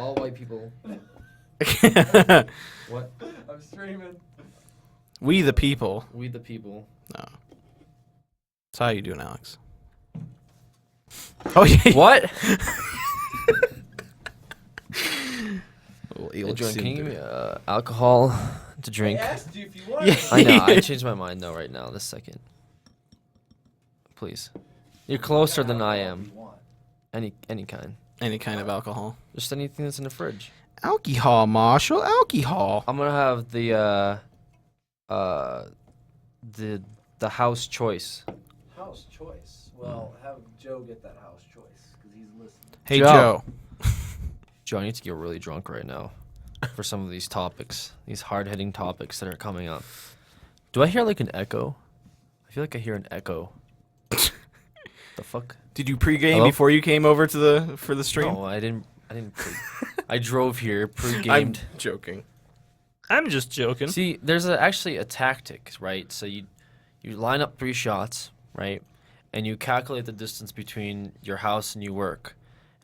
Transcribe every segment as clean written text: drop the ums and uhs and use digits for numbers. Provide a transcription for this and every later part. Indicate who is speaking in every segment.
Speaker 1: All white people. What?
Speaker 2: I'm streaming.
Speaker 3: We the people.
Speaker 1: We the people.
Speaker 3: No. That's how you doing, Alex? Oh yeah.
Speaker 1: What?
Speaker 3: Drinking
Speaker 1: alcohol to drink.
Speaker 2: I asked you if you wanted.
Speaker 1: I know. I changed my mind though. Right now, this second. Please. You're closer than I am. Any kind.
Speaker 3: Any kind of alcohol.
Speaker 1: Just anything that's in the fridge.
Speaker 3: Alcohol, Marshall. Alcohol.
Speaker 1: I'm gonna have the house choice.
Speaker 2: House choice. Well, have Joe get that house choice because he's listening.
Speaker 3: Hey Joe.
Speaker 1: Joe, I need to get really drunk right now for some of these topics, these hard-hitting topics that are coming up. Do I hear like an echo? I feel like I hear an echo. The fuck?
Speaker 3: Did you pregame before you came over to for the stream?
Speaker 1: No, I didn't. I drove here pre-gamed.
Speaker 3: I'm joking. I'm just joking.
Speaker 1: See, there's actually a tactic, right? So you line up 3 shots, right? And you calculate the distance between your house and your work.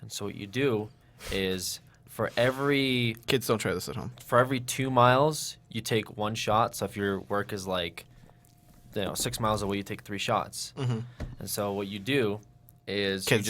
Speaker 1: And so what you do is for every...
Speaker 3: Kids, don't try this at home.
Speaker 1: For every 2 miles, you take 1 shot. So if your work is like, 6 miles away, you take 3 shots. Mm-hmm. And so what you do is
Speaker 3: Kids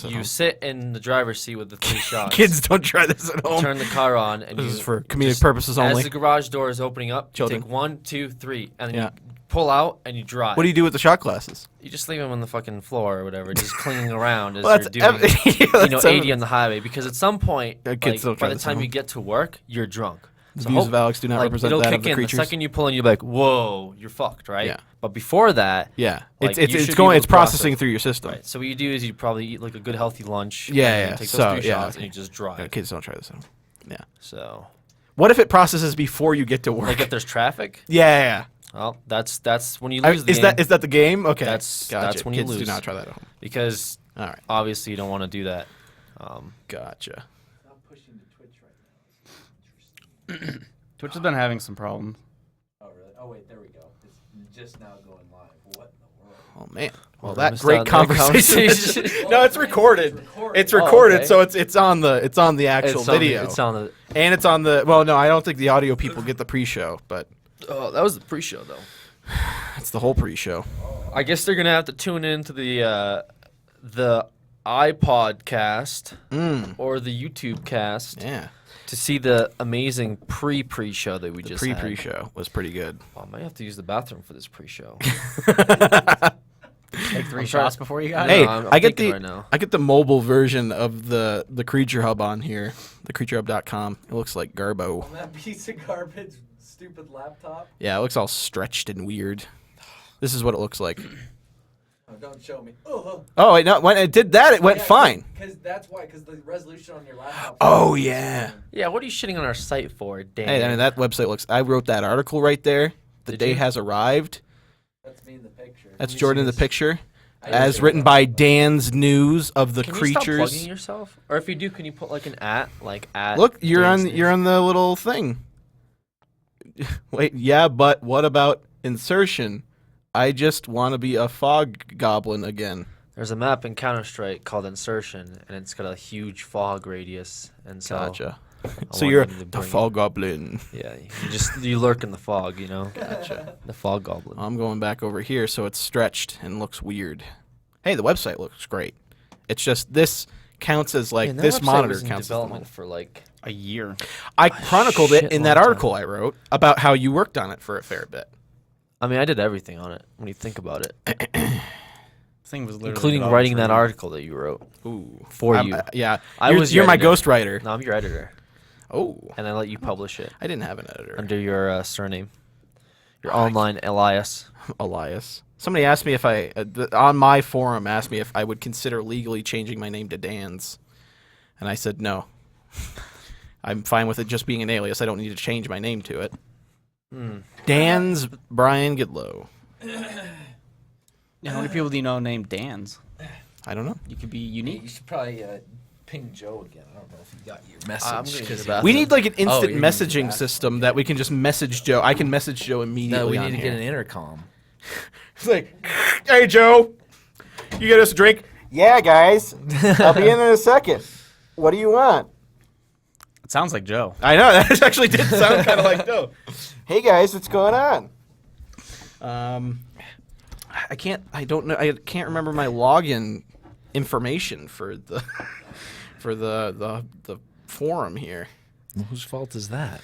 Speaker 1: you sit in the driver's seat with the 3 shots.
Speaker 3: Kids, don't try this at home.
Speaker 1: Turn the car on. And
Speaker 3: this is for comedic purposes only.
Speaker 1: As the garage door is opening up,
Speaker 3: Children.
Speaker 1: you take 1, 2, 3, and then you pull out and you drive.
Speaker 3: What do you do with the shot glasses?
Speaker 1: You just leave them on the fucking floor or whatever, just clinging around as
Speaker 3: Well,
Speaker 1: you're doing 80 on the highway. Because at some point,
Speaker 3: kids don't try
Speaker 1: by the
Speaker 3: this
Speaker 1: time
Speaker 3: at
Speaker 1: you get to work, you're drunk.
Speaker 3: The views of Alex do not represent that of the creatures.
Speaker 1: The second you pull in, you're like, whoa, you're fucked, right?
Speaker 3: Yeah.
Speaker 1: But before that,
Speaker 3: it's
Speaker 1: you should
Speaker 3: it's
Speaker 1: be
Speaker 3: processing through your system.
Speaker 1: Right. So what you do is you probably eat like a good healthy lunch.
Speaker 3: Yeah.
Speaker 1: Take those 3 shots and you just drive.
Speaker 3: Kids, don't try this at home. Yeah.
Speaker 1: So.
Speaker 3: What if it processes before you get to work?
Speaker 1: Like if there's traffic?
Speaker 3: Yeah.
Speaker 1: Well, that's when you lose the
Speaker 3: game. Is that the game? Okay.
Speaker 1: That's when
Speaker 3: Kids
Speaker 1: you lose.
Speaker 3: Do not try that at home.
Speaker 1: Because obviously you don't want to do that.
Speaker 3: Gotcha.
Speaker 2: I'm pushing to Twitch right now.
Speaker 4: Twitch has been having some problems.
Speaker 2: Oh, really? Oh, wait, there we go. It's just now going live. What in the world?
Speaker 3: Oh, man. Well,
Speaker 1: that
Speaker 3: great conversation. No, it's recorded. It's recorded, so it's on the actual video.
Speaker 1: It's on the
Speaker 3: and it's on the. Well, no, I don't think the audio people get the pre-show, but.
Speaker 1: Oh, that was the pre-show though.
Speaker 3: It's the whole pre-show.
Speaker 1: I guess they're gonna have to tune into the iPod cast or the YouTube cast.
Speaker 3: Yeah.
Speaker 1: To see the amazing pre-show that we just had.
Speaker 3: The pre-show was pretty good.
Speaker 1: Well, I might have to use the bathroom for this pre-show.
Speaker 4: Take 3 shots before you got
Speaker 3: it. Hey,
Speaker 1: I'm
Speaker 3: I get the mobile version of the Creature Hub on here, thecreaturehub.com. It looks like Garbo.
Speaker 2: On that piece of garbage, stupid laptop.
Speaker 3: Yeah, it looks all stretched and weird. This is what it looks like.
Speaker 2: Oh, don't show me. Oh
Speaker 3: wait, no. When it did that, it went fine.
Speaker 2: Because that's why. Because the resolution on your laptop.
Speaker 3: Oh yeah.
Speaker 1: Yeah. What are you shitting on our site for, Dan?
Speaker 3: Hey, I mean that website looks. I wrote that article right there. The day has arrived.
Speaker 2: That's me in the picture.
Speaker 3: That's Jordan in the picture. As written by Dan's News of the
Speaker 1: Can
Speaker 3: Creatures.
Speaker 1: You stop plugging yourself? Or if you do, can you put like an @
Speaker 3: Look, you're on the little thing. Wait, yeah, but what about insertion? I just want to be a fog goblin again.
Speaker 1: There's a map in Counter-Strike called Insertion, and it's got a huge fog radius. And so
Speaker 3: gotcha. So you're the fog goblin.
Speaker 1: Yeah, you lurk in the fog, you know.
Speaker 3: Gotcha.
Speaker 1: The fog goblin.
Speaker 3: I'm going back over here, so it's stretched and looks weird. Hey, the website looks great. It's just this counts as like this monitor
Speaker 1: was in
Speaker 3: counts
Speaker 1: development
Speaker 3: as
Speaker 1: for like
Speaker 4: a year.
Speaker 3: I chronicled it in that article I wrote about how you worked on it for a fair bit.
Speaker 1: I mean, I did everything on it when you think about it.
Speaker 4: Thing was literally
Speaker 1: including writing that article that you wrote.
Speaker 3: Ooh,
Speaker 1: for you.
Speaker 3: Yeah, you're my ghostwriter.
Speaker 1: No, I'm your editor.
Speaker 3: Oh.
Speaker 1: And I let you publish it.
Speaker 3: I didn't have an editor.
Speaker 1: Under your surname. Your online alias.
Speaker 3: Elias. Somebody asked me if on my forum, asked me if I would consider legally changing my name to Dan's. And I said no. I'm fine with it just being an alias. I don't need to change my name to it. Dan's Brian Gidlow.
Speaker 4: How many people do you know named Dan's?
Speaker 3: I don't know.
Speaker 4: You could be unique.
Speaker 2: You should probably ping Joe again. I don't know if he got your message.
Speaker 3: We need like an instant messaging system that we can just message Joe. I can message Joe immediately.
Speaker 2: No, we need to get an intercom.
Speaker 3: It's like, hey Joe, you get us a drink? Yeah, guys. I'll be in a second. What do you want?
Speaker 4: Sounds like Joe.
Speaker 3: I know, that actually did sound kind of like Joe. Hey guys, what's going on? I can't remember my login information for the the forum here.
Speaker 5: Well, whose fault is that?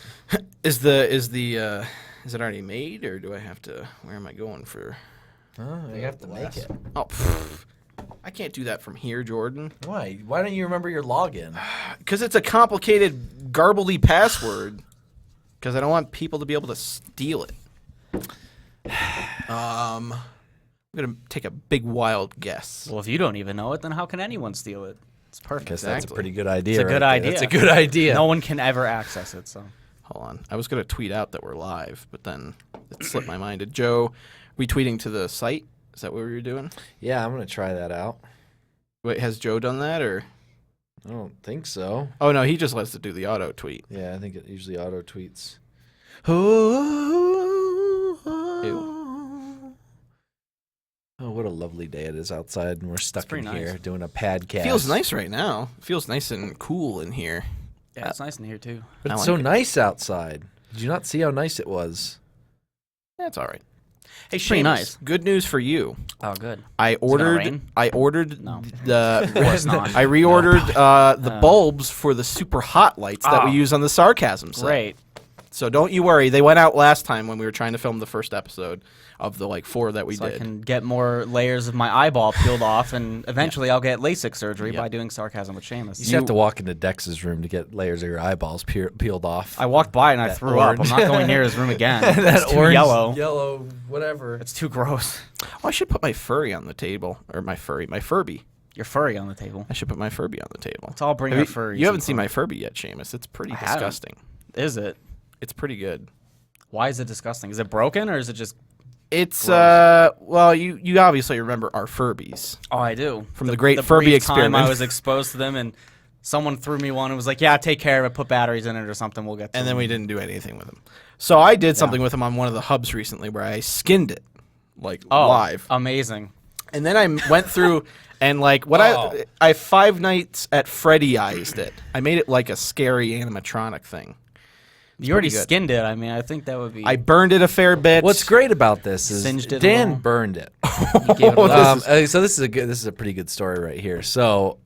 Speaker 3: Is it already made, or do I have to? Where am I going for?
Speaker 5: Oh, you have to make it.
Speaker 3: Oh, I can't do that from here, Jordan.
Speaker 5: Why? Why don't you remember your login?
Speaker 3: Because it's a complicated, garbledy password. Because I don't want people to be able to steal it. I'm gonna take a big wild guess.
Speaker 4: Well, if you don't even know it, then how can anyone steal it? It's
Speaker 5: I
Speaker 4: perfect.
Speaker 5: guess that's a pretty good idea.
Speaker 4: It's a good idea.
Speaker 5: That's a good idea.
Speaker 4: No one can ever access it. So
Speaker 3: Hold on. I was gonna tweet out that we're live, but then it slipped my mind. Did Joe retweeting to the site? Is that what we were doing?
Speaker 5: Yeah, I'm gonna try that out.
Speaker 3: Wait, has Joe done that, or?
Speaker 5: I don't think so.
Speaker 3: Oh no, he just lets it do the auto tweet.
Speaker 5: Yeah, I think it usually auto tweets. Oh, what a lovely day it is outside, and we're stuck in
Speaker 4: pretty
Speaker 5: here
Speaker 4: nice.
Speaker 5: doing a podcast.
Speaker 3: Feels nice right now. Feels nice and cool in here.
Speaker 4: yeah, it's nice in here too.
Speaker 5: But
Speaker 3: I
Speaker 5: it's
Speaker 3: like
Speaker 5: so
Speaker 3: it.
Speaker 5: nice outside. Did you not see how nice it was?
Speaker 3: That's all right. Hey,
Speaker 4: pretty
Speaker 3: Seamus,
Speaker 4: nice.
Speaker 3: good news for you.
Speaker 4: Oh, good.
Speaker 3: I
Speaker 4: gonna
Speaker 3: ordered.
Speaker 4: rain?
Speaker 3: I ordered
Speaker 4: No.
Speaker 3: the.
Speaker 4: Of course not.
Speaker 3: I reordered the bulbs for the super hot lights that we
Speaker 4: Oh.
Speaker 3: use on the sarcasm set.
Speaker 4: Great.
Speaker 3: So don't you worry. They went out last time when we were trying to film the first episode of the 4 that we
Speaker 4: So
Speaker 3: did.
Speaker 4: I can get more layers of my eyeball peeled off, and eventually I'll get LASIK surgery by doing sarcasm with
Speaker 5: You
Speaker 4: Seamus.
Speaker 5: just have to walk into Dex's room to get layers of your eyeballs peeled off.
Speaker 4: I walked by and I
Speaker 5: That
Speaker 4: threw up. I'm
Speaker 5: orange.
Speaker 4: not going near his room again.
Speaker 5: that
Speaker 4: it's too
Speaker 5: orange,
Speaker 4: yellow.
Speaker 5: whatever.
Speaker 4: It's too gross.
Speaker 3: Oh, I should put my furry on the table, or my Furby.
Speaker 4: You're furry on the table.
Speaker 3: I should put my Furby on the table.
Speaker 4: Let's all bring
Speaker 3: Have
Speaker 4: our
Speaker 3: you,
Speaker 4: furries.
Speaker 3: you haven't
Speaker 4: and
Speaker 3: seen
Speaker 4: fun.
Speaker 3: my Furby yet, Seamus. It's pretty
Speaker 4: I haven't.
Speaker 3: disgusting.
Speaker 4: Is it?
Speaker 3: It's pretty good.
Speaker 4: Why is it disgusting? Is it broken or is it just?
Speaker 3: It's
Speaker 4: Gross.
Speaker 3: well, you obviously remember our Furbies.
Speaker 4: Oh, I do.
Speaker 3: From the great
Speaker 4: the
Speaker 3: Furby
Speaker 4: brief
Speaker 3: experiment.
Speaker 4: Time I was exposed to them, and someone threw me one and was like, "Yeah, take care of it. Put batteries in it or something. We'll get." To
Speaker 3: And then
Speaker 4: them."
Speaker 3: we didn't do anything with them. So I did something with them on one of the hubs recently where I skinned it, live.
Speaker 4: Amazing.
Speaker 3: And then I went through and I 5 Nights at Freddy-ized it. I made it like a scary animatronic thing.
Speaker 4: You already
Speaker 3: pretty good.
Speaker 4: skinned it. I mean, I think that would be.
Speaker 3: I burned it a fair bit.
Speaker 5: What's great about this is
Speaker 4: Singed it a
Speaker 5: Dan
Speaker 4: little.
Speaker 5: burned it.
Speaker 4: You gave it a little-
Speaker 5: So this is a pretty good story right here. So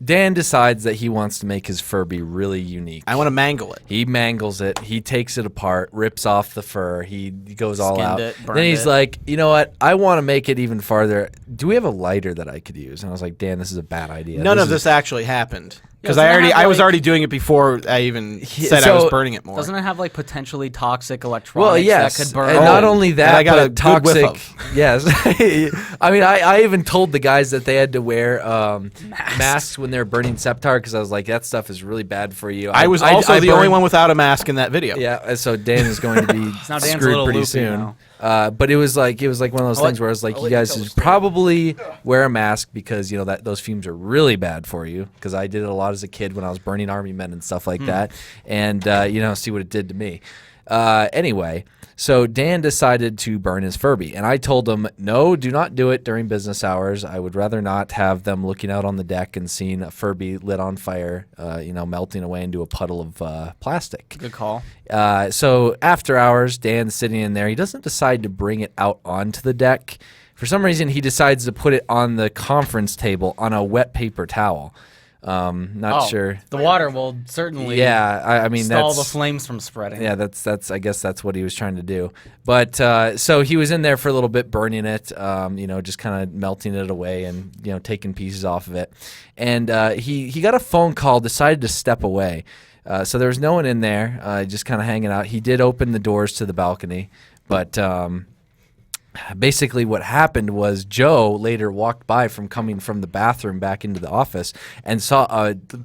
Speaker 5: Dan decides that he wants to make his Furby really unique.
Speaker 3: I want to mangle it.
Speaker 5: He mangles it. He takes it apart, rips off the fur. He goes all
Speaker 4: Skinned
Speaker 5: out.
Speaker 4: it,
Speaker 5: Then
Speaker 4: burned
Speaker 5: he's
Speaker 4: it.
Speaker 5: like, you know what? I want to make it even farther. Do we have a lighter that I could use? And I was like, Dan, this is a bad idea.
Speaker 3: None of
Speaker 5: is-
Speaker 3: this actually happened. Because
Speaker 4: doesn't it have,
Speaker 3: I was
Speaker 4: like-
Speaker 3: already doing it before I even said I
Speaker 5: so-
Speaker 3: was burning it more.
Speaker 4: Doesn't it have like potentially toxic electronics
Speaker 5: Well, yes,
Speaker 4: that could burn?
Speaker 5: and not only that,
Speaker 3: that I got
Speaker 5: but
Speaker 3: a good whiff
Speaker 5: toxic.
Speaker 3: of.
Speaker 5: Yes, I mean, I even told the guys that they had to wear masks when they're burning Septar because I was like, that stuff is really bad for you.
Speaker 3: I was also the only
Speaker 5: burned-
Speaker 3: one without a mask in that video.
Speaker 5: Yeah, so Dan is going to be
Speaker 4: Now Dan's a
Speaker 5: screwed
Speaker 4: little
Speaker 5: pretty
Speaker 4: loopy
Speaker 5: soon.
Speaker 4: now.
Speaker 5: But it was like one of those things where I was like, you guys should probably wear a mask because you know that those fumes are really bad for you. Because I did it a lot as a kid when I was burning army men and stuff like that, and see what it did to me. Anyway, so Dan decided to burn his Furby, and I told him, no, do not do it during business hours. I would rather not have them looking out on the deck and seeing a Furby lit on fire, melting away into a puddle of plastic.
Speaker 4: Good call.
Speaker 5: So after hours, Dan's sitting in there. He doesn't decide to bring it out onto the deck. For some reason, he decides to put it on the conference table on a wet paper towel. Not sure.
Speaker 4: The water will certainly.
Speaker 5: Yeah, I mean
Speaker 4: stall
Speaker 5: that's
Speaker 4: the flames from spreading.
Speaker 5: yeah, that's I guess that's what he was trying to do. But so he was in there for a little bit, burning it, just kind of melting it away and taking pieces off of it. And he got a phone call, decided to step away. So there was no one in there, just kind of hanging out. He did open the doors to the balcony, but basically what happened was Joe later walked by coming from the bathroom back into the office and saw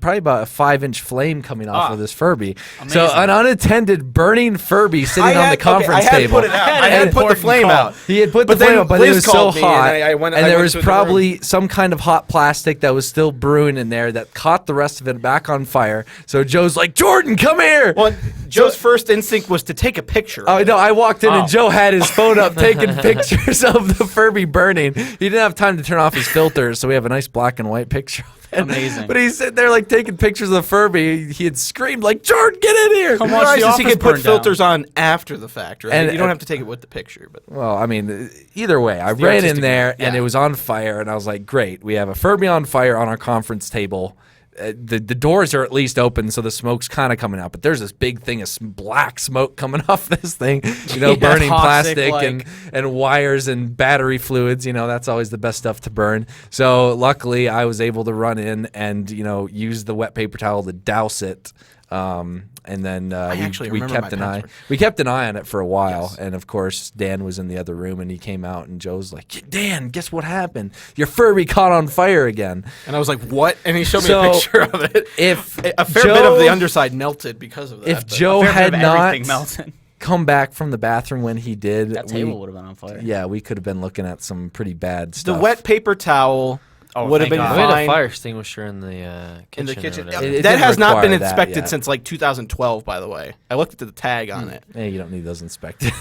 Speaker 5: probably about a 5-inch flame coming off of this Furby. So
Speaker 4: Amazing.
Speaker 5: an unattended burning Furby sitting on the conference
Speaker 3: I had
Speaker 5: table.
Speaker 3: Put it out. I had put the flame out.
Speaker 5: He had put
Speaker 3: But
Speaker 5: the flame
Speaker 3: then
Speaker 5: out, but
Speaker 3: Liz
Speaker 5: it was so
Speaker 3: called me, and
Speaker 5: hot,
Speaker 3: I went
Speaker 5: there
Speaker 3: to
Speaker 5: was
Speaker 3: the
Speaker 5: probably some kind of hot plastic that was still brewing in there that caught the rest of it back on fire. So Joe's like, Jordan, come here.
Speaker 3: Well, Joe's first instinct was to take a picture.
Speaker 5: Oh no! I walked in
Speaker 4: Oh.
Speaker 5: and Joe had his phone up taking pictures of the Furby burning. He didn't have time to turn off his filters, so we have a nice black and white picture of it.
Speaker 4: Amazing.
Speaker 5: But he's sitting there like taking pictures of the Furby. He had screamed like, "Jordan, get in here!"
Speaker 4: Come
Speaker 3: You
Speaker 4: on. Watch the
Speaker 3: realize he
Speaker 4: office
Speaker 3: could put
Speaker 4: burn
Speaker 3: filters on after the fact, right?
Speaker 5: And-
Speaker 3: you don't have to take it with the picture, but
Speaker 5: Well, I mean, either way, I
Speaker 3: the
Speaker 5: ran in
Speaker 3: artistic
Speaker 5: there
Speaker 3: way,
Speaker 5: and
Speaker 3: yeah.
Speaker 5: it was on fire, and I was like, "Great, we have a Furby on fire on our conference table." The doors are at least open, so the smoke's kind of coming out. But there's this big thing of black smoke coming off this thing,
Speaker 4: Yeah,
Speaker 5: burning
Speaker 4: toxic,
Speaker 5: plastic
Speaker 4: like-
Speaker 5: and wires and battery fluids. That's always the best stuff to burn. So luckily, I was able to run in and use the wet paper towel to douse it. And then
Speaker 3: actually
Speaker 5: we
Speaker 3: remember
Speaker 5: kept
Speaker 3: my
Speaker 5: an eye.
Speaker 3: password.
Speaker 5: We kept an eye on it for a while,
Speaker 3: Yes.
Speaker 5: and of course Dan was in the other room, and he came out, and Joe's like, "Dan, guess what happened? Your Furby caught on fire again."
Speaker 3: and I was like, "What?" And he showed me
Speaker 5: So,
Speaker 3: a picture of it.
Speaker 5: If
Speaker 3: A fair bit of the underside melted because of that.
Speaker 5: if
Speaker 3: but-
Speaker 5: Joe
Speaker 4: Fair bit
Speaker 5: had
Speaker 4: of
Speaker 5: not
Speaker 4: everything melted.
Speaker 5: come back from the bathroom when he did,
Speaker 4: That table would have been on fire.
Speaker 5: yeah, we could have been looking at some pretty bad
Speaker 3: the
Speaker 5: stuff.
Speaker 3: wet paper towel
Speaker 4: Oh,
Speaker 3: would have
Speaker 4: thank
Speaker 3: been
Speaker 4: God.
Speaker 1: We had a
Speaker 3: fine
Speaker 1: fire extinguisher in the kitchen.
Speaker 3: in the
Speaker 1: or
Speaker 3: kitchen.
Speaker 1: whatever.
Speaker 5: It
Speaker 3: that
Speaker 5: didn't
Speaker 3: has not been
Speaker 5: require that
Speaker 3: inspected
Speaker 5: yet.
Speaker 3: since like 2012, by the way. I looked at the tag on it.
Speaker 5: Hey, you don't need those inspected.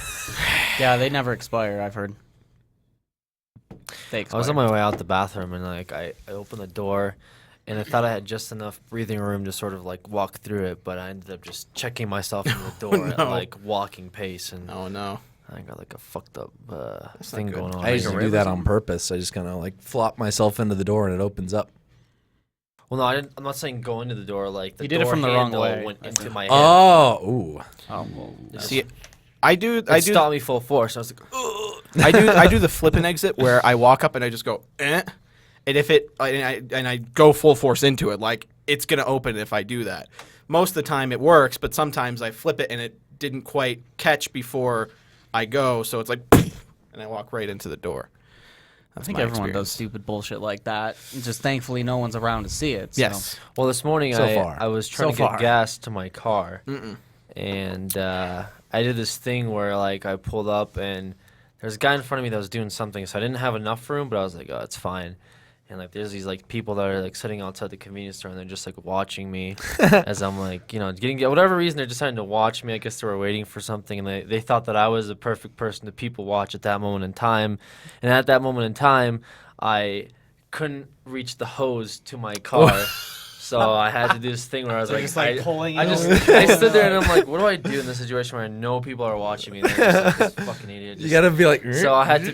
Speaker 4: Yeah, they never expire, I've heard. They expire.
Speaker 1: I was on my way out the bathroom and I opened the door and I thought I had just enough breathing room to sort of like walk through it, but I ended up just checking myself in the door at
Speaker 3: no.
Speaker 1: like walking pace, and
Speaker 3: Oh no.
Speaker 1: I got like a fucked up
Speaker 3: not
Speaker 1: thing
Speaker 3: good.
Speaker 1: going on.
Speaker 5: I used to
Speaker 1: there.
Speaker 5: do that on purpose. I just kind of like flop myself into the door and it opens up.
Speaker 1: Well, no, I'm not saying go into the door. Like the
Speaker 4: You did it
Speaker 1: door
Speaker 4: from the wrong
Speaker 1: handle
Speaker 4: way,
Speaker 1: went
Speaker 4: I
Speaker 1: into
Speaker 4: think.
Speaker 1: my head.
Speaker 5: Oh, ooh.
Speaker 4: Oh, well,
Speaker 3: See, I do
Speaker 1: It stopped me full force. I was like, ugh.
Speaker 3: I do the flip and exit where I walk up and I just go, eh. And if I go full force into it, like it's gonna open if I do that. Most of the time it works, but sometimes I flip it and it didn't quite catch before I go, so it's like, and I walk right into the door.
Speaker 4: I think everyone does stupid bullshit like that. Just thankfully, no one's around to see it. So.
Speaker 3: Yes.
Speaker 1: Well, this morning
Speaker 5: So far.
Speaker 1: I was trying
Speaker 4: So
Speaker 1: to get
Speaker 4: far.
Speaker 1: gas to my car, and I did this thing where like I pulled up and there's a guy in front of me that was doing something, so I didn't have enough room, but I was like, oh, it's fine. And like there's these like people that are like sitting outside the convenience store and they're just like watching me as I'm like, getting whatever reason they're deciding to watch me. I guess they were waiting for something and they thought that I was the perfect person to people watch at that moment in time. And at that moment in time, I couldn't reach the hose to my car. So I had to do this thing where I was like,
Speaker 4: just, like, pulling
Speaker 1: I
Speaker 4: it
Speaker 1: just
Speaker 4: over.
Speaker 1: I stood there and I'm like, what do I do in this situation where I know people are watching me? And I'm just like, this fucking idiot.
Speaker 5: You
Speaker 1: just-
Speaker 5: gotta be like,
Speaker 1: so I had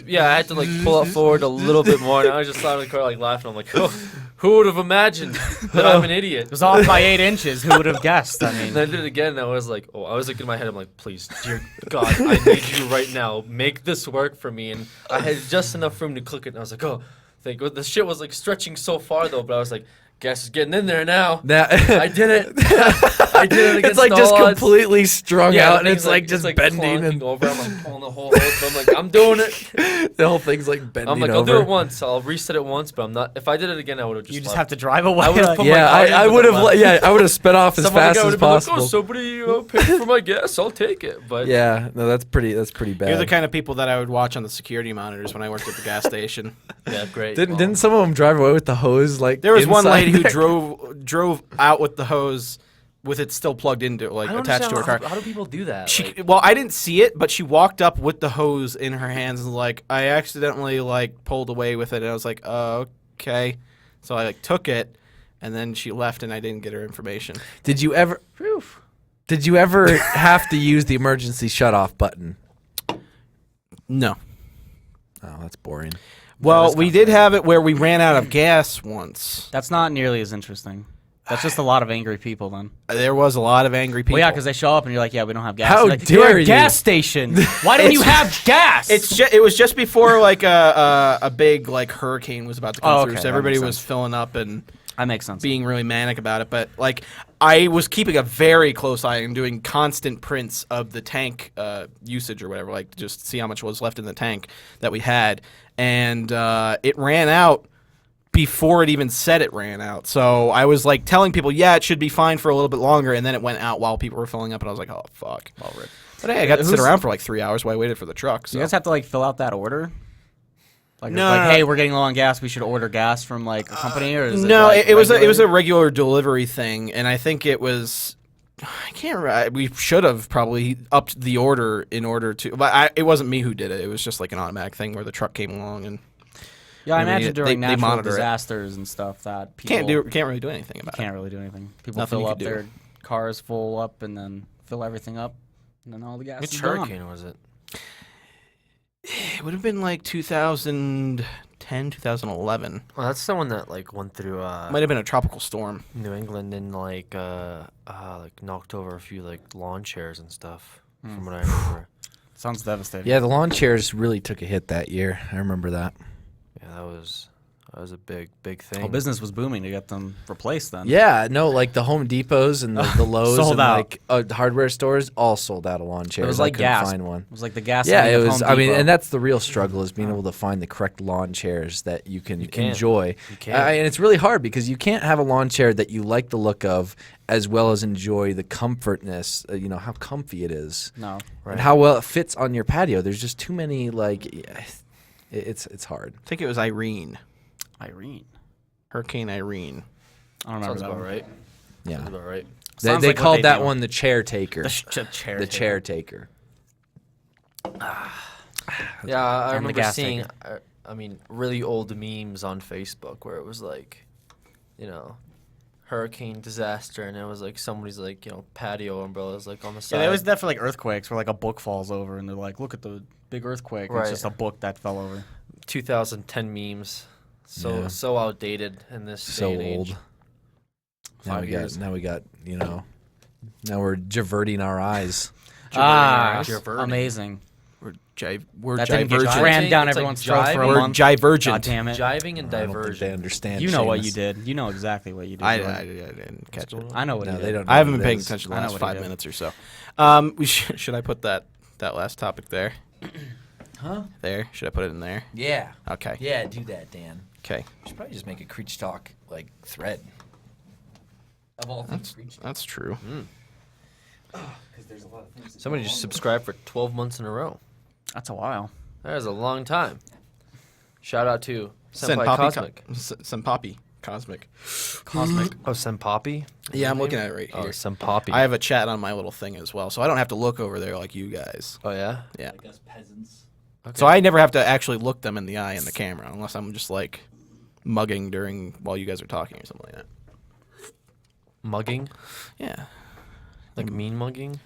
Speaker 1: to like pull it forward a little bit more, and I was just sat in the car like laughing. I'm like, oh, who would have imagined that I'm an idiot?
Speaker 4: It was off by 8 inches. Who would have guessed? I
Speaker 1: And
Speaker 4: mean,
Speaker 1: then I did it again, and I was like, I was like in my head, I'm like, please, dear God, I need you right now. Make this work for me. And I had just enough room to click it, and I was like, oh, thank God. The shit was like stretching so far though, but I was like, gas is getting in there now. I did it. I did it against
Speaker 5: it's like
Speaker 1: all
Speaker 5: just
Speaker 1: odds.
Speaker 5: completely strung out,
Speaker 1: the
Speaker 5: and it's
Speaker 1: thing's
Speaker 5: like just bending
Speaker 1: clunking
Speaker 5: and
Speaker 1: over. I'm like pulling the whole hose, but I'm like, I'm doing it.
Speaker 5: the whole thing's like bending
Speaker 1: I'm like,
Speaker 5: over.
Speaker 1: I'll do it once. I'll reset it once, but I'm not. If I did it again, I would have just.
Speaker 4: you just
Speaker 1: left.
Speaker 4: have to drive away.
Speaker 1: I would've
Speaker 4: like-
Speaker 1: put
Speaker 5: Yeah,
Speaker 1: my car
Speaker 5: I
Speaker 1: into
Speaker 5: would
Speaker 1: the
Speaker 5: have.
Speaker 1: left.
Speaker 5: Yeah, I would have sped off as
Speaker 1: Some other
Speaker 5: fast
Speaker 1: guy
Speaker 5: as
Speaker 1: would've been like,
Speaker 5: possible.
Speaker 1: oh, somebody paid for my gas. I'll take it. But
Speaker 5: Yeah, no, that's pretty bad.
Speaker 3: You're the kind of people that I would watch on the security monitors when I worked at the gas station.
Speaker 1: yeah, great.
Speaker 5: Didn't some of them drive away with the hose? Like
Speaker 3: There was one
Speaker 5: inside
Speaker 3: lady who
Speaker 5: there?
Speaker 3: drove out with the hose with it still plugged into it, like
Speaker 1: I don't
Speaker 3: attached to her
Speaker 1: understand
Speaker 3: car.
Speaker 1: how do people do that?
Speaker 3: She,
Speaker 1: Like,
Speaker 3: well, I didn't see it, but she walked up with the hose in her hands and like I accidentally like pulled away with it, and I was like, oh, okay. So I like took it, and then she left, and I didn't get her information.
Speaker 5: Did you ever? Did you ever have to use the emergency shut-off button?
Speaker 3: No.
Speaker 5: Oh, that's boring.
Speaker 3: Well, we did have it where we ran out of gas once.
Speaker 4: That's not nearly as interesting. That's just a lot of angry people then.
Speaker 3: There was a lot of angry people.
Speaker 4: Well, yeah, because they show up and you're like, yeah, we don't have gas.
Speaker 5: How
Speaker 4: You're like,
Speaker 5: dare
Speaker 4: You're a
Speaker 5: you."
Speaker 4: gas station. Why don't you have gas?
Speaker 3: It was just before like a big like hurricane was about to come
Speaker 4: Oh,
Speaker 3: through,
Speaker 4: okay,
Speaker 3: so
Speaker 4: that
Speaker 3: everybody
Speaker 4: makes
Speaker 3: was
Speaker 4: sense.
Speaker 3: filling up and
Speaker 4: that makes sense.
Speaker 3: being really manic about it. But like I was keeping a very close eye and doing constant prints of the tank usage or whatever, like to just see how much was left in the tank that we had, and it ran out before it even said it ran out. So I was like telling people, yeah, it should be fine for a little bit longer, and then it went out while people were filling up, and I was like, oh fuck. But hey, I got to sit
Speaker 4: Who's-
Speaker 3: around for like 3 hours while I waited for the truck.
Speaker 4: Do
Speaker 3: So.
Speaker 4: you guys have to like fill out that order? Like,
Speaker 3: No,
Speaker 4: like
Speaker 3: no,
Speaker 4: hey,
Speaker 3: no.
Speaker 4: we're getting low on gas. We should order gas from like a company, or is
Speaker 3: No,
Speaker 4: it, like,
Speaker 3: it was a
Speaker 4: regular?
Speaker 3: regular delivery thing, and I think it was I can't. We should have probably upped the order in order to. But it wasn't me who did it. It was just like an automatic thing where the truck came along and.
Speaker 4: Yeah, I
Speaker 3: I mean,
Speaker 4: imagine during
Speaker 3: they
Speaker 4: natural
Speaker 3: monitor it.
Speaker 4: disasters and stuff that people
Speaker 3: Can't really do anything about it.
Speaker 4: can't really do anything. People
Speaker 3: Nothing
Speaker 4: fill
Speaker 3: you
Speaker 4: up
Speaker 3: could do.
Speaker 4: their cars full up and then fill everything up, and then all the gas
Speaker 1: Which
Speaker 4: is gone.
Speaker 1: hurricane was it?
Speaker 3: It would have been like 2010, 2011.
Speaker 1: Well, that's the one that like went through
Speaker 3: Might have been a tropical storm.
Speaker 1: New England and like knocked over a few like lawn chairs and stuff. From what I remember.
Speaker 4: Sounds devastating.
Speaker 5: Yeah, the lawn chairs really took a hit that year. I remember that.
Speaker 1: Yeah, that was a big thing.
Speaker 4: Well, business was booming to get them replaced then.
Speaker 5: Yeah, no, like the Home Depots and the Lowe's
Speaker 4: Sold
Speaker 5: and
Speaker 4: out.
Speaker 5: like hardware stores all sold out of lawn chairs.
Speaker 4: It was like
Speaker 5: I couldn't
Speaker 4: gas.
Speaker 5: find one.
Speaker 4: It was like the gas.
Speaker 5: Yeah,
Speaker 4: line
Speaker 5: it
Speaker 4: of
Speaker 5: was.
Speaker 4: Home
Speaker 5: I mean,
Speaker 4: Depot.
Speaker 5: and that's the real struggle is being able to find the correct lawn chairs that you can enjoy.
Speaker 1: You can.
Speaker 5: And it's really hard because you can't have a lawn chair that you like the look of as well as enjoy the comfortness. How comfy it is
Speaker 4: No.
Speaker 1: Right.
Speaker 5: and how well it fits on your patio. There's just too many it's hard.
Speaker 3: I think it was Irene.
Speaker 4: Hurricane
Speaker 3: Irene.
Speaker 4: I don't remember
Speaker 1: Sounds
Speaker 4: that
Speaker 1: about
Speaker 4: one.
Speaker 1: right.
Speaker 5: Yeah,
Speaker 1: Sounds about right.
Speaker 5: they
Speaker 4: Sounds like what
Speaker 5: called
Speaker 4: they
Speaker 5: that
Speaker 4: do.
Speaker 5: one the chair taker.
Speaker 4: The chair.
Speaker 5: The chair taker.
Speaker 1: Yeah, I
Speaker 4: And the
Speaker 1: remember
Speaker 4: gas
Speaker 1: seeing,
Speaker 4: taker.
Speaker 1: really old memes on Facebook where it was like, hurricane disaster, and it was like somebody's like, patio umbrellas like on the side.
Speaker 4: Yeah, there was definitely like earthquakes where like a book falls over and they're like, look at the big earthquake. And
Speaker 1: Right.
Speaker 4: It's just a book that fell over.
Speaker 1: 2010 memes.
Speaker 5: Yeah.
Speaker 1: So outdated in this
Speaker 5: So
Speaker 1: day and age.
Speaker 5: old. Now
Speaker 4: 5
Speaker 5: we
Speaker 4: years.
Speaker 5: got now we're diverting our eyes.
Speaker 4: Amazing.
Speaker 3: We're
Speaker 4: That didn't get
Speaker 3: divergent.
Speaker 4: crammed down
Speaker 1: It's like
Speaker 4: everyone's throat for a
Speaker 1: jiving.
Speaker 3: We're
Speaker 4: month.
Speaker 3: divergent.
Speaker 4: God damn it.
Speaker 1: Jiving and
Speaker 5: I don't think
Speaker 1: diversion.
Speaker 5: they understand.
Speaker 4: You know what you
Speaker 5: Seamus.
Speaker 4: did. You know exactly what you did.
Speaker 3: I
Speaker 4: Jordan.
Speaker 3: didn't catch it.
Speaker 4: I know what
Speaker 5: No,
Speaker 4: you
Speaker 5: they
Speaker 4: did.
Speaker 5: don't.
Speaker 3: I haven't
Speaker 5: know
Speaker 3: been
Speaker 5: what it
Speaker 3: paying
Speaker 5: is.
Speaker 3: attention the
Speaker 4: I know
Speaker 3: last
Speaker 4: what
Speaker 3: 5
Speaker 4: he did.
Speaker 3: minutes or so. Should I put that last topic there?
Speaker 5: Huh?
Speaker 3: There. Should I put it in there?
Speaker 5: Yeah.
Speaker 3: Okay.
Speaker 5: Yeah, do that, Dan.
Speaker 3: Okay.
Speaker 5: We should probably just make a Creech Talk like thread. Of all things, Creech Talk.
Speaker 3: That's true.
Speaker 5: Because there's a lot of things.
Speaker 1: Somebody just subscribed for 12 months in a row.
Speaker 4: That's a while.
Speaker 1: That is a long time. Shout out to
Speaker 3: Send
Speaker 1: Senpai
Speaker 3: Poppy
Speaker 1: Cosmic.
Speaker 3: Send Poppy Cosmic.
Speaker 4: Cosmic.
Speaker 1: Oh, Senpoppy?
Speaker 3: Yeah, I'm looking at it right
Speaker 1: Oh,
Speaker 3: here.
Speaker 1: Senpoppy.
Speaker 3: I have a chat on my little thing as well, so I don't have to look over there like you guys.
Speaker 1: Oh, yeah?
Speaker 3: Yeah.
Speaker 2: Like us peasants.
Speaker 1: Okay.
Speaker 3: So I never have to actually look them in the eye in the camera, unless I'm just like mugging while you guys are talking or something like that.
Speaker 1: Mugging?
Speaker 3: Yeah.
Speaker 1: Like mean mugging?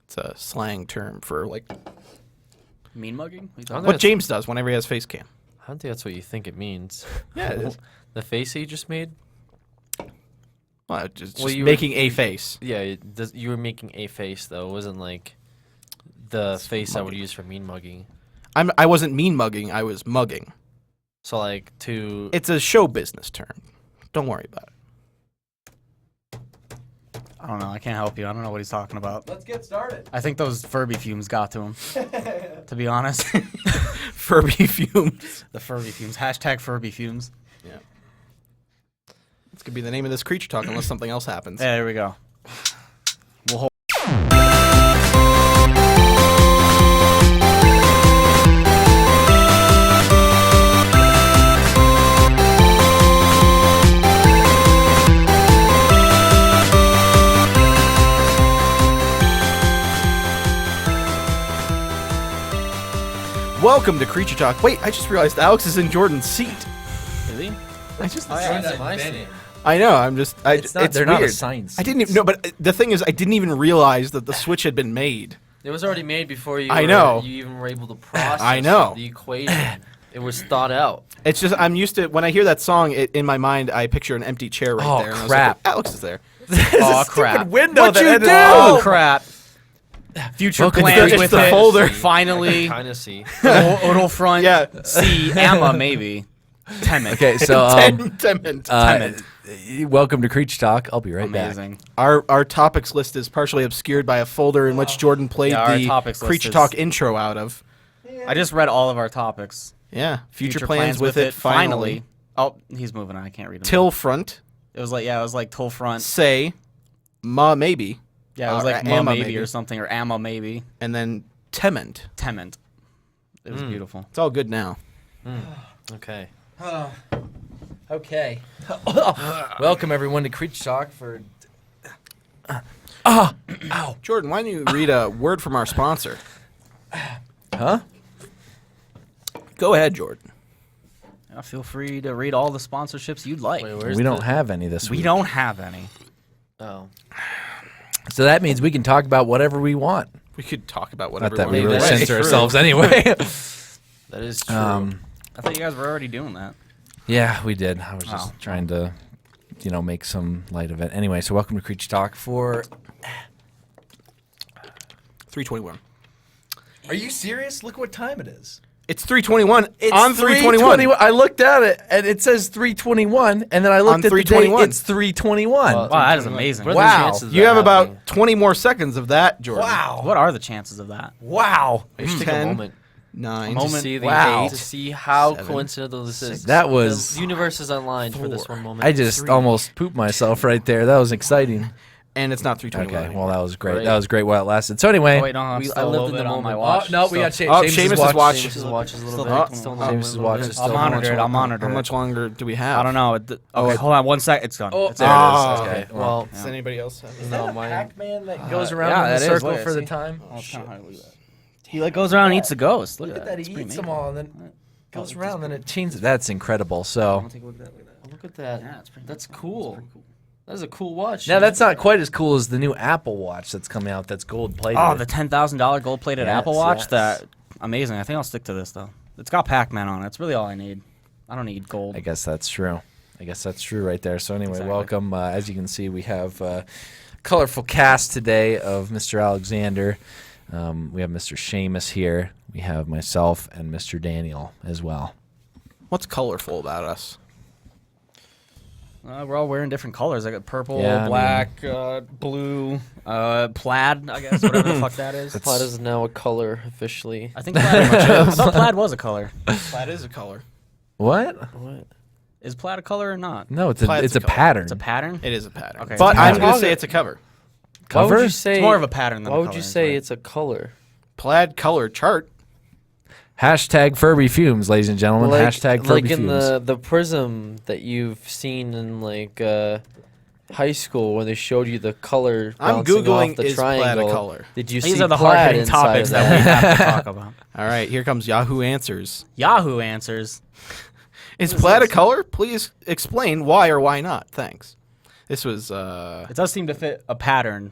Speaker 3: It's a slang term for like
Speaker 4: Mean mugging?
Speaker 1: I don't
Speaker 3: what
Speaker 1: think
Speaker 3: James does whenever he has face cam.
Speaker 1: I don't think that's what you think it means.
Speaker 3: Yeah, it is.
Speaker 1: The face that you just made?
Speaker 3: Well, just
Speaker 1: Well, you were-
Speaker 3: making a face.
Speaker 1: Yeah, you were making a face, though. It wasn't like the
Speaker 3: It's
Speaker 1: face I would
Speaker 3: mugging.
Speaker 1: use for mean mugging.
Speaker 3: I wasn't mean mugging. I was mugging.
Speaker 1: So, like, to...
Speaker 3: It's a show business term. Don't worry about it.
Speaker 4: I don't know. I can't help you. I don't know what he's talking about.
Speaker 2: Let's get started.
Speaker 4: I think those Furby fumes got to him, to be honest.
Speaker 3: Furby fumes.
Speaker 4: The Furby fumes. Hashtag Furby fumes.
Speaker 3: Yeah. This could be the name of this creature talk unless something else happens.
Speaker 4: Yeah, there we go. We'll hold.
Speaker 3: Welcome to Creature Talk. Wait, I just realized Alex is in Jordan's seat.
Speaker 4: Really?
Speaker 3: I just.
Speaker 1: That's my seat.
Speaker 3: I know. I'm just.
Speaker 5: It's not. They're not
Speaker 3: weird.
Speaker 5: assigned.
Speaker 3: I didn't even. No, but the thing is, I didn't even realize that the switch had been made.
Speaker 1: It was already made before you.
Speaker 3: I know.
Speaker 1: You even were able to process.
Speaker 3: I know.
Speaker 1: The equation. It was thought out.
Speaker 3: It's just I'm used to when I hear that song. In my mind, I picture an empty chair right
Speaker 5: Oh,
Speaker 3: there. And
Speaker 5: crap.
Speaker 3: I was like, Alex is there.
Speaker 4: Oh, crap.
Speaker 5: Window
Speaker 3: What'd
Speaker 5: that
Speaker 3: you
Speaker 5: ended-
Speaker 3: do?
Speaker 4: Oh, crap. Future
Speaker 5: Welcome to
Speaker 4: plans
Speaker 3: the-
Speaker 4: with
Speaker 3: it's the
Speaker 4: it.
Speaker 3: folder.
Speaker 4: Finally.
Speaker 1: Kind of see.
Speaker 4: Odal front.
Speaker 3: Yeah.
Speaker 4: C. Amma, maybe. Temet.
Speaker 5: Okay, so
Speaker 3: Temment.
Speaker 5: welcome to Creech Talk. I'll be right back.
Speaker 4: Amazing.
Speaker 3: Our topics list is partially obscured by a folder in which Jordan played
Speaker 4: Yeah, our
Speaker 3: the
Speaker 4: topics list
Speaker 3: Creature
Speaker 4: is-
Speaker 3: Talk intro out of.
Speaker 4: I just read all of our topics.
Speaker 3: Yeah. Future plans with it.
Speaker 4: Finally. Oh, he's moving on. I can't read them.
Speaker 3: Till front.
Speaker 4: It was like till front.
Speaker 3: Say. Ma maybe.
Speaker 4: Yeah, it was
Speaker 3: Or
Speaker 4: like
Speaker 3: Amma,
Speaker 4: maybe
Speaker 3: maybe.
Speaker 4: or something, or Amma maybe.
Speaker 3: And then Tement.
Speaker 4: Tement. It was beautiful.
Speaker 3: It's all good now.
Speaker 1: Okay.
Speaker 5: Okay. Welcome everyone to Creech Talk for Ow.
Speaker 3: Jordan, why don't you read a word from our sponsor?
Speaker 5: Huh?
Speaker 3: Go ahead, Jordan.
Speaker 4: Yeah, feel free to read all the sponsorships you'd like.
Speaker 1: Wait, where's
Speaker 5: We don't have any this
Speaker 4: We
Speaker 5: week.
Speaker 4: don't have any.
Speaker 1: Oh.
Speaker 5: So that means we can talk about whatever we want.
Speaker 3: We could talk about
Speaker 5: Not
Speaker 3: whatever
Speaker 5: that we
Speaker 3: we
Speaker 5: really
Speaker 3: want.
Speaker 1: Right.
Speaker 5: censor
Speaker 1: True.
Speaker 5: ourselves anyway.
Speaker 1: That is true.
Speaker 4: I thought you guys were already doing that.
Speaker 5: Yeah, we did. I was just
Speaker 4: Oh.
Speaker 5: trying to, make some light of it. Anyway, so welcome to Creature Talk for...
Speaker 3: 321.
Speaker 5: Are you serious? Look what time it is.
Speaker 3: It's 321
Speaker 5: It's
Speaker 3: on 321.
Speaker 5: I looked at it, and it says 321, and then I looked
Speaker 3: On
Speaker 5: at the date,
Speaker 3: 321.
Speaker 5: it's 321.
Speaker 1: Wow,
Speaker 4: that is amazing.
Speaker 1: What are the
Speaker 5: Wow.
Speaker 1: chances of
Speaker 3: You
Speaker 1: that
Speaker 3: have
Speaker 1: happening?
Speaker 3: about 20 more seconds of that, Jordan.
Speaker 5: Wow.
Speaker 4: What are the chances of that?
Speaker 5: Wow.
Speaker 1: Just take
Speaker 3: 10,
Speaker 1: a moment
Speaker 3: 9,
Speaker 1: to see the
Speaker 5: Wow.
Speaker 1: to see how
Speaker 3: 7,
Speaker 1: coincidental this is.
Speaker 5: That was-
Speaker 1: the universe is aligned for this
Speaker 3: 4.
Speaker 1: one moment.
Speaker 5: I just almost pooped myself right there. That was exciting.
Speaker 3: and it's not 321.
Speaker 5: Okay, well, that was great.
Speaker 1: Great.
Speaker 5: That was great while it lasted. So anyway...
Speaker 4: Oh, wait, no, I'm
Speaker 1: I
Speaker 4: still a
Speaker 1: lived
Speaker 4: little
Speaker 1: in
Speaker 4: bit
Speaker 1: the
Speaker 4: on my
Speaker 1: moment.
Speaker 4: watch.
Speaker 5: no, we got
Speaker 3: Seamus' watch.
Speaker 1: Seamus' watch is a little
Speaker 4: Still
Speaker 1: bit. Still
Speaker 4: on.
Speaker 1: not
Speaker 5: Seamus'
Speaker 1: moving.
Speaker 5: watch is
Speaker 4: I'll
Speaker 5: still
Speaker 4: monitor it. I'll monitor
Speaker 3: How
Speaker 4: it.
Speaker 3: much longer do we have?
Speaker 4: I don't know. Okay, hold on 1 sec. It's gone.
Speaker 3: Oh,
Speaker 4: It's
Speaker 5: There
Speaker 4: there.
Speaker 5: it
Speaker 3: Ah.
Speaker 5: is. Okay, well...
Speaker 3: Does anybody else have it?
Speaker 1: No, mine.
Speaker 5: Pac-Man that goes around
Speaker 4: yeah,
Speaker 5: in
Speaker 4: that
Speaker 5: the
Speaker 4: is.
Speaker 5: circle
Speaker 4: Look,
Speaker 5: for the
Speaker 4: see?
Speaker 5: time?
Speaker 4: Oh, it's kinda hard to look at that. He like goes around and eats the ghost. Look,
Speaker 5: Look at that,
Speaker 4: It's
Speaker 5: he
Speaker 4: pretty
Speaker 5: eats them
Speaker 4: amazing.
Speaker 5: all and then goes around, then it changes. That's incredible. So
Speaker 4: Take a look at that. Look at that.
Speaker 1: Look at that.
Speaker 4: Yeah, it's pretty
Speaker 1: That's
Speaker 4: cool.
Speaker 1: cool.
Speaker 4: It's pretty cool.
Speaker 1: That's a cool watch.
Speaker 5: now that's not quite as cool as the new Apple Watch that's coming out. That's gold plated.
Speaker 4: Oh, the $10,000 gold-plated
Speaker 5: Yes,
Speaker 4: Apple Watch.
Speaker 5: yes.
Speaker 4: That amazing. I think I'll stick to this though. It's got Pac-Man on it. It's really all I need. I don't need gold.
Speaker 5: I guess that's true. Right there. So anyway,
Speaker 4: Exactly.
Speaker 5: welcome. As you can see, we have a colorful cast today of Mr. Alexander. We have Mr. Seamus here. We have myself and Mr. Daniel as well.
Speaker 3: What's colorful about us?
Speaker 4: We're all wearing different colors. I got purple,
Speaker 5: Yeah, I
Speaker 4: black, blue, plaid. I guess whatever the fuck that is.
Speaker 1: Plaid is now a color officially.
Speaker 4: I think plaid. I thought plaid was a color.
Speaker 3: Plaid is a color.
Speaker 5: What?
Speaker 1: What?
Speaker 4: Is plaid a color or not?
Speaker 5: No, it's
Speaker 3: Plaid's
Speaker 5: a
Speaker 3: a color.
Speaker 5: pattern.
Speaker 4: It's a pattern.
Speaker 3: It is a pattern.
Speaker 4: Okay.
Speaker 3: But
Speaker 4: It's a
Speaker 3: I'm
Speaker 5: pattern.
Speaker 3: going to say it's a cover.
Speaker 1: Why
Speaker 5: Cover?
Speaker 1: would you say
Speaker 4: It's more of a pattern than
Speaker 1: Why
Speaker 4: a
Speaker 1: would
Speaker 4: color.
Speaker 1: you say
Speaker 4: right?
Speaker 1: it's a color?
Speaker 3: Plaid color chart.
Speaker 5: Hashtag Furby Fumes, ladies and gentlemen. Hashtag Furby
Speaker 1: like in
Speaker 5: Fumes.
Speaker 1: the prism that you've seen in like high school when they showed you the color
Speaker 3: I'm
Speaker 1: bouncing
Speaker 3: Googling
Speaker 1: off the
Speaker 3: is plaid a
Speaker 1: triangle.
Speaker 3: color.
Speaker 1: Did you
Speaker 4: These
Speaker 1: see
Speaker 4: are the
Speaker 1: plaid
Speaker 4: hard-hitting
Speaker 1: inside
Speaker 4: topics
Speaker 1: of
Speaker 4: that we have to talk about.
Speaker 3: All right, here comes Yahoo Answers.
Speaker 4: Yahoo Answers.
Speaker 3: Is plaid a color? Please explain why or why not. Thanks. This was
Speaker 4: It does seem to fit a pattern.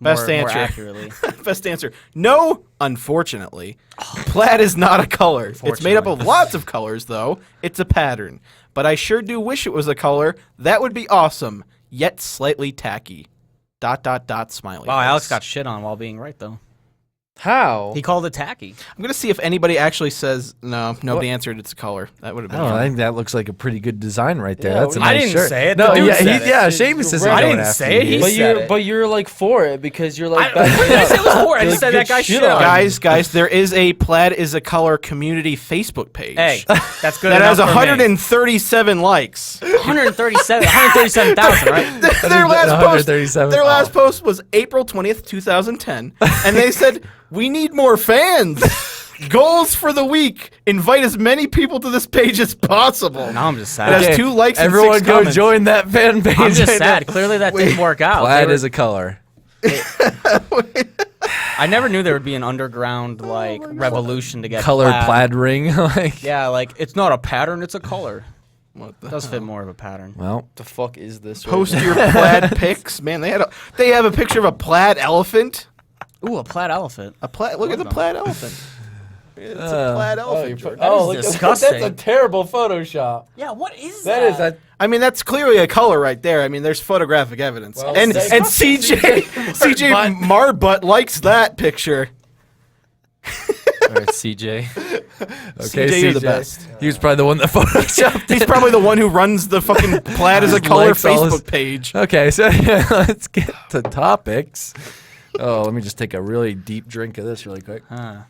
Speaker 3: Best
Speaker 4: more
Speaker 3: answer.
Speaker 4: accurately.
Speaker 3: best answer. No, unfortunately. Plaid is not a color. It's made up of lots of colors, though. It's a pattern. But I sure do wish it was a color. That would be awesome, yet slightly tacky. ... Smiley.
Speaker 4: Wow,
Speaker 3: face.
Speaker 4: Alex got shit on while being right though.
Speaker 1: How?
Speaker 4: He called it tacky.
Speaker 3: I'm gonna see if anybody actually says no. Nobody answered. It's a color. That would have
Speaker 5: I
Speaker 3: been.
Speaker 5: don't know. I
Speaker 3: fun.
Speaker 5: think that looks like a pretty good design right there.
Speaker 1: Yeah,
Speaker 5: That's a
Speaker 1: I
Speaker 5: nice
Speaker 4: didn't
Speaker 5: shirt.
Speaker 4: say it.
Speaker 5: No,
Speaker 4: The dude
Speaker 5: yeah,
Speaker 4: said it.
Speaker 5: yeah. Seamus isn't
Speaker 4: I
Speaker 5: going
Speaker 4: didn't
Speaker 5: after
Speaker 4: say
Speaker 5: you.
Speaker 4: it. He
Speaker 1: But
Speaker 4: said
Speaker 1: you're like for it because you're like.
Speaker 4: I didn't say it was for it. I just said that guy shit on.
Speaker 3: Guys, there is a Plaid is a color community Facebook page.
Speaker 4: Hey, that's good.
Speaker 3: that has
Speaker 4: enough for me.
Speaker 3: 137 likes.
Speaker 4: 137,000, right?
Speaker 3: their last post.
Speaker 5: 137.
Speaker 3: Their last post was April 20th, 2010, and they said, "We need more fans. Goals for the week: invite as many people to this page as possible."
Speaker 4: Now I'm just
Speaker 3: It
Speaker 4: sad.
Speaker 3: has 2 likes and
Speaker 5: Everyone
Speaker 3: 6
Speaker 5: go
Speaker 3: comments.
Speaker 5: join that fan page.
Speaker 4: I'm just
Speaker 5: right
Speaker 4: sad.
Speaker 5: now.
Speaker 4: Clearly that didn't work out.
Speaker 5: Plaid is a color.
Speaker 4: I never knew there would be an underground like revolution to get
Speaker 5: Colored plaid ring. Like,
Speaker 4: Yeah, like it's not a pattern, it's a color.
Speaker 3: What
Speaker 4: It does fit more of a pattern.
Speaker 5: well,
Speaker 1: The fuck is this? right
Speaker 3: Post
Speaker 1: now?
Speaker 3: your plaid pics, man. They have a picture of a plaid elephant.
Speaker 4: Ooh, a plaid elephant.
Speaker 3: A plaid. Look at the plaid elephant. It's a plaid elephant. Jordan.
Speaker 4: Oh,
Speaker 1: look at-
Speaker 4: disgusting.
Speaker 1: That's a terrible Photoshop.
Speaker 4: Yeah, what is
Speaker 1: That is a.
Speaker 3: I mean, that's clearly a color right there. I mean, there's photographic evidence.
Speaker 1: Well,
Speaker 3: and
Speaker 1: say-
Speaker 3: CJ Marbutt likes that picture.
Speaker 1: All right, CJ.
Speaker 5: okay,
Speaker 3: CJ, you're the best.
Speaker 5: He was probably the one that photoshopped
Speaker 3: He's probably the one who runs the fucking plaid as a color
Speaker 5: Likes all his-
Speaker 3: Facebook page.
Speaker 5: Okay, so let's get to topics. Oh, let me just take a really deep drink of this really quick.
Speaker 4: Huh.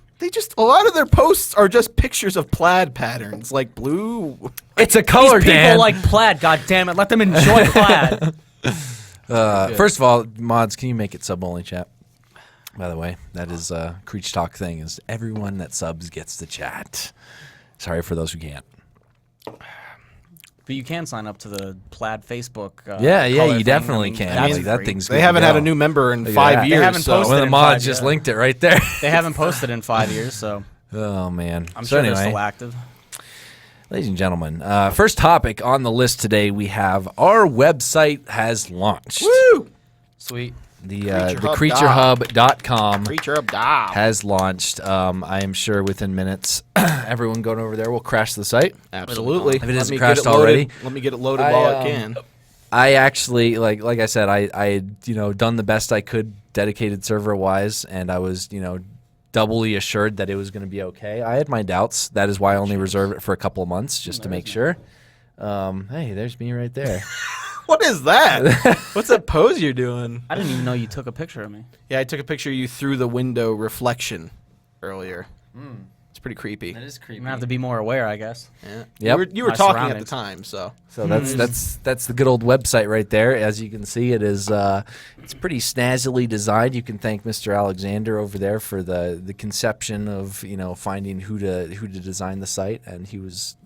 Speaker 3: A lot of their posts are just pictures of plaid patterns, like blue.
Speaker 5: It's a color,
Speaker 4: These people
Speaker 5: Dan.
Speaker 4: like plaid, god damn it. Let them enjoy plaid.
Speaker 5: First of all, mods, can you make it sub only chat? By the way, that is Creech Talk thing. Is everyone that subs gets the chat? Sorry for those who can't.
Speaker 4: But you can sign up to the Plaid Facebook.
Speaker 5: Yeah,
Speaker 4: color
Speaker 5: you
Speaker 4: thing.
Speaker 5: definitely
Speaker 4: I mean,
Speaker 5: can.
Speaker 4: that's
Speaker 5: Like, that
Speaker 4: free.
Speaker 5: thing's
Speaker 3: They
Speaker 5: good
Speaker 3: haven't
Speaker 5: to
Speaker 3: had
Speaker 5: go.
Speaker 3: a new member in
Speaker 5: Look at
Speaker 3: 5
Speaker 5: that.
Speaker 3: years.
Speaker 4: They haven't
Speaker 3: so.
Speaker 4: posted
Speaker 5: One of the
Speaker 4: in
Speaker 5: mods
Speaker 4: 5
Speaker 5: just
Speaker 4: years.
Speaker 5: linked it right there.
Speaker 4: They haven't posted in 5 years, so
Speaker 5: Oh man.
Speaker 4: I'm
Speaker 5: So
Speaker 4: sure
Speaker 5: anyway,
Speaker 4: they're still active.
Speaker 5: ladies and gentlemen, first topic on the list today, we have our website has launched.
Speaker 3: Woo!
Speaker 1: Sweet.
Speaker 5: The
Speaker 3: Creaturehub.
Speaker 5: creaturehub.com
Speaker 3: Creature of Dob.
Speaker 5: has launched. I am sure within minutes, everyone going over there will crash the site.
Speaker 3: Absolutely.
Speaker 5: If it isn't
Speaker 3: Let me get
Speaker 5: crashed
Speaker 3: it loaded.
Speaker 5: already.
Speaker 3: Let me get it loaded
Speaker 5: I,
Speaker 3: while it can.
Speaker 5: I actually like I said, I had done the best I could dedicated server wise, and I was doubly assured that it was going to be okay. I had my doubts. That is why I only reserved it for a couple of months just to make sure. Hey, there's me right there.
Speaker 3: What is that? What's that pose you're doing?
Speaker 4: I didn't even know you took a picture of me.
Speaker 3: Yeah, I took a picture of you through the window reflection earlier. It's pretty creepy.
Speaker 1: That is creepy.
Speaker 4: I'm gonna have to be more aware, I guess.
Speaker 3: Yeah.
Speaker 5: Yep.
Speaker 3: You were
Speaker 4: My
Speaker 3: talking at the
Speaker 4: surroundings.
Speaker 3: time, so.
Speaker 5: So that's the good old website right there. As you can see, it is it's pretty snazzily designed. You can thank Mr. Alexander over there for the conception of finding who to design the site, and he was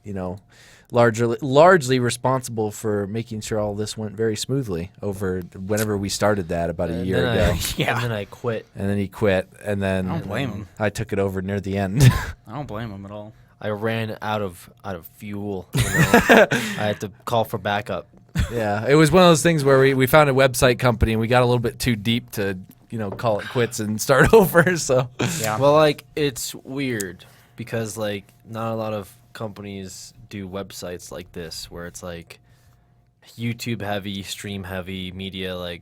Speaker 5: largely responsible for making sure all this went very smoothly over whenever we started that about a year ago.
Speaker 4: Yeah.
Speaker 1: And then I quit.
Speaker 5: And then he quit, and then
Speaker 4: I don't blame him.
Speaker 5: I took it over near the end.
Speaker 4: I don't blame him at all.
Speaker 1: I ran out of fuel. I had to call for backup.
Speaker 5: Yeah, it was one of those things where we found a website company and we got a little bit too deep to call it quits and start over. So
Speaker 4: Yeah.
Speaker 1: Well, it's weird because not a lot of companies do websites like this where it's YouTube heavy, stream heavy, media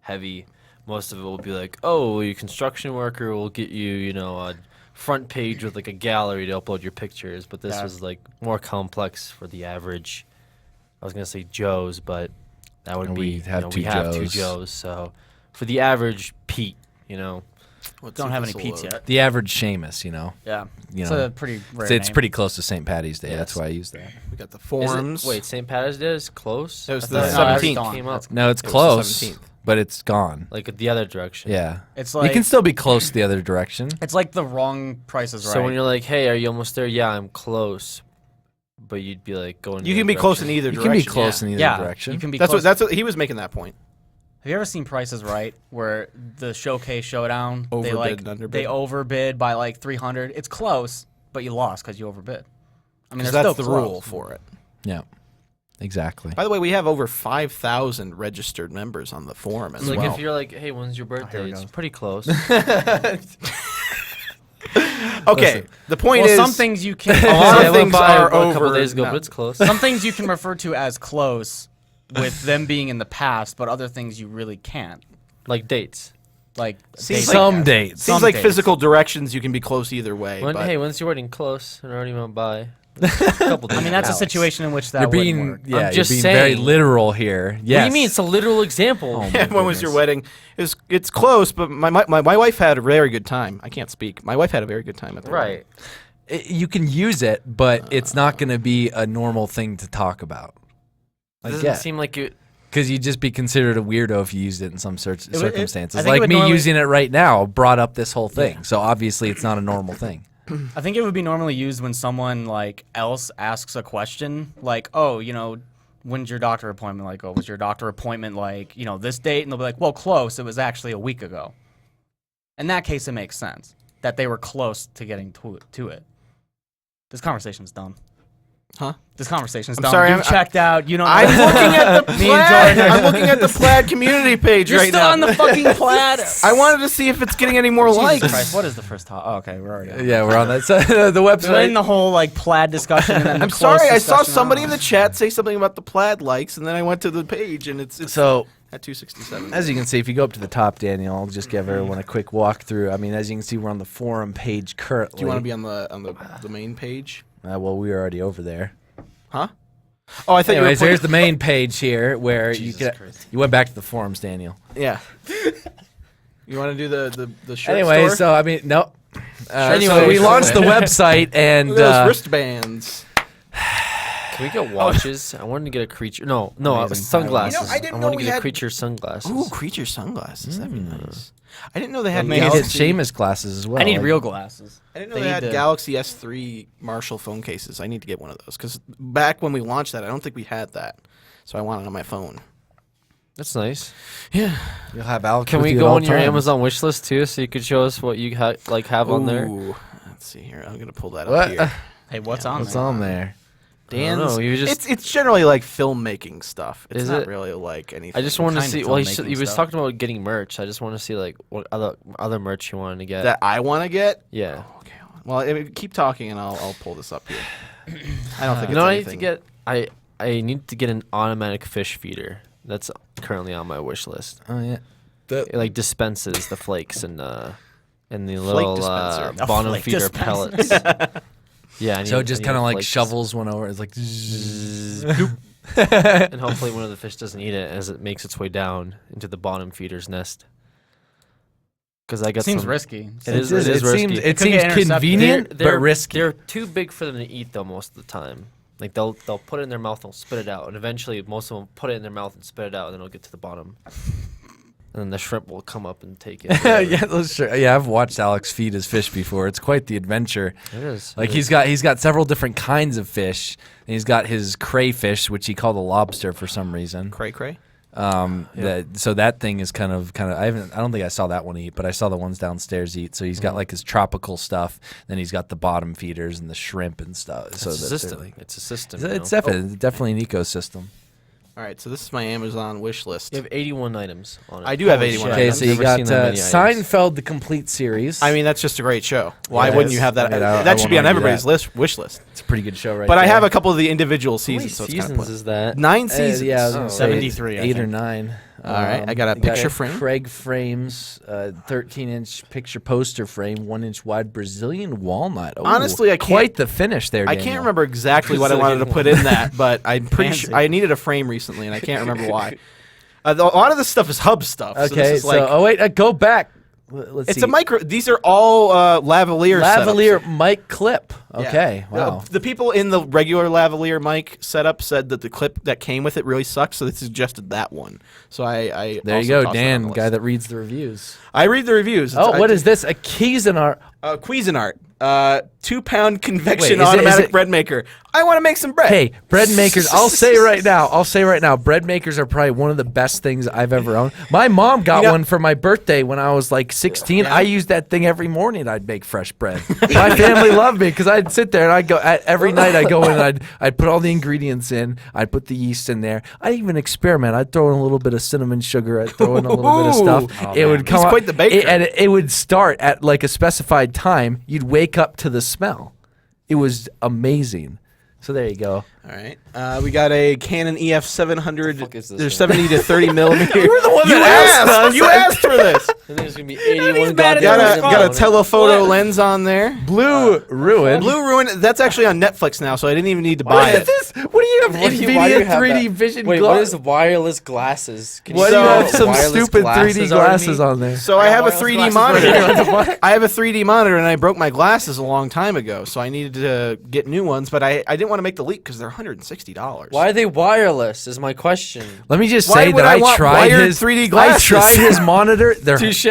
Speaker 1: heavy. Most of it will be your construction worker will get you, a front page with a gallery to upload your pictures, but this
Speaker 4: Yeah.
Speaker 1: was more complex for the average. I was gonna say Joes, but that would
Speaker 5: And
Speaker 1: be
Speaker 5: we have two
Speaker 1: we have two
Speaker 5: Joes.
Speaker 1: Joes. So for the average Pete,
Speaker 4: Don't have any Pete's yet.
Speaker 5: the average Seamus,
Speaker 4: Yeah.
Speaker 5: You
Speaker 4: It's
Speaker 5: know,
Speaker 4: a pretty rare
Speaker 5: it's
Speaker 4: name.
Speaker 5: pretty close to St. Patty's Day.
Speaker 1: Yes.
Speaker 5: That's why I used that.
Speaker 3: We got the
Speaker 1: Is it-
Speaker 3: forums.
Speaker 1: wait, St. Patty's Day is close.
Speaker 3: It was
Speaker 1: I
Speaker 3: the
Speaker 1: thought it
Speaker 3: 17th.
Speaker 1: came up
Speaker 5: No, it's
Speaker 3: It was the
Speaker 5: close,
Speaker 3: 17th.
Speaker 5: but it's gone.
Speaker 1: the other direction.
Speaker 5: Yeah,
Speaker 4: It's
Speaker 5: you can still be close the other direction.
Speaker 4: it's like the wrong prices, right?
Speaker 1: So when you're hey, are you almost there? Yeah, I'm close. But you'd be going.
Speaker 3: You
Speaker 1: the
Speaker 3: can be
Speaker 1: other
Speaker 3: close in
Speaker 1: direction.
Speaker 3: either
Speaker 5: You
Speaker 3: direction.
Speaker 5: can be close
Speaker 3: yeah.
Speaker 5: in either
Speaker 4: yeah,
Speaker 5: direction.
Speaker 4: you can be
Speaker 3: That's
Speaker 4: close.
Speaker 3: what he was making that point.
Speaker 4: Have you ever seen Prices Right, where the Showcase Showdown
Speaker 3: Overbid and underbid.
Speaker 4: they overbid by 300? It's close, but you lost because you overbid. I mean,
Speaker 3: 'Cause
Speaker 4: they're
Speaker 3: that's
Speaker 4: still
Speaker 3: the
Speaker 4: close.
Speaker 3: rule for it.
Speaker 5: Yeah, exactly.
Speaker 3: By the way, we have over 5,000 registered members on the forum as well.
Speaker 1: if you're hey, when's your birthday?
Speaker 4: it
Speaker 1: It's
Speaker 4: goes.
Speaker 1: pretty close.
Speaker 3: Okay,
Speaker 5: Listen.
Speaker 3: the point
Speaker 4: Well,
Speaker 3: is
Speaker 4: some things you can.
Speaker 3: a lot
Speaker 1: I
Speaker 3: of
Speaker 1: went
Speaker 3: things
Speaker 1: by
Speaker 3: are
Speaker 1: a couple
Speaker 3: over.
Speaker 1: days ago,
Speaker 3: no.
Speaker 1: but it's close.
Speaker 4: Some things you can refer to as close, with them being in the past, but other things you really can't.
Speaker 1: Dates.
Speaker 4: Like
Speaker 3: Seems
Speaker 4: dates,
Speaker 3: like-
Speaker 4: I
Speaker 5: Some
Speaker 4: guess.
Speaker 5: dates.
Speaker 3: Seems
Speaker 4: Some
Speaker 3: like
Speaker 4: days.
Speaker 3: physical directions you can be close either way. but
Speaker 5: Oh,
Speaker 1: When's your wedding? Close. It already went by. A couple days.
Speaker 4: I mean, that's a
Speaker 1: Alex.
Speaker 4: situation in which that
Speaker 5: You're
Speaker 4: wouldn't
Speaker 5: being
Speaker 4: work.
Speaker 5: yeah,
Speaker 1: just
Speaker 5: you're being very
Speaker 1: saying.
Speaker 5: literal here. Yes.
Speaker 1: What do you mean? It's a literal example.
Speaker 5: Oh my
Speaker 3: when was your
Speaker 5: goodness.
Speaker 3: wedding? It's close, but my wife had a very good time. I can't speak. My wife had a very good time at the wedding.
Speaker 1: Right.
Speaker 5: You can use it, but it's not going to be a normal thing to talk about.
Speaker 1: It doesn't seem like you.
Speaker 5: Because you'd just be considered a weirdo if you used it in some circumstances.
Speaker 4: I think it
Speaker 5: Like
Speaker 4: would
Speaker 5: me
Speaker 4: normally-
Speaker 5: using it right now brought up this whole thing. So obviously it's not a normal thing.
Speaker 4: I think it would be normally used when someone else asks a question, oh, when's your doctor appointment? Oh, was your doctor appointment this date? And they'll be well, close. It was actually a week ago. In that case, it makes sense that they were close to getting to it. This conversation's done.
Speaker 3: Huh?
Speaker 4: This conversation's
Speaker 3: I'm
Speaker 4: done.
Speaker 3: sorry,
Speaker 4: You've
Speaker 3: I'm-
Speaker 4: checked out. You don't.
Speaker 3: I'm looking at the
Speaker 4: Me and
Speaker 3: plaid.
Speaker 4: Jordan.
Speaker 3: I'm looking at the plaid community page
Speaker 4: You're
Speaker 3: right
Speaker 4: still
Speaker 3: now.
Speaker 4: on the fucking plaid.
Speaker 3: I wanted to see if it's getting any more
Speaker 4: Jesus
Speaker 3: likes.
Speaker 4: Christ, what is the first topic? Oh, okay, we're already on.
Speaker 5: Yeah, we're on that side. The
Speaker 4: We're in
Speaker 5: website.
Speaker 4: the whole plaid discussion. And then the
Speaker 3: I'm
Speaker 4: close
Speaker 3: sorry, I saw
Speaker 4: discussion.
Speaker 3: somebody in the chat say something about the plaid likes, and then I went to the page, and it's
Speaker 5: So
Speaker 3: at 267.
Speaker 5: as you can see, if you go up to the top, Daniel, I'll just give everyone a quick walkthrough. I mean, as you can see, we're on the forum page currently.
Speaker 3: Do you want to be on the main page?
Speaker 5: Well, we were already over there.
Speaker 3: Huh? Oh, I thought
Speaker 5: Anyways,
Speaker 3: you were
Speaker 5: here's the main page here where
Speaker 1: Jesus Christ.
Speaker 5: you went back to the forums, Daniel.
Speaker 3: Yeah. You want to do the shirt
Speaker 5: Anyway,
Speaker 3: store?
Speaker 5: so I mean, no. Anyway,
Speaker 3: store.
Speaker 5: we launched the website and
Speaker 3: Look at those wristbands.
Speaker 1: Can we get watches? I wanted to get a creature. No,
Speaker 4: Amazing.
Speaker 1: sunglasses.
Speaker 3: You know, I didn't
Speaker 1: want
Speaker 3: know
Speaker 1: to
Speaker 3: we
Speaker 1: get a
Speaker 3: had-
Speaker 1: creature sunglasses.
Speaker 3: Ooh, creature sunglasses. That'd be nice. I didn't know they had
Speaker 4: Maybe
Speaker 5: You
Speaker 4: it's-
Speaker 5: get
Speaker 3: Galaxy.
Speaker 5: Seamus glasses as well.
Speaker 4: I need
Speaker 5: like-
Speaker 4: real glasses.
Speaker 3: I didn't know
Speaker 4: They
Speaker 3: they
Speaker 4: need
Speaker 3: had
Speaker 4: to-
Speaker 3: Galaxy S3 Marshall phone cases. I need to get one of those because back when we launched that, I don't think we had that. So I want it on my phone.
Speaker 1: That's nice.
Speaker 3: Yeah.
Speaker 5: You'll have Alex.
Speaker 1: Can
Speaker 5: with
Speaker 1: we
Speaker 5: you
Speaker 1: go
Speaker 5: at all
Speaker 1: on your
Speaker 5: times.
Speaker 1: Amazon wish list too, so you could show us what you have on there?
Speaker 3: Ooh. Let's see here. I'm gonna pull that
Speaker 5: What?
Speaker 3: up here.
Speaker 4: Hey, what's on
Speaker 5: What's
Speaker 4: there?
Speaker 5: on there?
Speaker 1: don't know, you just-
Speaker 3: it's generally like filmmaking stuff. It's
Speaker 1: Is
Speaker 3: not
Speaker 1: it?
Speaker 3: really like anything.
Speaker 1: I just want to
Speaker 4: kind of
Speaker 1: see. Well,
Speaker 4: filmmaking
Speaker 1: he was
Speaker 4: stuff.
Speaker 1: talking about getting merch. I just want to see like what other merch you wanted to get.
Speaker 3: that I want to get.
Speaker 1: yeah.
Speaker 3: Okay. Well, keep talking and I'll pull this up here. I don't think
Speaker 1: You
Speaker 3: it's
Speaker 1: know, what I need
Speaker 3: anything.
Speaker 1: to get. I need to get an automatic fish feeder. That's currently on my wish list.
Speaker 5: Oh yeah.
Speaker 1: It like dispenses the flakes and the little
Speaker 3: dispenser.
Speaker 4: A
Speaker 1: bottom
Speaker 4: flake
Speaker 1: feeder
Speaker 4: dispenser.
Speaker 1: pellets. Yeah,
Speaker 5: So it just kind of like
Speaker 1: flakes.
Speaker 5: shovels one over. It's like. zzz.
Speaker 1: And hopefully one of the fish doesn't eat it as it makes its way down into the bottom feeder's nest. Because I got
Speaker 4: Seems
Speaker 1: some,
Speaker 4: risky.
Speaker 1: It is risky.
Speaker 5: Seems, it
Speaker 4: could get
Speaker 5: seems
Speaker 4: intercepted.
Speaker 5: convenient
Speaker 1: They're
Speaker 5: but risky.
Speaker 1: They're too big for them to eat though most of the time. Like they'll put it in their mouth and spit it out, and eventually most of them put it in their mouth and spit it out, and then it'll get to the bottom, and then the shrimp will come up and take it.
Speaker 5: Yeah, that's true. Yeah, I've watched Alex feed his fish before. It's quite the adventure.
Speaker 1: It is.
Speaker 5: Like
Speaker 1: It
Speaker 5: he's got several different kinds of fish. And he's got his crayfish, which he called a lobster for some reason.
Speaker 3: Cray cray.
Speaker 5: So that thing is kind of I don't think I saw that one eat, but I saw the ones downstairs eat. So he's got like his tropical stuff, then he's got the bottom feeders and the shrimp and stuff.
Speaker 1: It's
Speaker 5: So
Speaker 1: a
Speaker 5: that's it,
Speaker 1: system.
Speaker 5: like-
Speaker 1: It's a system.
Speaker 5: It's
Speaker 1: you know?
Speaker 5: definitely an ecosystem.
Speaker 3: All right, so this is my Amazon wish list.
Speaker 1: You have 81 items on it.
Speaker 3: I do have
Speaker 1: Holy
Speaker 3: 81
Speaker 1: shit,
Speaker 5: Okay,
Speaker 3: items.
Speaker 1: I've
Speaker 5: so you
Speaker 1: never
Speaker 5: got
Speaker 1: seen that many items.
Speaker 5: Seinfeld, the complete series.
Speaker 3: I mean, that's just a great show. Why
Speaker 5: Yeah,
Speaker 3: wouldn't you
Speaker 5: it's-
Speaker 3: have that?
Speaker 5: I mean, I
Speaker 3: that should be on
Speaker 5: won't argue
Speaker 3: everybody's
Speaker 5: that.
Speaker 3: wish list.
Speaker 5: it's a pretty good show, right?
Speaker 3: But I
Speaker 5: there.
Speaker 3: have a couple of the individual
Speaker 1: How many
Speaker 3: seasons, so it's kind
Speaker 1: seasons
Speaker 3: of
Speaker 1: is that?
Speaker 3: 9 seasons.
Speaker 5: Yeah, I was gonna
Speaker 1: Oh.
Speaker 5: say
Speaker 4: 73, I
Speaker 5: 8 or
Speaker 4: think.
Speaker 5: 9.
Speaker 3: All right, I got a
Speaker 5: you
Speaker 3: picture frame.
Speaker 5: Craig frames, 13-inch picture poster frame, 1-inch wide Brazilian walnut. Ooh,
Speaker 3: Honestly, I can't-
Speaker 5: quite the finish there.
Speaker 3: I
Speaker 5: Daniel.
Speaker 3: can't remember exactly what I wanted to put in that, but I'm pretty
Speaker 4: Fancy.
Speaker 3: sure I needed a frame recently, and I can't remember why. A lot of this stuff is hub stuff. So
Speaker 5: Okay,
Speaker 3: this is like,
Speaker 5: oh wait, go back. Let's
Speaker 3: it's
Speaker 5: see.
Speaker 3: a micro. These are all lavalier.
Speaker 5: lavalier
Speaker 3: setups.
Speaker 5: mic clip.
Speaker 3: Yeah.
Speaker 5: Okay, wow.
Speaker 3: The people in the regular lavalier mic setup said that the clip that came with it really sucked, so they suggested that one. So I
Speaker 5: There you
Speaker 3: also
Speaker 5: go,
Speaker 3: tossed that on
Speaker 5: Dan,
Speaker 3: the
Speaker 5: guy
Speaker 3: list.
Speaker 5: that reads the reviews.
Speaker 3: I read the reviews.
Speaker 5: Oh, what is this? A Cuisinart.
Speaker 3: Cuisinart? 2-pound convection
Speaker 5: Wait, is
Speaker 3: automatic
Speaker 5: it-
Speaker 3: bread maker. I want to make some bread.
Speaker 5: Hey, bread makers. I'll say right now, bread makers are probably one of the best things I've ever owned. My mom got
Speaker 3: You know-
Speaker 5: one for my birthday when I was like 16. I used that thing every morning. I'd make fresh bread. My family loved me because I'd sit there and I'd go every night. I'd go in and I'd put all the ingredients in. I'd put the yeast in there. I'd even experiment. I'd throw in a little bit of cinnamon sugar. I'd throw in a little bit of stuff.
Speaker 3: Ooh.
Speaker 5: It would come
Speaker 3: He's
Speaker 5: out,
Speaker 3: quite the baker.
Speaker 5: and it would start at like a specified time. You'd wake up to the smell. It was amazing. So there you go.
Speaker 3: All right. We got a Canon EF 700.
Speaker 1: fuck is this
Speaker 3: There's
Speaker 1: thing?
Speaker 3: 70 to 30 millimeter.
Speaker 5: You were the one
Speaker 3: You
Speaker 5: that asked us.
Speaker 3: You asked for this.
Speaker 1: And there's gonna be 81
Speaker 4: mad at
Speaker 3: Got
Speaker 4: There's
Speaker 3: a
Speaker 4: no
Speaker 3: got a
Speaker 4: phone.
Speaker 3: telephoto lens on there.
Speaker 5: Blue Ruin.
Speaker 3: Blue Ruin. That's actually on Netflix now, so I didn't even need to
Speaker 5: What
Speaker 3: buy
Speaker 5: is
Speaker 3: it.
Speaker 5: this? What do you have?
Speaker 1: Why do you
Speaker 5: NVIDIA
Speaker 1: have
Speaker 5: 3D
Speaker 1: that?
Speaker 5: vision
Speaker 1: Wait,
Speaker 5: glasses.
Speaker 1: what is wireless glasses? Can
Speaker 5: What do
Speaker 1: say
Speaker 5: you
Speaker 1: what
Speaker 5: have some
Speaker 1: wireless
Speaker 5: stupid 3D
Speaker 1: are to
Speaker 5: glasses
Speaker 1: me?
Speaker 5: on there?
Speaker 3: So I have a
Speaker 4: wireless
Speaker 3: 3D
Speaker 4: glasses
Speaker 3: monitor.
Speaker 5: What?
Speaker 3: I have a 3D monitor, and I broke my glasses a long time ago, so I needed to get new ones. But I didn't want to make the leak because they're $160.
Speaker 1: Why are they wireless? Is my question.
Speaker 5: Let me just
Speaker 3: Why
Speaker 5: say
Speaker 3: would
Speaker 5: that
Speaker 3: I
Speaker 5: I
Speaker 3: want
Speaker 5: tried
Speaker 3: wired
Speaker 5: his
Speaker 3: 3D
Speaker 5: I
Speaker 3: glasses?
Speaker 5: tried his monitor. They're
Speaker 1: Touche.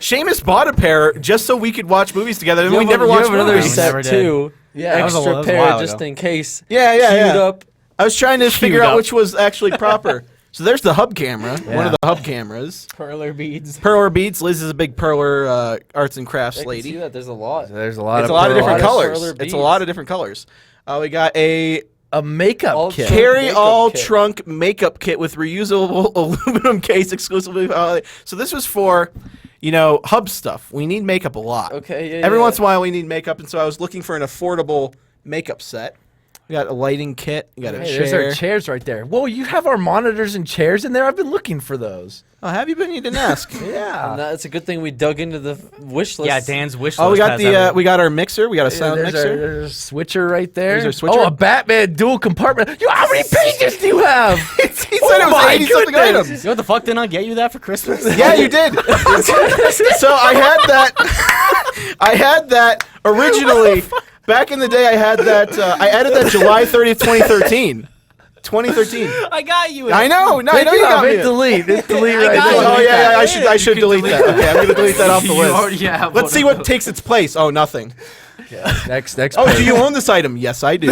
Speaker 3: Seamus bought a pair just so we could watch movies together, and we
Speaker 1: You
Speaker 3: never
Speaker 1: have
Speaker 3: watched
Speaker 1: another
Speaker 3: movies.
Speaker 4: We never
Speaker 1: set
Speaker 4: did.
Speaker 1: too.
Speaker 5: Yeah,
Speaker 4: that was a
Speaker 1: extra
Speaker 4: while
Speaker 1: pair
Speaker 4: ago.
Speaker 1: just in case.
Speaker 3: Yeah,
Speaker 1: Queued up.
Speaker 3: I was trying to figure out
Speaker 4: up.
Speaker 3: which was actually proper. So there's the hub camera, one of the hub cameras.
Speaker 4: Perler beads.
Speaker 3: Perler beads. Liz is a big Perler arts and crafts
Speaker 1: I can
Speaker 3: lady.
Speaker 1: see that. There's a lot.
Speaker 5: there's a lot
Speaker 3: It's
Speaker 5: of
Speaker 3: a lot of
Speaker 5: pearl-
Speaker 3: different
Speaker 1: of
Speaker 3: colors.
Speaker 1: Perler
Speaker 3: It's a
Speaker 1: beads.
Speaker 3: lot of different colors. We got a
Speaker 5: a makeup
Speaker 1: All
Speaker 5: kit.
Speaker 1: Carry-
Speaker 3: carry-all
Speaker 1: makeup kit.
Speaker 3: trunk makeup kit with reusable aluminum case exclusively for holiday. So this was for, hub stuff. We need makeup a lot.
Speaker 1: Okay, yeah,
Speaker 3: Every
Speaker 1: yeah.
Speaker 3: once in a while we need makeup, and so I was looking for an affordable makeup set. We got a lighting kit. We got a
Speaker 5: Hey, there's our
Speaker 3: chair.
Speaker 5: chairs right there. Whoa, you have our monitors and chairs in there? I've been looking for those.
Speaker 3: Oh, have you been? You didn't ask.
Speaker 5: Yeah.
Speaker 1: And that's a good thing we dug into the wish list.
Speaker 4: Yeah, Dan's wish list.
Speaker 3: Oh, we got
Speaker 4: has
Speaker 3: the
Speaker 4: everything.
Speaker 3: we got our mixer. We got a sound
Speaker 5: there's
Speaker 3: mixer.
Speaker 5: there's a switcher right there.
Speaker 3: There's our switcher.
Speaker 5: Oh, a Batman dual compartment. How many pages do you have?
Speaker 3: He said it was 80 something items.
Speaker 4: You know what the fuck didn't I get you that for Christmas?
Speaker 3: Yeah, you did. So I had that. I had that originally Back in the day, I had that. I added that July 30th, 2013. 2013.
Speaker 1: I got you.
Speaker 3: I know. No, I know you got me.
Speaker 5: Hit delete. Hit delete right
Speaker 1: got
Speaker 5: there.
Speaker 1: you.
Speaker 3: Oh yeah, I should delete that. Okay, I'm gonna delete that off the
Speaker 1: You
Speaker 3: list.
Speaker 1: already have
Speaker 3: Let's
Speaker 1: one
Speaker 3: see
Speaker 1: of
Speaker 3: what
Speaker 1: those.
Speaker 3: takes its place. Oh, nothing.
Speaker 5: Next
Speaker 3: Oh,
Speaker 5: page.
Speaker 3: do you own this item? Yes, I do.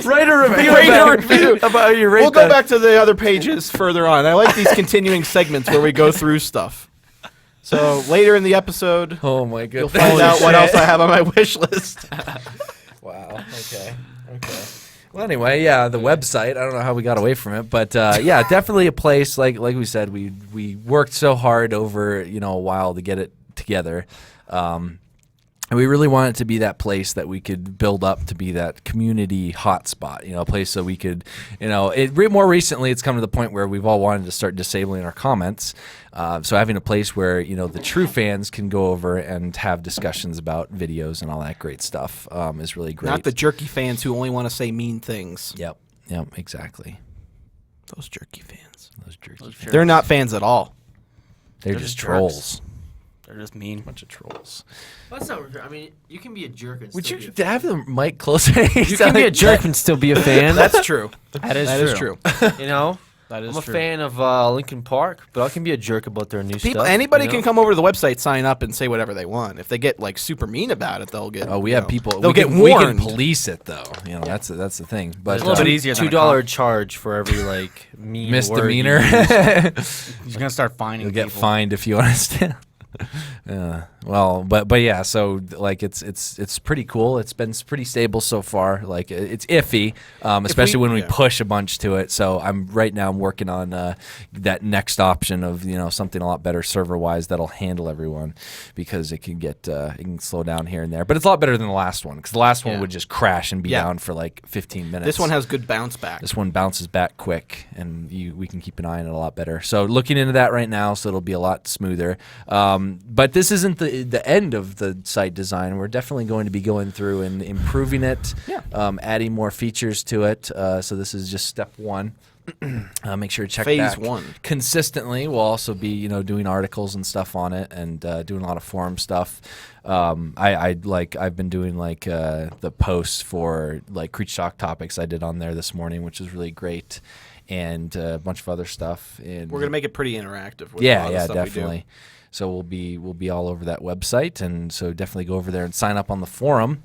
Speaker 5: Write a review
Speaker 3: Write a
Speaker 5: about,
Speaker 3: review.
Speaker 5: about how you rate
Speaker 3: We'll go
Speaker 5: that.
Speaker 3: back to the other pages further on. I like these continuing segments where we go through stuff. So later in the episode,
Speaker 5: Oh my
Speaker 3: you'll
Speaker 5: goodness.
Speaker 3: find out what else I have on my wish list.
Speaker 5: Wow. Okay. Well, anyway, yeah, the website. I don't know how we got away from it, but yeah, definitely a place. Like we said, we worked so hard over a while to get it together, and we really want it to be that place that we could build up to be that community hotspot. A place so we could, more recently, it's come to the point where we've all wanted to start disabling our comments. So having a place where the true fans can go over and have discussions about videos and all that great stuff is really great.
Speaker 3: Not the jerky fans who only want to say mean things.
Speaker 5: Yep, exactly.
Speaker 3: Those jerky fans.
Speaker 5: Those jerky fans.
Speaker 3: They're not fans at all.
Speaker 5: They're just trolls.
Speaker 4: They're just mean.
Speaker 5: Bunch of trolls.
Speaker 1: That's not. I mean, you can be a jerk and
Speaker 5: Would
Speaker 1: still
Speaker 5: you
Speaker 1: be a fan.
Speaker 5: have the mic closer?
Speaker 1: You can be a jerk and still be a fan.
Speaker 3: That's true.
Speaker 4: That is
Speaker 3: That
Speaker 4: true.
Speaker 3: is true.
Speaker 1: You know.
Speaker 4: That is
Speaker 1: I'm a
Speaker 4: true.
Speaker 1: fan of Linkin Park, but I can be a jerk about their new stuff.
Speaker 3: Anybody
Speaker 1: you know?
Speaker 3: can come over to the website, sign up, and say whatever they want. If they get super mean about it, they'll get.
Speaker 5: Oh, we have people.
Speaker 3: They'll
Speaker 5: we
Speaker 3: get
Speaker 5: can,
Speaker 3: warned.
Speaker 5: We can police it though. That's the thing. But
Speaker 4: It's a little bit easier than a
Speaker 1: $2 charge for every mean
Speaker 5: misdemeanor.
Speaker 1: word.
Speaker 4: He's gonna start finding.
Speaker 5: You'll get
Speaker 4: people.
Speaker 5: fined if you understand. Well, but yeah, so it's pretty cool. It's been pretty stable so far. It's iffy, especially when we push a bunch to it. So I'm working on that next option of something a lot better server wise that'll handle everyone, because it can slow down here and there. But it's a lot better than the last one, because the last one would just crash and be down for 15 minutes.
Speaker 3: This one has good bounce back.
Speaker 5: This one bounces back quick, and we can keep an eye on it a lot better. So looking into that right now, so it'll be a lot smoother. But this isn't the end of the site design. We're definitely going to be going through and improving it, adding more features to it. So this is just step one. Make sure to check
Speaker 3: Phase
Speaker 5: back
Speaker 3: 1
Speaker 5: consistently. We'll also be doing articles and stuff on it, and doing a lot of forum stuff. I've been doing the posts for Creature Talk topics I did on there this morning, which is really great, and a bunch of other stuff. And
Speaker 3: We're gonna make it pretty interactive. With a lot of
Speaker 5: yeah,
Speaker 3: stuff we do.
Speaker 5: definitely. So we'll be all over that website, and so definitely go over there and sign up on the forum.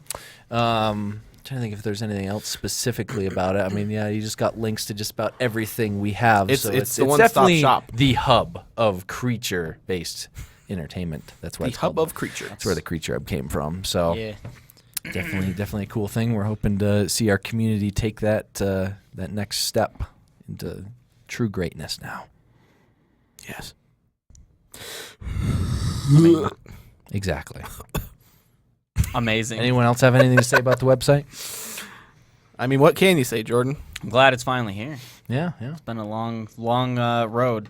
Speaker 5: Trying to think if there's anything else specifically about it. I mean, yeah, you just got links to just about everything we have.
Speaker 3: It's
Speaker 5: so
Speaker 3: the
Speaker 5: it's
Speaker 3: one-stop
Speaker 5: definitely
Speaker 3: shop.
Speaker 5: the hub of creature-based entertainment. That's what
Speaker 3: The
Speaker 5: it's
Speaker 3: hub
Speaker 5: called.
Speaker 3: of creature.
Speaker 5: That's where the creature hub came from. So
Speaker 4: Yeah.
Speaker 5: definitely a cool thing. We're hoping to see our community take that next step into true greatness now.
Speaker 3: Yes.
Speaker 5: Exactly.
Speaker 4: Amazing.
Speaker 5: Anyone else have anything to say about the website?
Speaker 3: I mean, what can you say, Jordan?
Speaker 4: I'm glad it's finally here.
Speaker 5: Yeah.
Speaker 4: It's been a long road.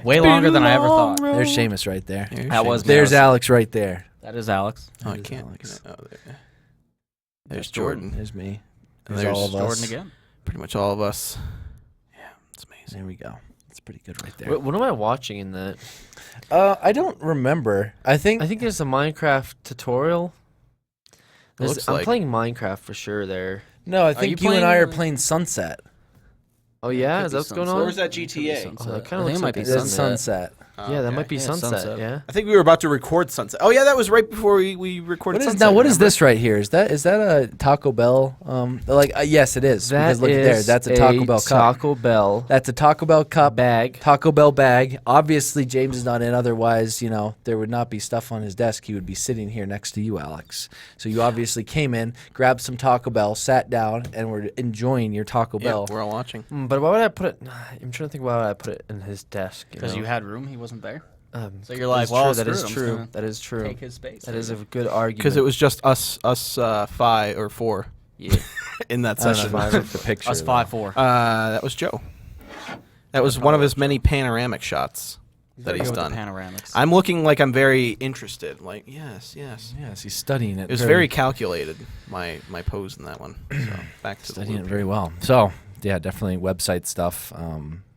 Speaker 4: Way longer than I ever thought.
Speaker 5: There's Seamus right there.
Speaker 4: That was me.
Speaker 5: There's Alex right there.
Speaker 4: That is Alex.
Speaker 3: Oh, I
Speaker 5: There's
Speaker 3: can't.
Speaker 5: Alex.
Speaker 3: Oh, there's Jordan.
Speaker 5: There's me.
Speaker 3: And
Speaker 5: There's all of
Speaker 4: Jordan
Speaker 5: us.
Speaker 4: again.
Speaker 3: Pretty much all of us. Yeah, it's amazing.
Speaker 5: There we go. That's pretty good right there.
Speaker 1: What am I watching in that?
Speaker 5: I don't remember. I think
Speaker 1: there's a Minecraft tutorial.
Speaker 3: Looks
Speaker 1: I'm
Speaker 3: like.
Speaker 1: playing Minecraft for sure there.
Speaker 5: no. I
Speaker 4: you
Speaker 5: think you and I
Speaker 4: playing-
Speaker 5: are playing Sunset.
Speaker 1: Oh yeah,
Speaker 4: could
Speaker 1: is
Speaker 4: be
Speaker 1: that what's going
Speaker 4: Sunset.
Speaker 1: on?
Speaker 4: Or
Speaker 3: Or is that
Speaker 4: Could be
Speaker 3: GTA?
Speaker 4: Sunset.
Speaker 1: Oh, that
Speaker 4: I
Speaker 1: kind
Speaker 4: think
Speaker 1: of
Speaker 4: it
Speaker 1: looks
Speaker 4: might
Speaker 1: like
Speaker 4: be
Speaker 1: a
Speaker 5: That's
Speaker 4: Sunset.
Speaker 5: Sunset.
Speaker 1: Yeah, that might be
Speaker 4: Yeah,
Speaker 1: sunset.
Speaker 4: Sunset.
Speaker 1: Yeah.
Speaker 3: I think we were about to record Sunset. Oh yeah, that was right before we recorded
Speaker 5: What is
Speaker 3: Sunset.
Speaker 5: now? What is
Speaker 3: remember?
Speaker 5: this right here? Is that a Taco Bell? Yes, it is. Because look there. That's a Taco Bell cup.
Speaker 1: Taco Bell
Speaker 5: That's a Taco Bell cup.
Speaker 1: bag.
Speaker 5: Taco Bell bag. Obviously, James is not in. Otherwise, there would not be stuff on his desk. He would be sitting here next to you, Alex. So you obviously came in, grabbed some Taco Bell, sat down, and were enjoying your Taco
Speaker 3: Yeah,
Speaker 5: Bell.
Speaker 3: we're all watching.
Speaker 1: But why would I put it? I'm trying to think why would I put it in his desk.
Speaker 4: Because you had room, he wasn't there.
Speaker 1: So
Speaker 4: you're like, well,
Speaker 1: that is
Speaker 4: screw it, I'm just
Speaker 1: true.
Speaker 4: gonna
Speaker 1: That is true.
Speaker 4: Take his space.
Speaker 1: That is a good argument.
Speaker 3: Because it was just us 5 or 4
Speaker 1: yeah.
Speaker 3: in that
Speaker 5: I don't
Speaker 3: session.
Speaker 5: know if I took the picture.
Speaker 4: Us
Speaker 5: though.
Speaker 4: 5-4.
Speaker 3: That was Joe. That was one of his many panoramic shots that he's
Speaker 4: Go with the
Speaker 3: done.
Speaker 4: panoramics.
Speaker 3: I'm looking like I'm very interested. Like, yes.
Speaker 5: Yes, he's studying it.
Speaker 3: It was very calculated, my pose in that one. So back to
Speaker 5: studying
Speaker 3: the
Speaker 5: it very well. So yeah, definitely website stuff.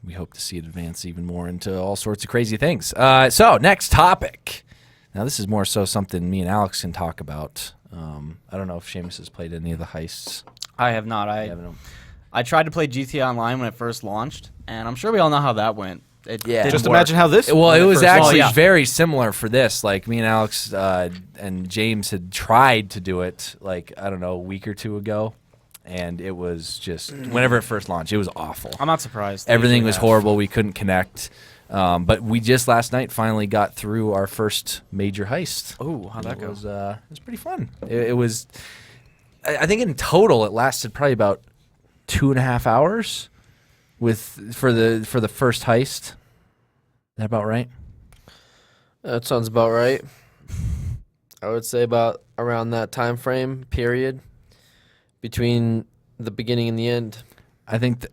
Speaker 5: We hope to see it advance even more into all sorts of crazy things. So next topic. Now this is more so something me and Alex can talk about. I don't know if Seamus has played any of the heists.
Speaker 4: I have not. I tried to play GTA Online when it first launched, and I'm sure we all know how that went. It didn't
Speaker 3: Just
Speaker 4: work.
Speaker 3: imagine how this.
Speaker 5: Well,
Speaker 3: when
Speaker 5: it was
Speaker 3: first
Speaker 5: actually
Speaker 3: launched.
Speaker 5: very similar for this. Like me and Alex and James had tried to do it, like I don't know, a week or two ago, and it was just whenever it first launched, it was awful.
Speaker 4: I'm not surprised. They
Speaker 5: Everything
Speaker 4: usually
Speaker 5: was
Speaker 4: have.
Speaker 5: horrible. We couldn't connect. But we just last night finally got through our first major heist.
Speaker 4: Ooh, how'd that
Speaker 5: It
Speaker 4: go?
Speaker 5: was pretty fun. It was. I think in total it lasted probably about 2.5 hours, for the first heist. Is that about right?
Speaker 1: That sounds about right. I would say about around that time frame period between the beginning and the end.
Speaker 5: I think.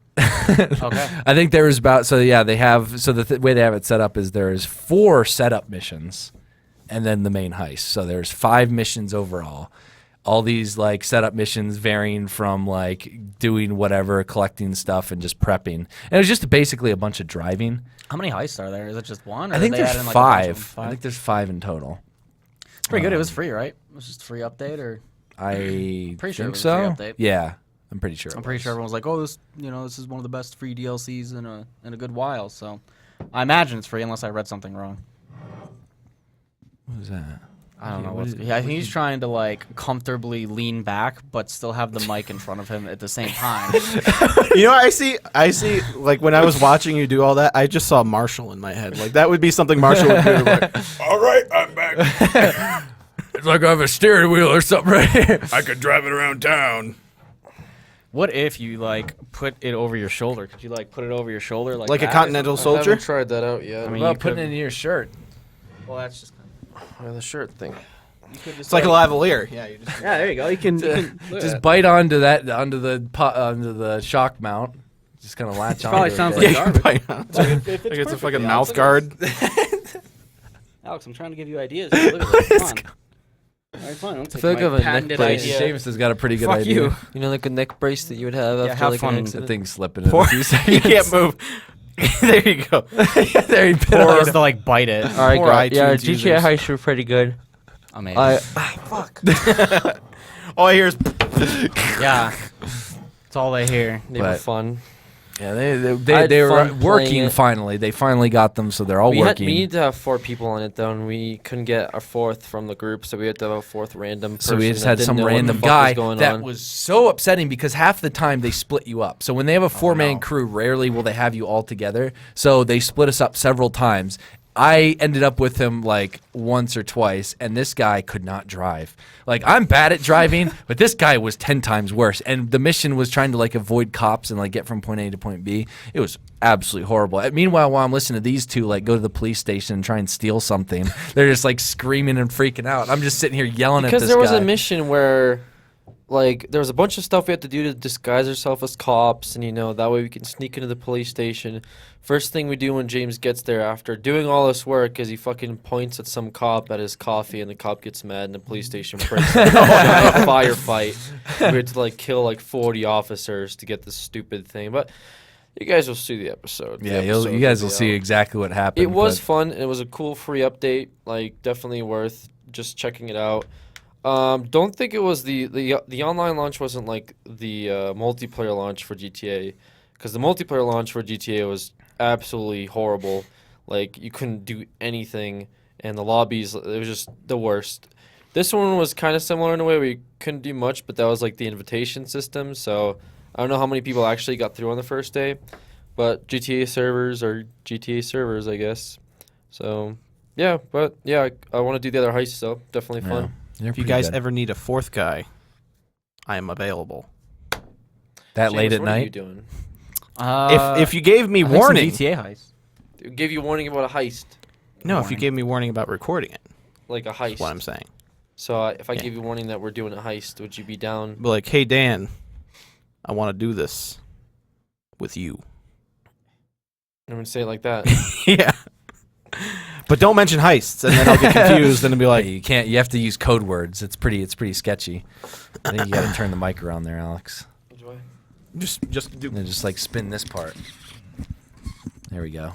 Speaker 4: Okay.
Speaker 5: I think there was about they have the way they have it set up is there's 4 setup missions, and then the main heist. So there's 5 missions overall. All these like setup missions varying from like doing whatever, collecting stuff, and just prepping. And it was just basically a bunch of driving.
Speaker 4: How many heists are there? Is it just one? Or
Speaker 5: I think
Speaker 4: did they
Speaker 5: there's
Speaker 4: add in, like, a bunch of
Speaker 5: 5.
Speaker 4: them?
Speaker 5: I think there's 5 in total.
Speaker 4: It's pretty good. It was free, right? It was just a free update, or
Speaker 5: I
Speaker 4: Pretty sure it
Speaker 5: think
Speaker 4: was a
Speaker 5: so.
Speaker 4: free update.
Speaker 5: Yeah, I'm pretty sure.
Speaker 4: I'm pretty sure everyone was like, "Oh, this is one of the best free DLCs in a good while." So, I imagine it's free unless I read something wrong.
Speaker 5: What was that?
Speaker 4: I don't know.
Speaker 5: What
Speaker 4: What's,
Speaker 5: is-
Speaker 4: yeah, I think he's trying to like comfortably lean back, but still have the mic in front of him at the same time.
Speaker 3: You know, I see. Like when I was watching you do all that, I just saw Marshall in my head. Like that would be something Marshall would do. Like,
Speaker 6: All right, I'm back.
Speaker 5: It's like I have a steering wheel or something right here.
Speaker 6: I could drive it around town.
Speaker 4: What if you like put it over your shoulder? Could you like put it over your shoulder like
Speaker 3: like a
Speaker 4: that?
Speaker 3: continental
Speaker 1: I
Speaker 3: soldier.
Speaker 1: haven't tried that out yet.
Speaker 4: I mean,
Speaker 5: Well,
Speaker 4: you
Speaker 5: putting
Speaker 4: could-
Speaker 5: it in your shirt.
Speaker 4: Well, that's just.
Speaker 1: Or the shirt thing.
Speaker 4: You could just
Speaker 3: It's like a lavalier. Yeah. You just,
Speaker 4: Yeah, there you go. You can.
Speaker 5: Just bite onto the shock mount. Just kind of latch on.
Speaker 4: probably sounds
Speaker 3: yeah,
Speaker 4: like
Speaker 3: you can
Speaker 4: garbage.
Speaker 3: bite on.
Speaker 4: If
Speaker 3: Like it's a
Speaker 4: perfect,
Speaker 3: fucking
Speaker 4: yeah,
Speaker 3: mouth
Speaker 4: look at
Speaker 3: guard.
Speaker 4: Alex, I'm trying to give you ideas. Look at this. Come on. All right, fine. I'll
Speaker 1: I
Speaker 4: take
Speaker 1: feel like
Speaker 4: my
Speaker 1: I have a neck
Speaker 4: patented
Speaker 1: brace.
Speaker 4: idea.
Speaker 5: James has got a pretty good
Speaker 4: Fuck
Speaker 5: idea.
Speaker 4: you.
Speaker 1: You know, like a neck brace that you would have
Speaker 4: Yeah,
Speaker 1: after
Speaker 4: have
Speaker 1: like
Speaker 4: fun.
Speaker 1: an
Speaker 5: The
Speaker 1: accident.
Speaker 5: thing's slipping in
Speaker 3: Poor-
Speaker 5: a few
Speaker 3: you
Speaker 5: seconds.
Speaker 3: can't move. There you go.
Speaker 5: there he bit
Speaker 4: Or
Speaker 5: on
Speaker 4: is
Speaker 5: it.
Speaker 4: to like bite it.
Speaker 1: All right,
Speaker 3: Poor
Speaker 1: guys. Yeah,
Speaker 3: iTunes
Speaker 1: GTA
Speaker 3: users.
Speaker 1: heists were pretty good.
Speaker 4: Amazing.
Speaker 1: Fuck.
Speaker 3: All I hear is.
Speaker 4: Yeah. That's all they hear.
Speaker 1: They were
Speaker 5: But-
Speaker 1: fun.
Speaker 5: Yeah,
Speaker 1: I
Speaker 5: they
Speaker 1: had
Speaker 5: were
Speaker 1: fun playing
Speaker 5: working
Speaker 1: it.
Speaker 5: finally. They finally got them, so they're all
Speaker 1: We
Speaker 5: working.
Speaker 1: needed to have 4 people on it though, and we couldn't get a 4th from the group, so we had to have a 4th random person.
Speaker 5: So we just
Speaker 1: that
Speaker 5: had
Speaker 1: didn't
Speaker 5: some
Speaker 1: know what the
Speaker 5: random
Speaker 1: fuck
Speaker 5: guy
Speaker 1: was going
Speaker 5: that
Speaker 1: on.
Speaker 5: was so upsetting because half the time they split you up. So when they have a 4-man crew, rarely will they have you all together. So they split us up several times. I ended up with him like once or twice, and this guy could not drive. Like I'm bad at driving, but this guy was 10 times worse. And the mission was trying to like avoid cops and like get from point A to point B. It was absolutely horrible. And meanwhile, while I'm listening to these two like go to the police station and try and steal something, they're just like screaming and freaking out. I'm just sitting here yelling at
Speaker 1: because
Speaker 5: this
Speaker 1: there was
Speaker 5: guy.
Speaker 1: a mission where like there was a bunch of stuff we had to do to disguise ourselves as cops, and that way we can sneak into the police station. First thing we do when James gets there after doing all this work is he fucking points at some cop at his coffee, and the cop gets mad and the police station breaks out. A firefight. We had to like kill like 40 officers to get this stupid thing, but you guys will see the episode.
Speaker 5: Yeah,
Speaker 1: The
Speaker 5: you
Speaker 1: episode
Speaker 5: guys will
Speaker 1: be
Speaker 5: see
Speaker 1: out.
Speaker 5: exactly what happened.
Speaker 1: It was
Speaker 5: but-
Speaker 1: fun. It was a cool free update. Like definitely worth just checking it out. Don't think it was the online launch wasn't like the multiplayer launch for GTA, because the multiplayer launch for GTA was absolutely horrible. Like you couldn't do anything, and the lobbies it was just the worst. This one was kind of similar in a way. We couldn't do much, but that was like the invitation system. So I don't know how many people actually got through on the first day, but GTA servers are GTA servers, I guess. So yeah, but yeah, I want to do the other heists, so definitely fun.
Speaker 5: They're
Speaker 3: If you
Speaker 5: pretty
Speaker 3: guys
Speaker 5: good.
Speaker 3: ever need a 4th guy, I am available.
Speaker 5: that
Speaker 1: James,
Speaker 5: late at
Speaker 1: what are you
Speaker 5: night,
Speaker 1: doing?
Speaker 3: If you gave me
Speaker 4: I think some
Speaker 3: warning,
Speaker 4: GTA heist.
Speaker 1: It gave you warning about a heist,
Speaker 3: no, if you gave me warning about recording it,
Speaker 1: like a
Speaker 3: that's
Speaker 1: heist.
Speaker 3: what I'm saying.
Speaker 1: So if I
Speaker 3: Yeah.
Speaker 1: gave you warning that we're doing a heist, would you be down?
Speaker 3: Be like, hey Dan, I want to do this with you.
Speaker 1: I'm gonna say it like that.
Speaker 3: Yeah. But don't mention heists, and then I'll get confused and it'll be
Speaker 5: like,
Speaker 3: like,
Speaker 5: you can't. You have to use code words. It's pretty sketchy. I think you got to turn the mic around there, Alex,
Speaker 3: just do.
Speaker 5: and then just like spin this part. There we go.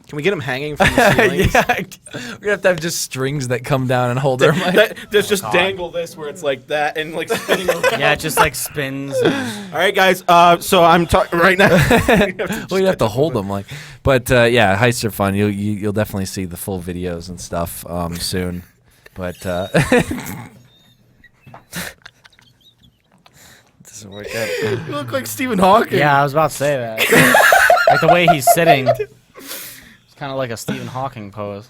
Speaker 3: Can Can we get them hanging from the ceilings?
Speaker 5: We're gonna have to have just strings that come down and hold her.
Speaker 3: There's just dangle this where it's like that and like spinning around.
Speaker 4: Yeah, it just like spins.
Speaker 3: All right, guys. So I'm talking right now.
Speaker 5: Well, you have to hold them like, but yeah, heists are fun. You'll definitely see the full videos and stuff soon. But doesn't work out.
Speaker 3: You look like Stephen Hawking.
Speaker 4: Yeah, I was about to say that. Like the way he's sitting. It's kind of like a Stephen Hawking pose.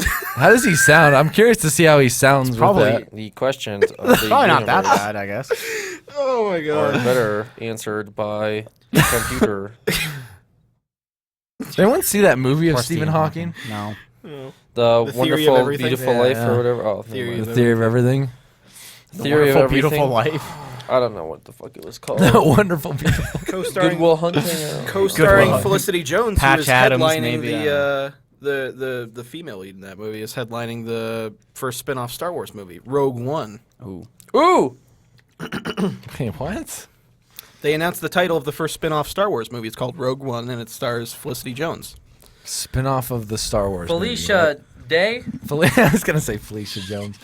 Speaker 5: How does he sound? I'm curious to see how he sounds. With
Speaker 1: Probably
Speaker 5: that.
Speaker 1: the questions of the
Speaker 4: Probably not that
Speaker 1: universe
Speaker 4: bad, I guess.
Speaker 3: Oh my
Speaker 1: are
Speaker 3: god.
Speaker 1: better answered by the computer.
Speaker 5: Did anyone see that movie of
Speaker 4: Poor
Speaker 5: Stephen Hawking?
Speaker 4: No.
Speaker 1: The
Speaker 3: Theory of
Speaker 1: wonderful,
Speaker 3: everything?
Speaker 1: beautiful
Speaker 5: Yeah,
Speaker 1: life
Speaker 5: yeah.
Speaker 1: or whatever. Oh,
Speaker 3: Theory
Speaker 1: never
Speaker 5: The
Speaker 1: mind.
Speaker 5: Theory of Everything.
Speaker 1: Theory of
Speaker 4: Wonderful,
Speaker 1: everything.
Speaker 4: beautiful life.
Speaker 1: I don't know what the fuck it was called.
Speaker 5: Wonderful people.
Speaker 3: Co-starring
Speaker 1: Goodwill Hunting. I don't know.
Speaker 3: co-starring
Speaker 4: Goodwill.
Speaker 3: Felicity Jones,
Speaker 4: Patch
Speaker 3: who is
Speaker 4: Adams,
Speaker 3: headlining
Speaker 4: maybe,
Speaker 3: the female lead in that movie is headlining the first spin-off Star Wars movie, Rogue One.
Speaker 4: Ooh.
Speaker 1: Ooh.
Speaker 5: Hey, what?
Speaker 3: They announced the title of the first spin-off Star Wars movie. It's called Rogue One, and it stars Felicity Jones.
Speaker 5: Spin-off of the Star Wars.
Speaker 1: Felicia Day.
Speaker 5: movie, right? I was gonna say Felicia Jones.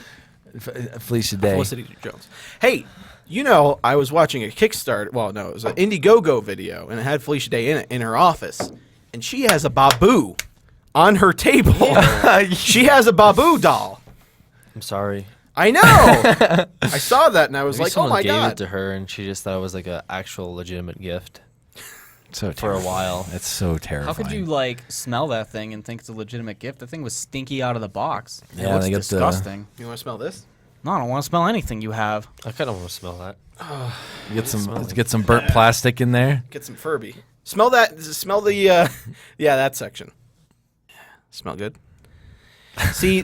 Speaker 5: Felicia Day.
Speaker 3: Felicity Jones. Hey, you know, I was watching a Kickstarter. Well, no, it was an Indiegogo video, and it had Felicia Day in it in her office, and she has a Babu on her table. She has a Babu doll.
Speaker 1: I'm sorry.
Speaker 3: I know. I saw that, and I was
Speaker 1: Maybe
Speaker 3: like, "Oh
Speaker 1: someone
Speaker 3: my
Speaker 1: gave it
Speaker 3: god!"
Speaker 1: to her, and she just thought it was like an actual legitimate gift
Speaker 5: So
Speaker 1: for a while.
Speaker 5: It's so
Speaker 4: How
Speaker 5: terrifying.
Speaker 4: could you like smell that thing and think it's a legitimate gift? The thing was stinky out of the box. It
Speaker 5: Yeah,
Speaker 4: looks
Speaker 5: they get the-
Speaker 4: disgusting.
Speaker 3: You want to smell this?
Speaker 4: No, I don't want to smell anything you have.
Speaker 1: I kind of want to smell that.
Speaker 5: Get some burnt plastic in there?
Speaker 3: Get some Furby. Smell that. Smell the. Yeah, that section. Smell good. See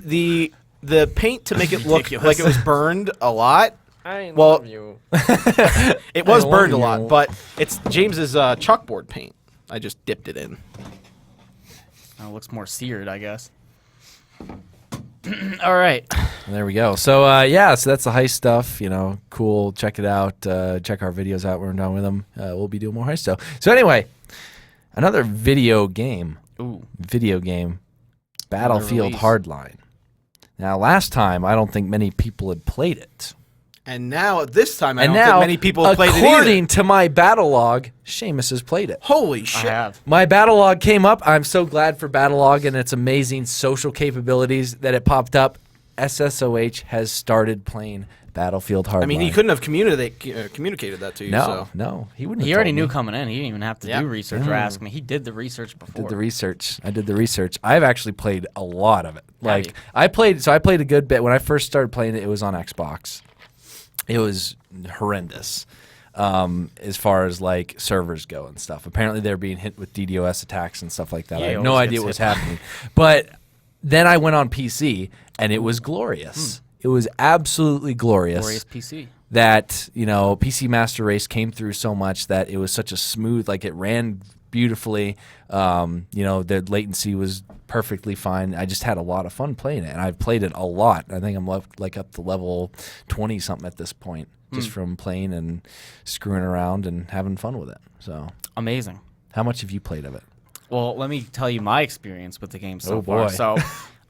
Speaker 3: the paint to make it look like it was burned a lot.
Speaker 1: I
Speaker 3: Well-
Speaker 1: love you.
Speaker 3: It was
Speaker 5: I
Speaker 3: burned a
Speaker 5: love
Speaker 3: lot,
Speaker 5: you.
Speaker 3: but it's James's chalkboard paint. I just dipped it in.
Speaker 4: Oh, it looks more seared, I guess. All right.
Speaker 5: There we go. So yeah, so that's the heist stuff. You know, cool. Check it out. Check our videos out when we're done with them. We'll be doing more heist stuff. So anyway, another video game.
Speaker 4: Ooh.
Speaker 5: Battlefield
Speaker 4: release.
Speaker 5: Hardline. Now, last time I don't think many people had played it.
Speaker 3: And now this time, I
Speaker 5: And
Speaker 3: don't
Speaker 5: now,
Speaker 3: think many people have played it either.
Speaker 5: according to my battle log, Seamus has played it.
Speaker 3: Holy
Speaker 4: I
Speaker 3: shit!
Speaker 4: have.
Speaker 5: My battle log came up. I'm so glad for battle log and its amazing social capabilities that it popped up. SSOH has started playing Battlefield Hardline.
Speaker 3: I mean, he couldn't have communicated that to you.
Speaker 5: No,
Speaker 3: So.
Speaker 5: no, he wouldn't.
Speaker 4: He
Speaker 5: have
Speaker 4: already
Speaker 5: told
Speaker 4: knew
Speaker 5: me.
Speaker 4: coming in. He didn't even have to
Speaker 3: Yeah.
Speaker 4: do research or ask me. He did the research before.
Speaker 5: Did the research. I did the research. I've actually played a lot of it. Like
Speaker 4: you?
Speaker 5: I played a good bit when I first started playing it. It was on Xbox. It was horrendous as far as like servers go and stuff. Apparently they're being hit with DDoS attacks and stuff like that.
Speaker 4: Yeah,
Speaker 5: I
Speaker 4: it
Speaker 5: have no
Speaker 4: always
Speaker 5: idea
Speaker 4: gets
Speaker 5: what was
Speaker 4: hit.
Speaker 5: happening. But then I went on PC and it was glorious. It was absolutely
Speaker 4: Glorious PC.
Speaker 5: that, you know, PC Master Race came through so much that it was such a smooth, like it ran beautifully. You know, the latency was perfectly fine. I just had a lot of fun playing it, and I've played it a lot. I think I'm up to level 20 something at this point, just from playing and screwing around and having fun with it. So,
Speaker 4: Amazing.
Speaker 5: how much have you played of it?
Speaker 4: Well, let me tell you my experience with the game so
Speaker 5: Oh,
Speaker 4: far.
Speaker 5: boy.
Speaker 4: So,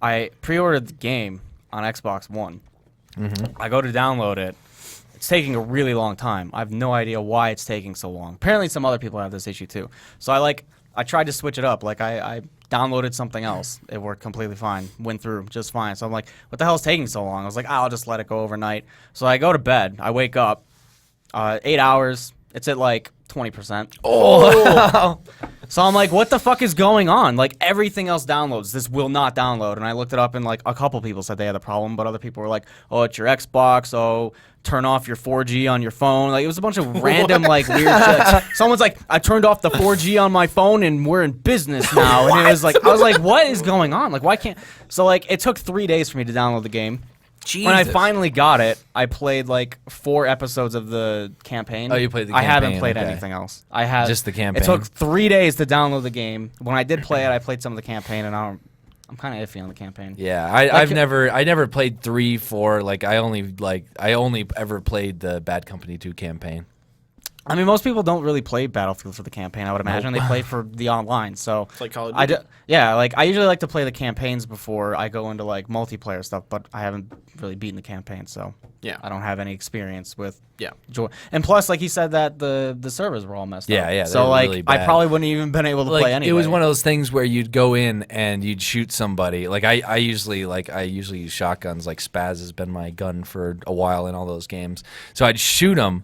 Speaker 4: I pre-ordered the game on Xbox One. I go to download it. It's taking a really long time. I have no idea why it's taking so long. Apparently, some other people have this issue too. So I tried to switch it up. Like I downloaded something else. It worked completely fine. Went through just fine. So I'm like, what the hell is taking so long? I was like, I'll just let it go overnight. So I go to bed. I wake up. 8 hours. It's at like 20%.
Speaker 5: Oh,
Speaker 4: So I'm like, what the fuck is going on? Like, everything else downloads. This will not download. And I looked it up, and like a couple people said they had a problem, but other people were like, oh, it's your Xbox. Oh, turn off your 4G on your phone. Like, it was a bunch of random like weird shit. Someone's like, I turned off the 4G on my phone, and we're in business now. And it was like, I was like, what is going on? Like, why can't? So like, it took 3 days for me to download the game. When I finally got it, I played like 4 episomes of the campaign.
Speaker 5: Oh, you played the
Speaker 4: I haven't
Speaker 5: campaign,
Speaker 4: played
Speaker 5: okay.
Speaker 4: anything else. I have
Speaker 5: Just the campaign.
Speaker 4: It took 3 days to download the game. When I did play it, I played some of the campaign, and I'm kind of iffy on the campaign.
Speaker 5: yeah. I never played 3, 4. Like I only ever played the Bad Company 2 campaign.
Speaker 4: I mean, most people don't really play Battlefield for the campaign. I would imagine they play for the online. So
Speaker 3: It's like Call of
Speaker 4: I
Speaker 3: Duty.
Speaker 4: I usually like to play the campaigns before I go into like multiplayer stuff, but I haven't really beaten the campaign, so
Speaker 3: Yeah.
Speaker 4: I don't have any experience with
Speaker 3: Yeah.
Speaker 4: And plus, like he said, that the servers were all messed up.
Speaker 5: Yeah,
Speaker 4: So
Speaker 5: they're
Speaker 4: like
Speaker 5: really
Speaker 4: I
Speaker 5: bad.
Speaker 4: probably wouldn't even been able to play anyway.
Speaker 5: It was one of those things where you'd go in and you'd shoot somebody. Like I usually use shotguns. Like Spaz has been my gun for a while in all those games. So I'd shoot them,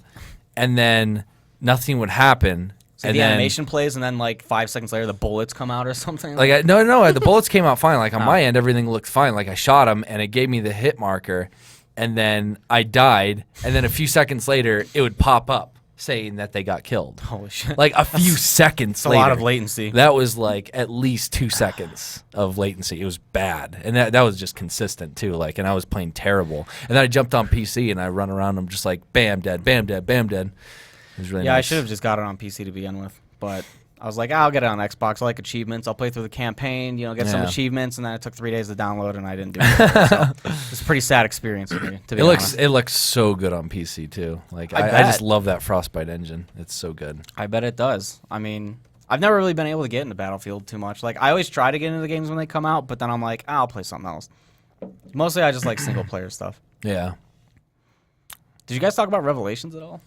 Speaker 5: and then nothing would happen.
Speaker 4: So
Speaker 5: and
Speaker 4: the
Speaker 5: then,
Speaker 4: animation plays, and then like 5 seconds later, the bullets come out or something.
Speaker 5: No, the bullets came out fine. Like on my end, everything looked fine. Like I shot him, and it gave me the hit marker, and then I died, and then a few seconds later, it would pop up saying that they got killed.
Speaker 4: Holy shit!
Speaker 5: Like a few seconds
Speaker 4: It's a
Speaker 5: later.
Speaker 4: lot of latency.
Speaker 5: That was like at least 2 seconds of latency. It was bad, and that was just consistent too. Like, and I was playing terrible. And then I jumped on PC and I run around. I'm just like, bam, dead, bam, dead, bam, dead. It was really
Speaker 4: Yeah, I
Speaker 5: nice.
Speaker 4: should have just got it on PC to begin with, but I was like, I'll get it on Xbox. I like achievements. I'll play through the campaign, get some
Speaker 5: Yeah.
Speaker 4: achievements, and then it took 3 days to download, and I didn't do it. So it's a pretty sad experience for me, to be honest.
Speaker 5: It looks so good on PC too. Like
Speaker 4: I
Speaker 5: I just
Speaker 4: bet.
Speaker 5: love that Frostbite engine. It's so good.
Speaker 4: I bet it does. I mean, I've never really been able to get into Battlefield too much. Like, I always try to get into the games when they come out, but then I'm like, I'll play something else. Mostly, I just like single-player stuff.
Speaker 5: Yeah.
Speaker 4: Did you guys talk about Revelations at all?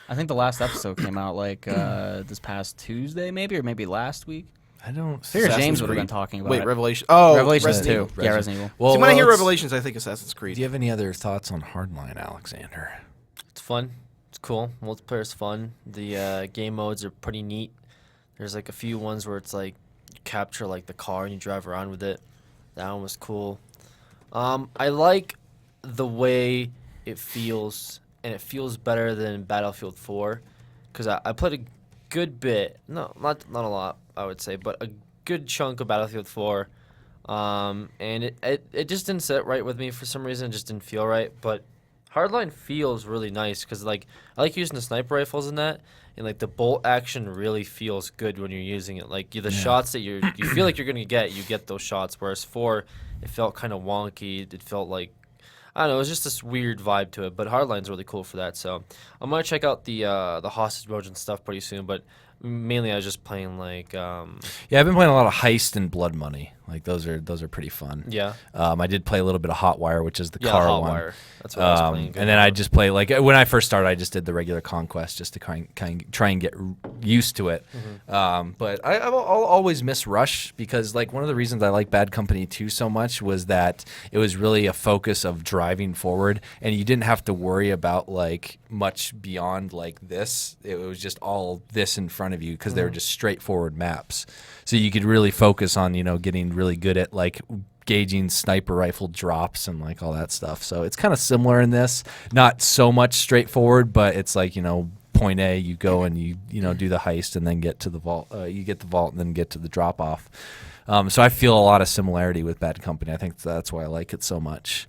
Speaker 4: I think the last episode came out like this past Tuesday, maybe, or maybe last week.
Speaker 5: I don't.
Speaker 4: I figured
Speaker 3: Assassin's
Speaker 4: James would have been
Speaker 3: Creed.
Speaker 4: talking about
Speaker 3: Wait,
Speaker 4: it.
Speaker 3: Revelation. Oh,
Speaker 4: Revelations
Speaker 3: Resident
Speaker 4: 2.
Speaker 3: Evil.
Speaker 4: Yeah, Resident Evil.
Speaker 5: Well,
Speaker 3: See, when I hear
Speaker 5: let's-
Speaker 3: Revelations, I think Assassin's Creed.
Speaker 5: Do you have any other thoughts on Hardline, Alexander?
Speaker 1: It's fun. It's cool. Multiplayer's fun. The game modes are pretty neat. There's like a few ones where it's like you capture like the car and you drive around with it. That one was cool. I like the way it feels, and it feels better than Battlefield 4, because I played a good bit. No, not a lot, I would say, but a good chunk of Battlefield 4. And it just didn't sit right with me for some reason. It just didn't feel right. But Hardline feels really nice because like I like using the sniper rifles in that, and like the bolt action really feels good when you're using it. Like the shots that you feel like you're gonna get, you get those shots. Whereas 4, it felt kind of wonky. It felt like I don't know. It was just this weird vibe to it. But Hardline's really cool for that. So I'm gonna check out the hostage modes and stuff pretty soon. But mainly I was just playing like
Speaker 5: Yeah, I've been playing a lot of Heist and Blood Money. Like those are pretty fun.
Speaker 1: yeah.
Speaker 5: I did play a little bit of Hotwire, which is the
Speaker 1: Yeah,
Speaker 5: car
Speaker 1: Hot
Speaker 5: one.
Speaker 1: Wire. That's what I was playing.
Speaker 5: And then I just play like when I first started, I just did the regular Conquest just to kind of try and get used to it. But I'll always miss Rush because like one of the reasons I like Bad Company 2 so much was that it was really a focus of driving forward, and you didn't have to worry about like much beyond like this. It was just all this in front of you because they were just straightforward maps. So you could really focus on getting really good at like gauging sniper rifle drops and like all that stuff. So it's kind of similar in this, not so much straightforward, but it's like point A, you go and you do the heist and then get to the vault. You get the vault and then get to the drop off. So I feel a lot of similarity with Bad Company. I think that's why I like it so much.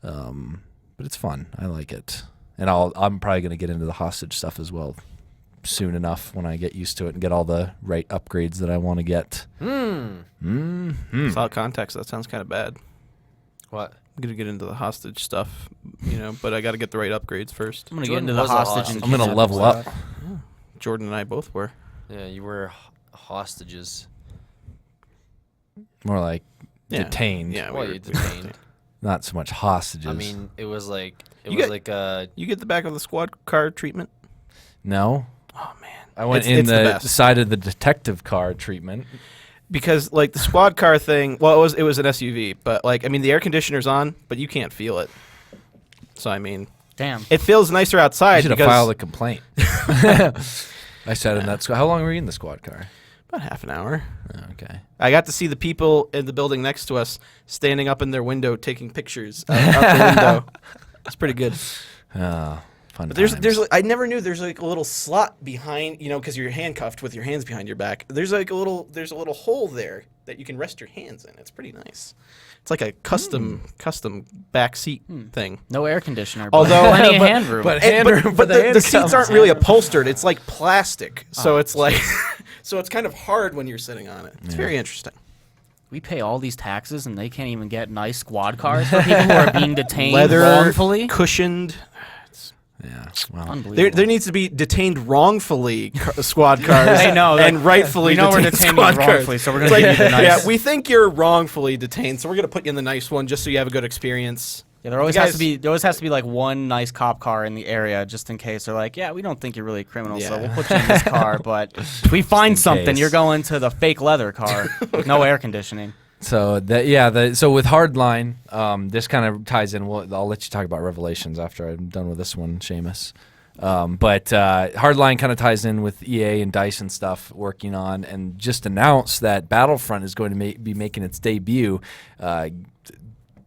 Speaker 5: But it's fun. I like it, and I'm probably gonna get into the hostage stuff as well soon enough when I get used to it and get all the right upgrades that I want to get.
Speaker 3: Without context, that sounds kind of bad.
Speaker 1: What?
Speaker 3: I'm gonna get into the hostage stuff, but I got to get the right upgrades first.
Speaker 4: I'm going to get
Speaker 1: Jordan
Speaker 4: into the
Speaker 1: was a
Speaker 4: hostage.
Speaker 1: hostage.
Speaker 4: and
Speaker 5: I'm gonna
Speaker 4: kidnap
Speaker 5: level
Speaker 4: stuff.
Speaker 5: up.
Speaker 3: Jordan and I both were.
Speaker 1: Yeah, you were hostages.
Speaker 5: More like
Speaker 3: Yeah.
Speaker 5: detained.
Speaker 3: Yeah,
Speaker 1: Well,
Speaker 3: we were-
Speaker 1: you detained.
Speaker 5: Not so much hostages.
Speaker 1: I mean, it was like
Speaker 3: You get-
Speaker 1: like
Speaker 3: You get the back of the squad car treatment.
Speaker 5: no.
Speaker 3: Oh man,
Speaker 5: I went
Speaker 3: It's
Speaker 5: in
Speaker 3: the
Speaker 5: the
Speaker 3: best.
Speaker 5: side of the detective car treatment.
Speaker 3: because like the squad car thing. Well, it was an SUV, but like the air conditioner's on, but you can't feel it. So
Speaker 4: Damn.
Speaker 3: it feels nicer
Speaker 5: I
Speaker 3: outside.
Speaker 5: should have
Speaker 3: because
Speaker 5: filed a complaint. I sat in that squad. How long were you in the squad car?
Speaker 3: about half an hour.
Speaker 5: Oh, okay.
Speaker 3: I got to see the people in the building next to us standing up in their window taking pictures out the window. It's pretty good.
Speaker 5: Oh, fun.
Speaker 3: But there's
Speaker 5: times.
Speaker 3: I never knew there's like a little slot behind, because you're handcuffed with your hands behind your back. There's a little hole there that you can rest your hands in. It's pretty nice. It's like a custom back seat thing.
Speaker 4: No air conditioner. But
Speaker 3: Although-
Speaker 4: plenty of
Speaker 5: but-
Speaker 4: hand room.
Speaker 5: but-
Speaker 3: And-
Speaker 5: Hand-
Speaker 3: but
Speaker 5: but the
Speaker 3: the
Speaker 5: hand
Speaker 3: seats
Speaker 5: comes-
Speaker 3: aren't really upholstered. It's like plastic, so it's like so it's kind of hard when you're sitting on it. It's very interesting.
Speaker 4: We pay all these taxes, and they can't even get nice squad cars for people who are being detained
Speaker 3: Leather
Speaker 4: wrongfully.
Speaker 3: cushioned.
Speaker 5: Yeah. Well,
Speaker 4: Unbelievable.
Speaker 3: There needs to be detained wrongfully squad cars.
Speaker 4: I know,
Speaker 3: and rightfully
Speaker 4: we know we're
Speaker 3: detained
Speaker 4: detaining
Speaker 3: squad
Speaker 4: you
Speaker 3: cars.
Speaker 4: wrongfully, so we're
Speaker 3: It's
Speaker 4: gonna give you the nice.
Speaker 3: Yeah, we think you're wrongfully detained, so we're gonna put you in the nice one just so you have a good experience.
Speaker 4: Yeah, there always
Speaker 3: You
Speaker 4: has
Speaker 3: guys-
Speaker 4: to be like one nice cop car in the area just in case they're like, yeah, we don't think you're really a criminal, so
Speaker 3: Yeah.
Speaker 4: we'll put you in this car. But if we find something,
Speaker 5: case.
Speaker 4: you're going to the fake leather car with no air conditioning.
Speaker 5: so so with Hardline, this kind of ties in. I'll let you talk about Revelations after I'm done with this one, Seamus. But Hardline kind of ties in with EA and DICE and stuff working on, and just announced that Battlefront is going to be making its debut.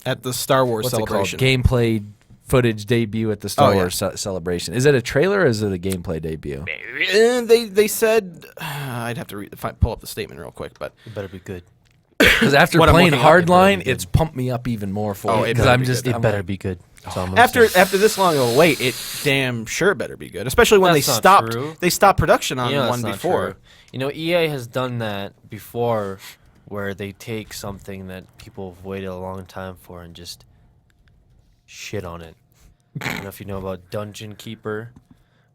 Speaker 3: At the Star Wars
Speaker 5: What's
Speaker 3: celebration.
Speaker 5: it called? Gameplay footage debut at the Star
Speaker 3: Oh, yeah.
Speaker 5: Wars celebration. Is it a trailer or is it a gameplay debut?
Speaker 3: They said I'd have to pull up the statement real quick, but
Speaker 1: It better be good.
Speaker 5: Because after
Speaker 3: What I'm
Speaker 5: playing
Speaker 3: looking up, it
Speaker 5: Hardline,
Speaker 1: better be
Speaker 5: it's pumped me up even more for
Speaker 3: Oh,
Speaker 5: it.
Speaker 3: it
Speaker 5: Because
Speaker 3: better
Speaker 5: I'm
Speaker 3: be
Speaker 5: just
Speaker 3: good.
Speaker 1: It
Speaker 5: I'm
Speaker 1: better
Speaker 5: like,
Speaker 1: be good. That's all I'm gonna
Speaker 3: after
Speaker 1: say.
Speaker 3: this long of a wait, it damn sure better be good. Especially when
Speaker 1: That's
Speaker 3: they
Speaker 1: not
Speaker 3: stopped
Speaker 1: true.
Speaker 3: they stopped production on
Speaker 1: You know
Speaker 3: one
Speaker 1: that's not
Speaker 3: before.
Speaker 1: true. You know, EA has done that before, where they take something that people have waited a long time for and just shit on it. I don't know if you know about Dungeon Keeper,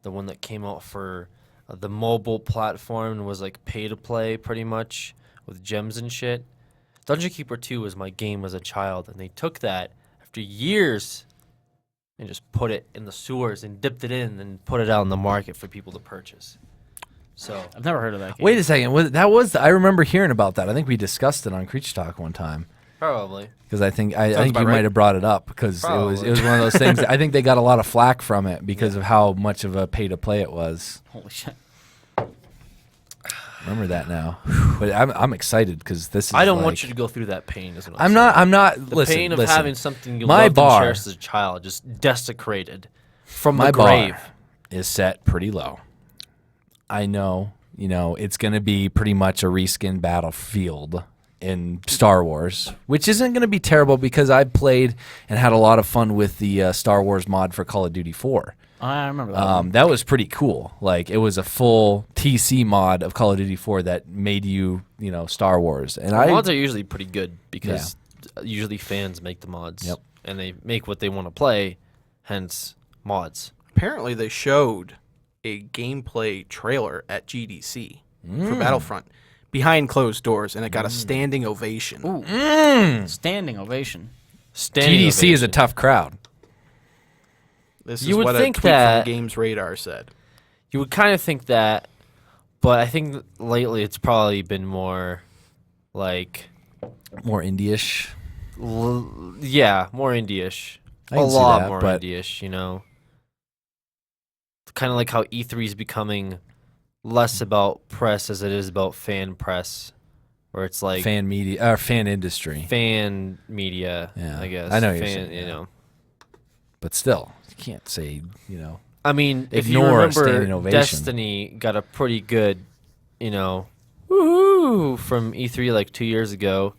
Speaker 1: the one that came out for the mobile platform and was like pay to play pretty much with gems and shit. Dungeon Keeper 2 was my game as a child, and they took that after years and just put it in the sewers and dipped it in and put it out in the market for people to purchase. So
Speaker 4: I've never heard of that game.
Speaker 5: wait a second. I remember hearing about that. I think we discussed it on Creature Talk one time.
Speaker 1: probably.
Speaker 5: Because I think
Speaker 3: Sounds
Speaker 5: you
Speaker 3: about
Speaker 5: might
Speaker 3: right.
Speaker 5: have brought it up because it was
Speaker 1: Probably.
Speaker 5: one of those things. I think they got a lot of flack from it because of how much of a pay to play it was.
Speaker 4: Holy shit.
Speaker 5: Remember that now. But I'm excited because this is.
Speaker 1: I don't
Speaker 5: like,
Speaker 1: want you to go through that pain. Is what
Speaker 5: I'm not. I'm not.
Speaker 1: The
Speaker 5: listen,
Speaker 1: pain of
Speaker 5: listen.
Speaker 1: having something you
Speaker 5: My
Speaker 1: loved
Speaker 5: bar-
Speaker 1: and cherished as a child just desecrated from
Speaker 5: My
Speaker 1: the grave.
Speaker 5: bar is set pretty low. I know. It's going to be pretty much a reskin Battlefield in Star Wars, which isn't going to be terrible because I played and had a lot of fun with the Star Wars mod for Call of Duty 4.
Speaker 4: I remember that.
Speaker 5: That was pretty cool. Like it was a full TC mod of Call of Duty 4 that made you, Star Wars. And
Speaker 1: Mods are usually pretty good because usually fans make the mods.
Speaker 5: Yep.
Speaker 1: And they make what they want to play, hence mods.
Speaker 3: Apparently they showed a gameplay trailer at GDC for Battlefront behind closed doors, and it got a standing ovation.
Speaker 4: Standing ovation.
Speaker 1: Standing
Speaker 5: GDC is a
Speaker 1: ovation.
Speaker 5: tough crowd.
Speaker 3: This
Speaker 1: You
Speaker 3: is
Speaker 1: would
Speaker 3: what
Speaker 1: think
Speaker 3: a tweet
Speaker 1: that-
Speaker 3: from Games Radar said.
Speaker 1: You would kind of think that, but I think lately it's probably been more like,
Speaker 5: More indie-ish.
Speaker 1: more indie-ish.
Speaker 5: I
Speaker 1: A
Speaker 5: can see
Speaker 1: lot
Speaker 5: that,
Speaker 1: more
Speaker 5: but-
Speaker 1: indie-ish, Kind of like how E3 is becoming less about press as it is about fan press, where it's like
Speaker 5: Fan media or fan industry.
Speaker 1: fan media,
Speaker 5: Yeah,
Speaker 1: I guess.
Speaker 5: I know what you're
Speaker 1: fan,
Speaker 5: saying,
Speaker 1: You
Speaker 5: yeah.
Speaker 1: know.
Speaker 5: But still, you can't say,
Speaker 1: I mean, if you
Speaker 5: Ignore a standing
Speaker 1: remember,
Speaker 5: ovation.
Speaker 1: Destiny got a pretty good, woohoo from E3 like 2 years ago.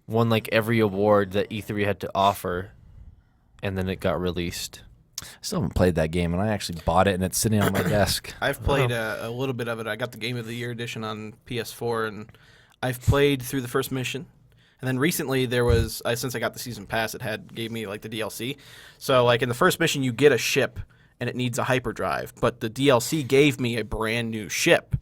Speaker 1: Won like every award that E3 had to offer, and then it got released.
Speaker 5: I still haven't played that game, and I actually bought it, and it's sitting on my desk.
Speaker 3: I've played a little bit of it. I got the Game of the Year edition on PS4, and I've played through the first mission. And then recently there was, since I got the season pass, gave me like the DLC. So like in the first mission, you get a ship, and it needs a hyperdrive. But the DLC gave me a brand new ship.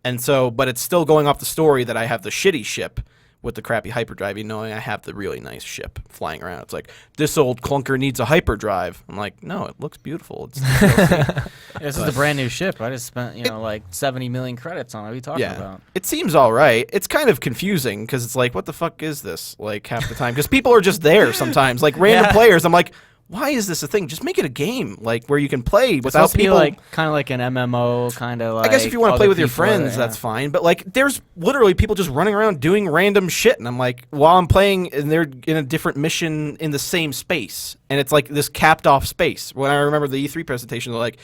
Speaker 3: And so, but it's still going off the story that I have the shitty ship with the crappy hyperdrive, knowing I have the really nice ship flying around. It's like, this old clunker needs a hyperdrive. I'm like, no, it looks beautiful. It's the DLC.
Speaker 4: This is a brand new ship. I just spent, like 70 million credits on it. What are you talking
Speaker 3: Yeah,
Speaker 4: about?
Speaker 3: it seems all right. It's kind of confusing because it's like, what the fuck is this? Like half the time, because people are just there sometimes, like random
Speaker 4: Yeah.
Speaker 3: players. I'm like, why is this a thing? Just make it a game, like where you can play
Speaker 4: It's
Speaker 3: without
Speaker 4: supposed to be
Speaker 3: people.
Speaker 4: like kind of like an MMO, kind of like.
Speaker 3: I guess if you want to play
Speaker 4: other
Speaker 3: with your
Speaker 4: people
Speaker 3: friends, that's fine. But like, there's literally people just running around doing random shit, and I'm like, while I'm playing, and they're in a different mission in the same space, and it's like this capped off space. When I remember the E3 presentation, they're like,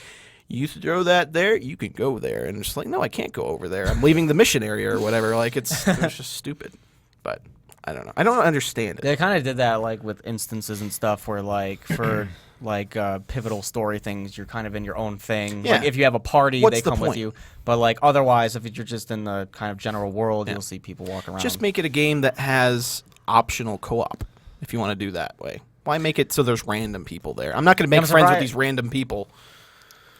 Speaker 3: you throw that there, you can go there, and it's just like, no, I can't go over there. I'm leaving the mission area or whatever. Like, it's just stupid. But I don't know. I don't understand it.
Speaker 4: They kind of did that like with instances and stuff where like for like pivotal story things, you're kind of in your own thing.
Speaker 3: Yeah.
Speaker 4: Like if you have a party,
Speaker 3: What's
Speaker 4: they
Speaker 3: the
Speaker 4: come
Speaker 3: point?
Speaker 4: with you. But like otherwise, if you're just in the kind of general world, you'll see people walk around.
Speaker 3: Just make it a game that has optional co-op if you want to do that way. Why make it so there's random people there? I'm not going to make
Speaker 4: I'm
Speaker 3: friends with
Speaker 4: surprised-
Speaker 3: these random people.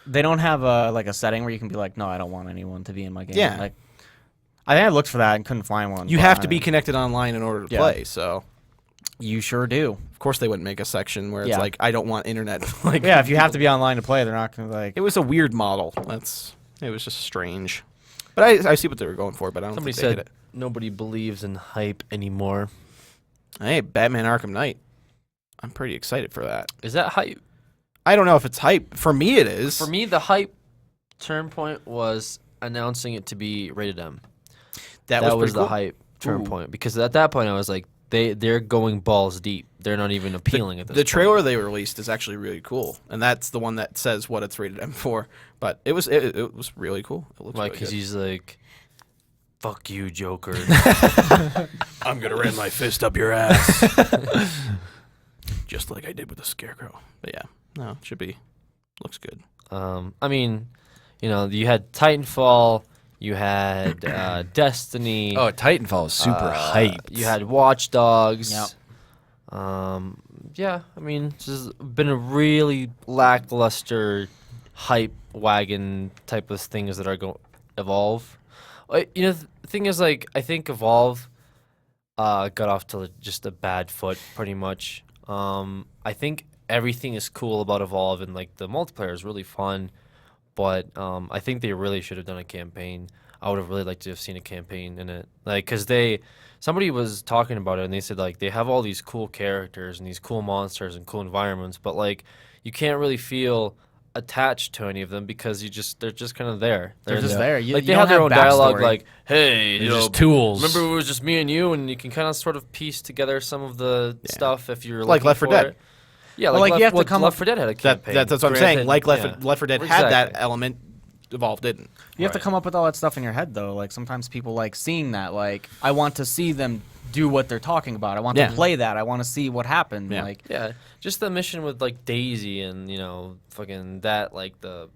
Speaker 4: they don't have a setting where you can be like, no, I don't want anyone to be in my game.
Speaker 3: Yeah.
Speaker 4: Like, I think I looked for that and couldn't find one.
Speaker 3: You
Speaker 4: but
Speaker 3: have to
Speaker 4: I-
Speaker 3: be connected online in order to
Speaker 4: Yeah.
Speaker 3: play. So
Speaker 4: You sure do.
Speaker 3: of course they wouldn't make a section where it's
Speaker 4: Yeah.
Speaker 3: like I don't want internet. Like
Speaker 4: Yeah, if you have to be online to play, they're not gonna like.
Speaker 3: it was a weird model. It was just strange. But I see what they were going for, but I don't
Speaker 1: Somebody
Speaker 3: think they hit
Speaker 1: said
Speaker 3: it.
Speaker 1: nobody believes in hype anymore.
Speaker 3: Hey, Batman Arkham Knight. I'm pretty excited for that.
Speaker 1: Is that hype?
Speaker 3: I don't know if it's hype. For me, it is.
Speaker 1: For me, the hype turn point was announcing it to be rated M.
Speaker 3: that
Speaker 1: was
Speaker 3: pretty
Speaker 1: the
Speaker 3: cool.
Speaker 1: hype turn
Speaker 3: Ooh.
Speaker 1: point, because at that point I was like, they're going balls deep. They're not even appealing at this
Speaker 3: The
Speaker 1: point.
Speaker 3: trailer they released is actually really cool, and that's the one that says what it's rated M for. But it was really cool. It looks
Speaker 1: Like,
Speaker 3: really
Speaker 1: because
Speaker 3: good.
Speaker 1: he's like, fuck you, Joker.
Speaker 6: I'm gonna ram my fist up your ass.
Speaker 3: Just like I did with the Scarecrow. But yeah, no, it should be. Looks good.
Speaker 1: I mean, you had Titanfall, you had Destiny.
Speaker 5: Oh, Titanfall is super hyped.
Speaker 1: You had Watch Dogs.
Speaker 4: Yep.
Speaker 1: Yeah, I mean, this has been a really lackluster hype wagon type of things that are going Evolve. The thing is, like, I think Evolve got off to just a bad foot, pretty much. I think everything is cool about Evolve, and like the multiplayer is really fun, but I think they really should have done a campaign. I would have really liked to have seen a campaign in it, like, because somebody was talking about it and they said like they have all these cool characters and these cool monsters and cool environments, but like you can't really feel attached to any of them because they're just kind of there.
Speaker 4: They're just there. You,
Speaker 1: Like
Speaker 4: you
Speaker 1: they
Speaker 4: don't
Speaker 1: have their own dialogue,
Speaker 4: backstory.
Speaker 1: like, "Hey,
Speaker 5: They're just tools.
Speaker 1: remember it was just me and you," and you can kind of sort of piece together some of the stuff if you're
Speaker 3: Like
Speaker 1: looking
Speaker 3: Left 4
Speaker 1: for
Speaker 3: Dead.
Speaker 1: it. Yeah,
Speaker 4: Well, like, you have to come
Speaker 1: Left
Speaker 4: up-
Speaker 1: 4 Dead had a campaign.
Speaker 3: That's what I'm saying.
Speaker 1: Granted,
Speaker 3: Like
Speaker 1: yeah.
Speaker 3: Left 4 Dead had that
Speaker 1: Exactly.
Speaker 3: element. Evolve didn't.
Speaker 4: You have to
Speaker 1: Right.
Speaker 4: come up with all that stuff in your head, though. Like, sometimes people like seeing that. Like, I want to see them do what they're talking about. I want
Speaker 3: Yeah.
Speaker 4: to play that. I want to see what happened.
Speaker 3: Yeah.
Speaker 4: Like,
Speaker 1: Yeah, just the mission with like Daisy and fucking that, like the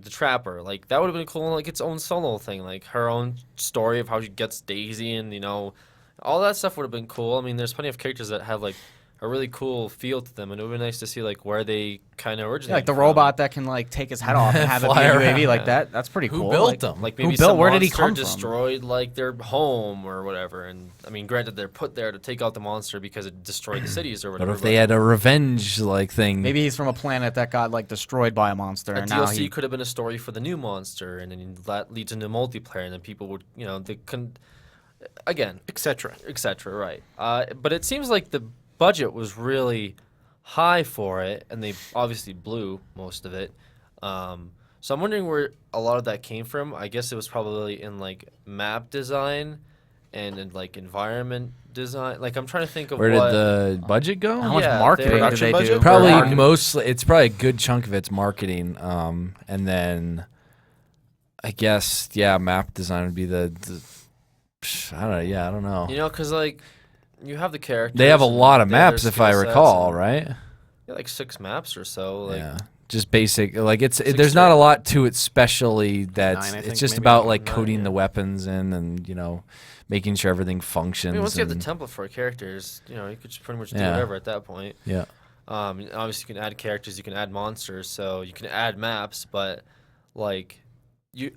Speaker 1: trapper, like that would have been cool, like its own solo thing, like her own story of how she gets Daisy, and all that stuff would have been cool. I mean, there's plenty of characters that have like a really cool feel to them, and it would be nice to see like where they kind of originate.
Speaker 4: like the
Speaker 1: from.
Speaker 4: robot that can like take his head off and have it be
Speaker 5: Fly
Speaker 4: a UAV
Speaker 1: around.
Speaker 4: like that. That's pretty
Speaker 5: Who
Speaker 4: cool.
Speaker 5: built
Speaker 4: like,
Speaker 5: them?
Speaker 1: Like
Speaker 4: Who
Speaker 1: maybe
Speaker 4: built-
Speaker 1: some
Speaker 4: where did he
Speaker 1: monster
Speaker 4: come from?
Speaker 1: destroyed like their home or whatever, and I mean, granted they're put there to take out the monster because it destroyed the cities or
Speaker 5: What
Speaker 1: whatever.
Speaker 5: if they had a revenge like thing?
Speaker 4: Maybe he's from a planet that got like destroyed by a monster,
Speaker 1: a
Speaker 4: and now
Speaker 1: DLC
Speaker 4: he.
Speaker 1: could have been a story for the new monster, and then that leads into multiplayer, and then people would, again,
Speaker 3: Etc.
Speaker 1: etc. Right. But it seems like the budget was really high for it, and they obviously blew most of it. So I'm wondering where a lot of that came from. I guess it was probably in like map design and in like environment design. Like I'm trying to think of
Speaker 5: Where
Speaker 1: what.
Speaker 5: did the budget go?
Speaker 4: How much
Speaker 1: Yeah,
Speaker 4: marketing
Speaker 1: they-
Speaker 4: did
Speaker 3: Production
Speaker 4: they
Speaker 3: budget?
Speaker 4: do?
Speaker 5: Probably
Speaker 3: Marketing.
Speaker 5: mostly. It's probably a good chunk of it's marketing, and then I guess map design would be the I don't know. Yeah, I don't know.
Speaker 1: Because like you have the characters.
Speaker 5: They have a
Speaker 1: and
Speaker 5: lot of
Speaker 1: they have their
Speaker 5: maps, if I
Speaker 1: skill sets,
Speaker 5: recall,
Speaker 1: and-
Speaker 5: right?
Speaker 1: Yeah, like 6 maps or so. Like,
Speaker 5: Yeah, just basic. Like it's
Speaker 1: Six
Speaker 5: there's not
Speaker 1: straight.
Speaker 5: a lot to it, specially that's
Speaker 3: 9, I
Speaker 5: it's
Speaker 3: think,
Speaker 5: just
Speaker 3: maybe.
Speaker 5: about like
Speaker 1: 9,
Speaker 5: coding
Speaker 1: yeah.
Speaker 5: the weapons in and making sure everything
Speaker 1: I
Speaker 5: functions.
Speaker 1: mean, once you have the
Speaker 5: and-
Speaker 1: template for a characters, you could just pretty much do
Speaker 5: Yeah.
Speaker 1: whatever at that point.
Speaker 5: yeah,
Speaker 1: And obviously, you can add characters, you can add monsters, so you can add maps. But like,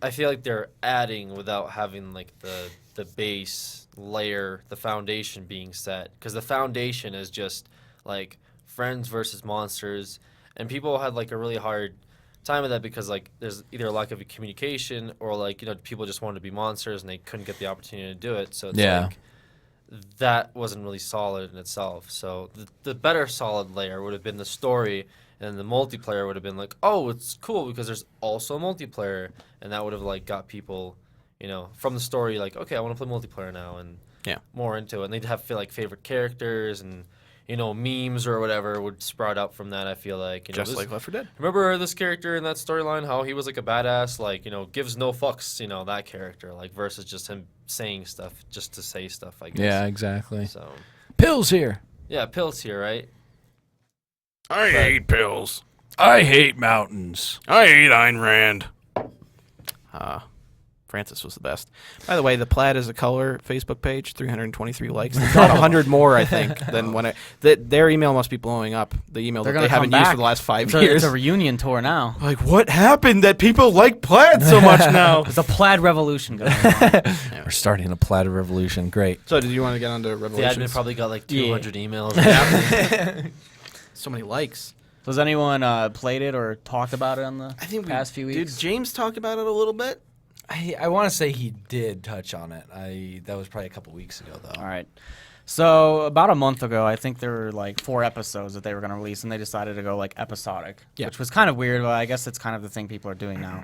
Speaker 1: I feel like they're adding without having like the base layer, the foundation being set, because the foundation is just like friends versus monsters, and people had like a really hard time with that because like there's either a lack of communication or like people just wanted to be monsters and they couldn't get the opportunity to do it. So it's
Speaker 5: Yeah.
Speaker 1: like that wasn't really solid in itself. So the better solid layer would have been the story, and the multiplayer would have been like, oh, it's cool because there's also multiplayer, and that would have like got people, from the story like, okay, I want to play multiplayer now, and more into it. And they'd have favorite characters, and memes or whatever would sprout up from that. I feel like
Speaker 3: Just
Speaker 1: this-
Speaker 3: like Left 4 Dead.
Speaker 1: remember this character in that storyline, how he was like a badass, like gives no fucks, that character, like versus just him saying stuff just to say stuff, I guess.
Speaker 5: yeah, exactly.
Speaker 1: So
Speaker 5: Pills here.
Speaker 1: yeah, Pills here, right?
Speaker 6: I hate pills.
Speaker 5: I hate mountains.
Speaker 6: I hate Ayn Rand.
Speaker 3: Francis was the best. By the way, the Plaid is a color Facebook page, 323 likes. They've got 100 more, I think, than when their email must be blowing up. The email
Speaker 4: They're
Speaker 3: that
Speaker 4: gonna
Speaker 3: they haven't
Speaker 4: come
Speaker 3: used
Speaker 4: back.
Speaker 3: for the last 5
Speaker 4: It's
Speaker 3: years.
Speaker 4: a reunion tour now.
Speaker 3: Like, what happened that people like Plaid so much now?
Speaker 4: There's a plaid revolution going on.
Speaker 5: We're starting a plaid revolution. Great.
Speaker 3: So, did you want to get onto
Speaker 1: The
Speaker 3: Revolutions?
Speaker 1: admin probably got like
Speaker 4: Yeah.
Speaker 1: 200 emails.
Speaker 3: So many likes.
Speaker 4: Has anyone played it or talked about it on the
Speaker 3: I think
Speaker 4: past few weeks?
Speaker 3: Did James talk about it a little bit?
Speaker 5: I want to say he did touch on it. That was probably a couple weeks ago, though.
Speaker 4: All right. So about a month ago, I think there were like 4 episodes that they were going to release, and they decided to go like episodic, which was kind of weird, but I guess it's kind of the thing people are doing now.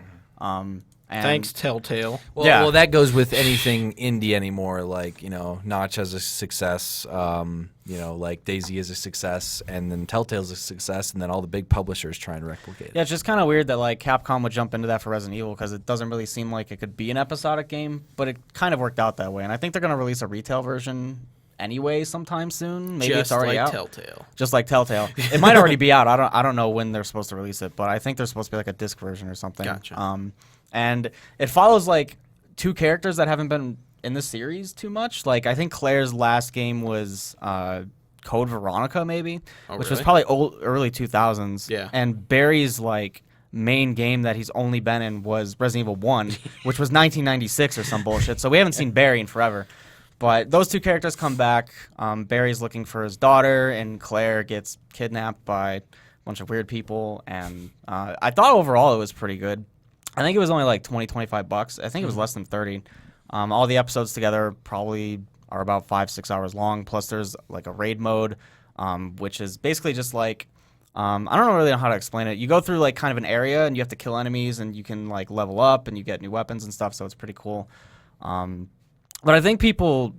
Speaker 4: And
Speaker 3: Thanks, Telltale.
Speaker 5: Well,
Speaker 4: Yeah.
Speaker 5: well, that goes with anything indie anymore. Like, Notch has a success. Like DayZ is a success, and then Telltale's a success, and then all the big publishers try and replicate it.
Speaker 4: Yeah, it's just kind of weird that like Capcom would jump into that for Resident Evil because it doesn't really seem like it could be an episodic game, but it kind of worked out that way. And I think they're going to release a retail version anyway sometime soon. Maybe
Speaker 3: Just
Speaker 4: it's already
Speaker 3: like
Speaker 4: out.
Speaker 3: Telltale.
Speaker 4: Just like Telltale. It might already be out. I don't know when they're supposed to release it, but I think there's supposed to be like a disc version or something.
Speaker 3: Gotcha.
Speaker 4: And it follows like 2 characters that haven't been in the series too much. Like I think Claire's last game was Code Veronica, maybe, which was
Speaker 3: really?
Speaker 4: probably early 2000s.
Speaker 3: Yeah.
Speaker 4: And Barry's like main game that he's only been in was Resident Evil 1, which was 1996 or some bullshit. So we haven't seen Barry in forever. But those 2 characters come back. Barry's looking for his daughter, and Claire gets kidnapped by a bunch of weird people. And I thought overall it was pretty good. I think it was only like $20, $25. I think it was less than 30. All the episodes together probably are about 5-6 hours long. Plus, there's like a raid mode, which is basically just like I don't really know how to explain it. You go through like kind of an area and you have to kill enemies, and you can like level up and you get new weapons and stuff. So it's pretty cool. But I think people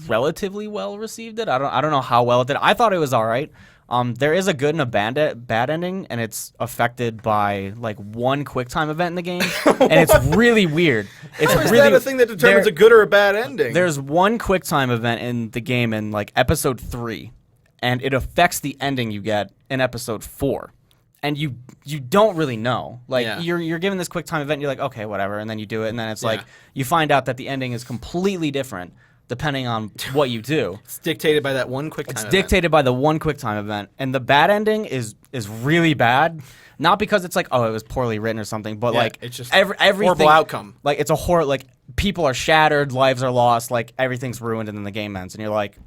Speaker 4: relatively well received it. I don't know how well it did. I thought it was all right. There is a good and a bad ending, and it's affected by like one QuickTime event in the game, and it's really weird. It's
Speaker 3: Is
Speaker 4: really
Speaker 3: that a thing that determines
Speaker 4: there-
Speaker 3: a good or a bad ending?
Speaker 4: There's one QuickTime event in the game in like episode 3, and it affects the ending you get in episode 4. And you don't really know. Like
Speaker 3: Yeah.
Speaker 4: you're given this QuickTime event, you're like, okay, whatever, and then you do it, and then it's like you find out that the ending is completely different depending on what you do.
Speaker 3: It's dictated by that one QuickTime
Speaker 4: It's
Speaker 3: event.
Speaker 4: dictated by the one QuickTime event, and the bad ending is really bad. Not because it's like, oh, it was poorly written or something, but
Speaker 3: Yeah,
Speaker 4: like
Speaker 3: it's just
Speaker 4: everything,
Speaker 3: horrible outcome.
Speaker 4: Like it's a horror. Like people are shattered, lives are lost, like everything's ruined, and then the game ends, and you're like,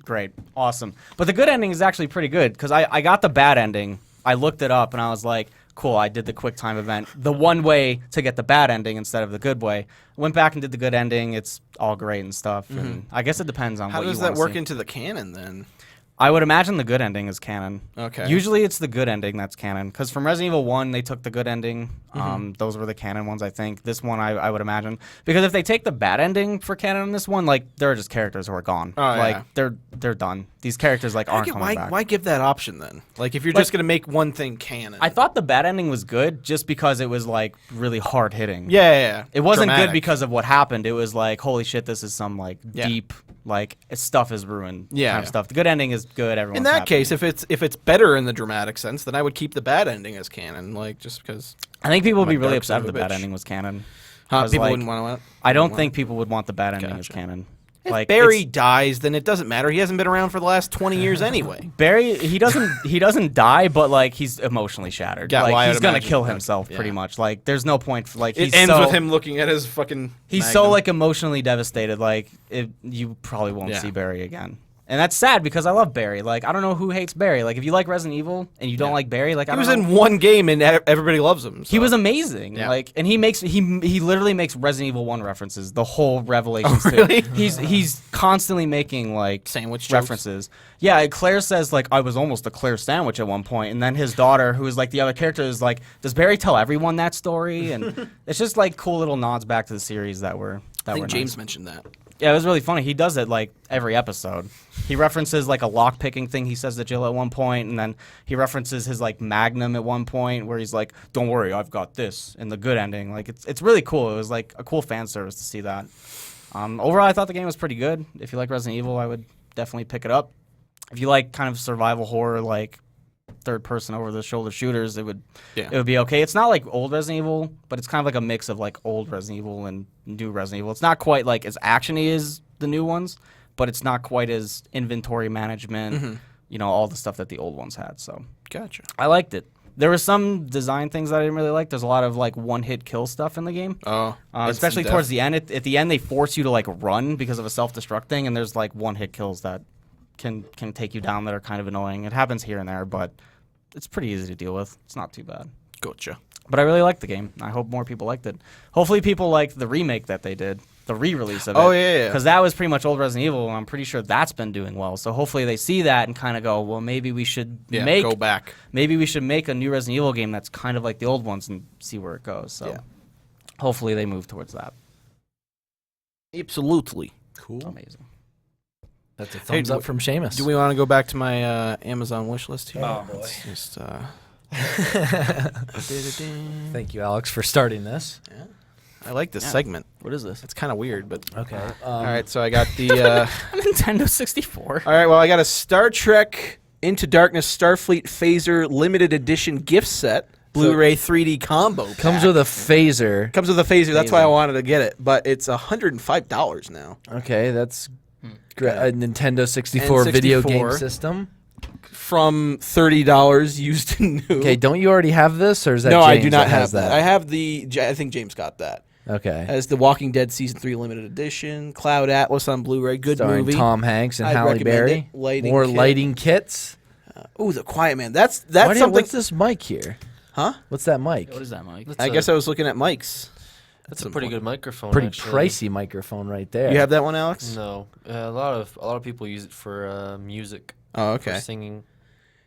Speaker 4: great, awesome. But the good ending is actually pretty good because I got the bad ending. I looked it up and I was like, cool, I did the QuickTime event the one way to get the bad ending instead of the good way. Went back and did the good ending. It's all great and stuff. And I guess it depends on
Speaker 3: How
Speaker 4: what
Speaker 3: does
Speaker 4: you
Speaker 3: that
Speaker 4: wanna
Speaker 3: work
Speaker 4: see.
Speaker 3: into the canon then?
Speaker 4: I would imagine the good ending is canon.
Speaker 3: Okay.
Speaker 4: Usually it's the good ending that's canon. Because from Resident Evil 1, they took the good ending.
Speaker 3: Mm-hmm.
Speaker 4: Those were the canon ones, I think. This one, I would imagine. Because if they take the bad ending for canon in this one, like, there are just characters who are gone.
Speaker 3: Oh,
Speaker 4: like,
Speaker 3: yeah.
Speaker 4: they're done. These characters, like, aren't coming back.
Speaker 3: Why give that option then? Like, if you're
Speaker 4: But-
Speaker 3: just going to make one thing canon.
Speaker 4: I thought the bad ending was good just because it was, like, really hard-hitting.
Speaker 3: Yeah.
Speaker 4: It wasn't
Speaker 3: Dramatic.
Speaker 4: good because of what happened. It was like, holy shit, this is some, like,
Speaker 3: Yeah.
Speaker 4: deep, like, stuff is ruined
Speaker 3: Yeah.
Speaker 4: kind of stuff. The good ending is good. Everyone's
Speaker 3: In that
Speaker 4: happy.
Speaker 3: case, if it's better in the dramatic sense, then I would keep the bad ending as canon. Like, just because
Speaker 4: I think people would
Speaker 3: I'm a
Speaker 4: be really
Speaker 3: dark son
Speaker 4: upset if
Speaker 3: of
Speaker 4: the
Speaker 3: a
Speaker 4: bad
Speaker 3: bitch.
Speaker 4: ending was canon. 'Cause,
Speaker 3: people
Speaker 4: like,
Speaker 3: wouldn't want to.
Speaker 4: I don't think people would want the bad ending as
Speaker 3: Gotcha.
Speaker 4: canon.
Speaker 3: If
Speaker 4: Like
Speaker 3: Barry
Speaker 4: it's-
Speaker 3: dies, then it doesn't matter. He hasn't been around for the last 20 years anyway.
Speaker 4: Barry, he doesn't die, but like he's emotionally shattered.
Speaker 3: Yeah,
Speaker 4: like
Speaker 3: well, I
Speaker 4: he's
Speaker 3: would
Speaker 4: gonna
Speaker 3: imagine
Speaker 4: kill
Speaker 3: that.
Speaker 4: himself
Speaker 3: Yeah.
Speaker 4: pretty much. Like there's no point for like
Speaker 3: It
Speaker 4: he's
Speaker 3: ends
Speaker 4: so,
Speaker 3: with him looking at his fucking.
Speaker 4: He's so
Speaker 3: magnum.
Speaker 4: like emotionally devastated. Like you probably won't
Speaker 3: Yeah.
Speaker 4: see Barry again. And that's sad because I love Barry. Like I don't know who hates Barry. Like if you like Resident Evil and you don't like Barry, like I
Speaker 3: He
Speaker 4: don't
Speaker 3: was
Speaker 4: know.
Speaker 3: in one game and everybody loves him.
Speaker 4: He
Speaker 3: so.
Speaker 4: was amazing.
Speaker 3: Yeah.
Speaker 4: Like, and he literally makes Resident Evil 1 references. The whole Revelations.
Speaker 3: really?
Speaker 4: too. He's constantly making like
Speaker 3: Sandwich jokes?
Speaker 4: references. Yeah, Claire says like I was almost a Claire sandwich at one point, and then his daughter, who is like the other character, is like, does Barry tell everyone that story? And it's just like cool little nods back to the series that were.
Speaker 3: I think
Speaker 4: were
Speaker 3: James
Speaker 4: nice.
Speaker 3: mentioned that.
Speaker 4: Yeah, it was really funny. He does it like every episode. He references like a lock picking thing he says to Jill at one point, and then he references his like Magnum at one point where he's like, "Don't worry, I've got this." In the good ending, like it's really cool. It was like a cool fan service to see that. Overall, I thought the game was pretty good. If you like Resident Evil, I would definitely pick it up. If you like kind of survival horror, like third-person over-the-shoulder shooters, it would be okay. It's not like old Resident Evil, but it's kind of like a mix of like old Resident Evil and new Resident Evil. It's not quite like as actiony as the new ones, but it's not quite as inventory management, all the stuff that the old ones had. So
Speaker 3: Gotcha.
Speaker 4: I liked it. There were some design things that I didn't really like. There's a lot of like one-hit kill stuff in the game.
Speaker 3: Oh,
Speaker 4: especially towards the end. At the end, they force you to like run because of a self-destruct thing, and there's like one-hit kills that can take you down that are kind of annoying. It happens here and there, but it's pretty easy to deal with. It's not too bad.
Speaker 3: Gotcha.
Speaker 4: But I really liked the game. I hope more people liked it. Hopefully people liked the remake that they did, the re-release of it.
Speaker 3: Oh, yeah.
Speaker 4: Because that was pretty much old Resident Evil, and I'm pretty sure that's been doing well. So hopefully they see that and kind of go, well, maybe we should
Speaker 3: go back.
Speaker 4: Maybe we should make a new Resident Evil game that's kind of like the old ones and see where it goes. So hopefully they move towards that.
Speaker 3: Absolutely.
Speaker 5: Cool.
Speaker 4: Amazing.
Speaker 5: That's a thumbs up from Seamus.
Speaker 3: Do we want to go back to my Amazon wish list here?
Speaker 1: Oh, boy.
Speaker 3: Let's just,
Speaker 5: Thank you, Alex, for starting this.
Speaker 3: Yeah. I like this segment.
Speaker 4: What is this?
Speaker 3: It's kind of weird, but
Speaker 5: Okay.
Speaker 3: all right. So I got the.
Speaker 4: Nintendo 64.
Speaker 3: All right. Well, I got a Star Trek Into Darkness Starfleet Phaser limited edition gift set, Blu-ray 3D combo. Pack.
Speaker 5: Comes with a phaser.
Speaker 3: Comes with a phaser. That's why I wanted to get it, but it's $105 now.
Speaker 5: Okay, that's great. A Nintendo 64 video game
Speaker 3: N64.
Speaker 5: system.
Speaker 3: From $30 used to new.
Speaker 5: Okay, don't you already have this, or is that
Speaker 3: No,
Speaker 5: James
Speaker 3: I do not
Speaker 5: that
Speaker 3: have
Speaker 5: has
Speaker 3: that. I have the. I think James got that.
Speaker 5: Okay.
Speaker 3: As the Walking Dead Season 3 limited edition, Cloud Atlas on Blu-ray, good
Speaker 5: Starring
Speaker 3: movie.
Speaker 5: Tom Hanks and
Speaker 3: I'd
Speaker 5: Halle
Speaker 3: recommend
Speaker 5: Berry.
Speaker 3: it. Lighting
Speaker 5: More
Speaker 3: kit.
Speaker 5: lighting kits.
Speaker 3: Ooh, The Quiet Man. That's
Speaker 5: Why do-
Speaker 3: something.
Speaker 5: What's this mic here?
Speaker 3: Huh?
Speaker 5: What's that mic?
Speaker 4: What is that, Mike?
Speaker 3: I guess I was looking at Mike's.
Speaker 1: That's a pretty good microphone.
Speaker 5: Pretty
Speaker 1: actually.
Speaker 5: pricey microphone right there.
Speaker 3: You have that one, Alex?
Speaker 1: No, a lot of people use it for music.
Speaker 3: Oh,
Speaker 1: For
Speaker 3: okay.
Speaker 1: singing.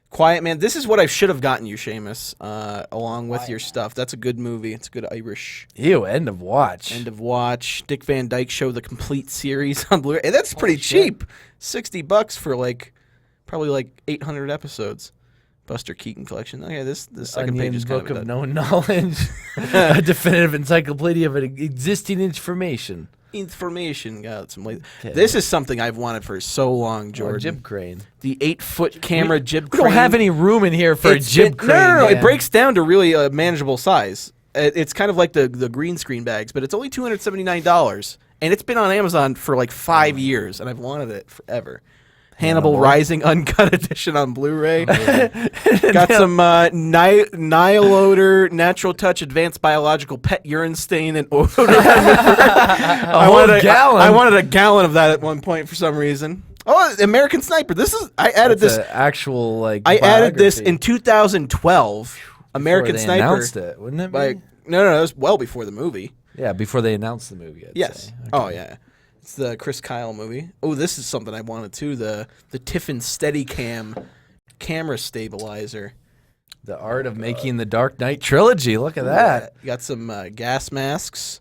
Speaker 3: Quiet Man. This is what I should have gotten you, Seamus, along with your stuff. That's a good movie. It's a good Irish
Speaker 5: Ew, end of watch.
Speaker 3: end of watch. Dick Van Dyke Show, the complete series on Blu-ray. And that's pretty cheap. $60 for probably 800 episodes. Buster Keaton collection. Okay, this second page is kind
Speaker 5: book
Speaker 3: of
Speaker 5: of known knowledge, a definitive encyclopedia of existing information.
Speaker 3: information. Got some.
Speaker 5: Okay.
Speaker 3: This is something I've wanted for so long,
Speaker 5: Or
Speaker 3: Jordan.
Speaker 5: jib crane.
Speaker 3: The 8-foot camera jib
Speaker 5: We
Speaker 3: crane.
Speaker 5: don't have any room in here for a jib crane.
Speaker 3: No. It
Speaker 5: man.
Speaker 3: breaks down to really a manageable size. It's kind of like the green screen bags, but it's only $279, and it's been on Amazon for 5 years, and I've wanted it forever. Hannibal Rising Uncut Edition on Blu-ray. Got some Nihiloder Natural Touch Advanced Biological Pet Urine Stain and Odor Remover. I wanted a gallon of that at one point for some reason. Oh, American Sniper. I added
Speaker 5: That's
Speaker 3: this.
Speaker 5: a actual
Speaker 3: I added this
Speaker 5: biography
Speaker 3: in 2012. American
Speaker 5: before they
Speaker 3: Sniper.
Speaker 5: announced it, wouldn't it? Be?
Speaker 3: No, it was well before the movie.
Speaker 5: Yeah, before they announced the movie. I'd
Speaker 3: Yes.
Speaker 5: say.
Speaker 3: Oh yeah. It's the Chris Kyle movie. Oh, this is something I wanted too. The Tiffin Steadicam camera stabilizer.
Speaker 5: The art of making the Dark Knight trilogy. Look at that.
Speaker 3: You got some gas masks.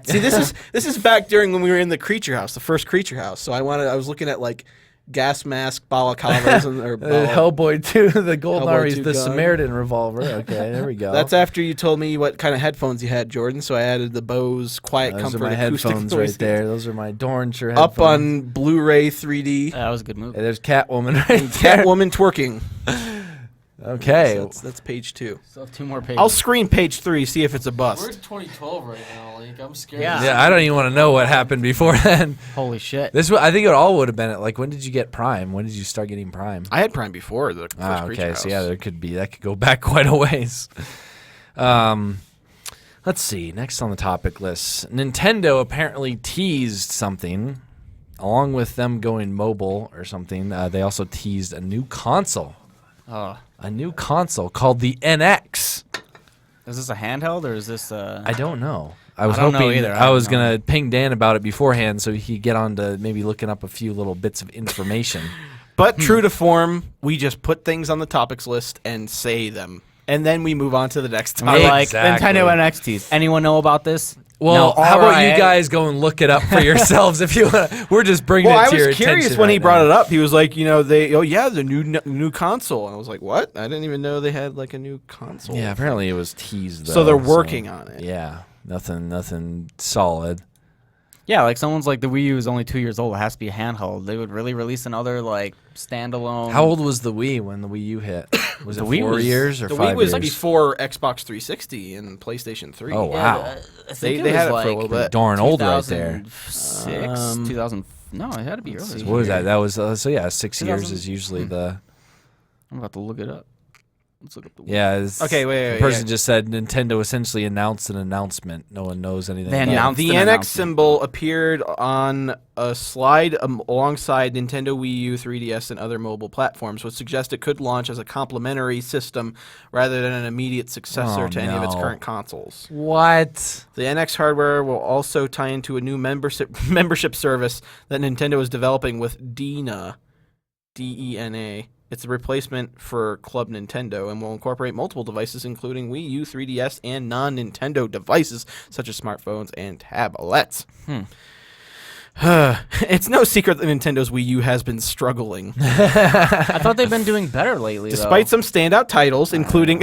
Speaker 3: See, this is back during when we were in the Creature House, the first Creature House. So I was looking at gas mask balaclavas
Speaker 5: Hellboy 2, the Golden
Speaker 3: Hellboy
Speaker 5: Armies,
Speaker 3: 2
Speaker 5: the
Speaker 3: gun.
Speaker 5: Samaritan revolver. Okay, there we go.
Speaker 3: That's after you told me what kind of headphones you had, Jordan. So I added the Bose Quiet
Speaker 5: Those
Speaker 3: Comfort
Speaker 5: are my
Speaker 3: acoustic
Speaker 5: headphones
Speaker 3: noise
Speaker 5: right there. Those are my Dorncher headphones.
Speaker 3: Up on Blu-ray 3D.
Speaker 4: That was a good movie.
Speaker 5: Hey, there's Catwoman right there.
Speaker 3: Catwoman twerking.
Speaker 5: Okay.
Speaker 3: So that's page 2.
Speaker 4: So 2 more pages.
Speaker 3: I'll screen page 3, see if it's a
Speaker 1: We're
Speaker 3: bust.
Speaker 1: in 2012 right now. I'm scared.
Speaker 4: Yeah.
Speaker 5: Yeah, I don't even want to know what happened before then.
Speaker 4: Holy shit.
Speaker 5: I think it all would have been when did you get Prime? When did you start getting Prime?
Speaker 3: I had Prime before the first Creature
Speaker 5: Okay,
Speaker 3: House.
Speaker 5: so yeah, that could go back quite a ways. Let's see. Next on the topic list, Nintendo apparently teased something, along with them going mobile or something. They also teased a new console. A new console called the NX.
Speaker 4: Is this a handheld or is this
Speaker 5: I don't know. I was
Speaker 4: don't know
Speaker 5: hoping
Speaker 4: either. I
Speaker 5: I
Speaker 4: don't
Speaker 5: was
Speaker 4: know.
Speaker 5: gonna ping Dan about it beforehand so he could get on to maybe looking up a few little bits of information.
Speaker 3: But true to form, we just put things on the topics list and say them. And then we move on to the next topic.
Speaker 5: Exactly.
Speaker 4: Nintendo NXTs. Anyone know about this?
Speaker 5: Well,
Speaker 4: No,
Speaker 5: how about
Speaker 4: RIA?
Speaker 5: you guys go and look it up for yourselves if you want? We're just bringing
Speaker 3: Well,
Speaker 5: it
Speaker 3: I
Speaker 5: to your
Speaker 3: was curious
Speaker 5: attention
Speaker 3: when he
Speaker 5: right
Speaker 3: brought
Speaker 5: now.
Speaker 3: it up. He was like, the new console. And I was like, what? I didn't even know they had a new console.
Speaker 5: Yeah, apparently it was teased.
Speaker 3: So
Speaker 5: though,
Speaker 3: they're working on it.
Speaker 5: Yeah, nothing solid.
Speaker 4: Yeah, like someone's like the Wii U is only 2 years old. It has to be handheld. They would really release another like standalone.
Speaker 5: How old was the Wii when the Wii U hit? Was
Speaker 4: The
Speaker 5: it
Speaker 4: Wii
Speaker 5: 4
Speaker 4: was-
Speaker 5: years or
Speaker 3: The
Speaker 5: 5
Speaker 3: Wii was
Speaker 5: years?
Speaker 3: before Xbox 360 and PlayStation 3.
Speaker 5: Oh, wow.
Speaker 4: I
Speaker 3: They
Speaker 4: think
Speaker 3: had
Speaker 4: was
Speaker 3: it for a
Speaker 4: like
Speaker 3: little bit.
Speaker 5: Darn old right there.
Speaker 4: 2006, 2000. No, it had to be earlier.
Speaker 3: see.
Speaker 5: What was that? That was, so yeah, 6 years
Speaker 4: 2000
Speaker 5: is usually the...
Speaker 4: I'm about to look it up. Let's look up the Wii.
Speaker 5: Yeah. It's,
Speaker 3: Okay, wait,
Speaker 5: The person just said Nintendo essentially announced an announcement. No one knows anything
Speaker 4: They
Speaker 5: about it.
Speaker 4: announced
Speaker 3: The
Speaker 4: an
Speaker 3: NX
Speaker 4: announcement.
Speaker 3: symbol appeared on a slide alongside Nintendo Wii U, 3DS, and other mobile platforms, which suggests it could launch as a complementary system rather than an immediate successor
Speaker 5: Oh,
Speaker 3: to any of its
Speaker 5: no.
Speaker 3: current consoles.
Speaker 5: What?
Speaker 3: The NX hardware will also tie into a new membership service that Nintendo is developing with DENA, D-E-N-A. It's a replacement for Club Nintendo and will incorporate multiple devices, including Wii U, 3DS, and non-Nintendo devices such as smartphones and tablets. It's no secret that Nintendo's Wii U has been struggling.
Speaker 4: I thought they've been doing better lately.
Speaker 3: Despite some standout titles, including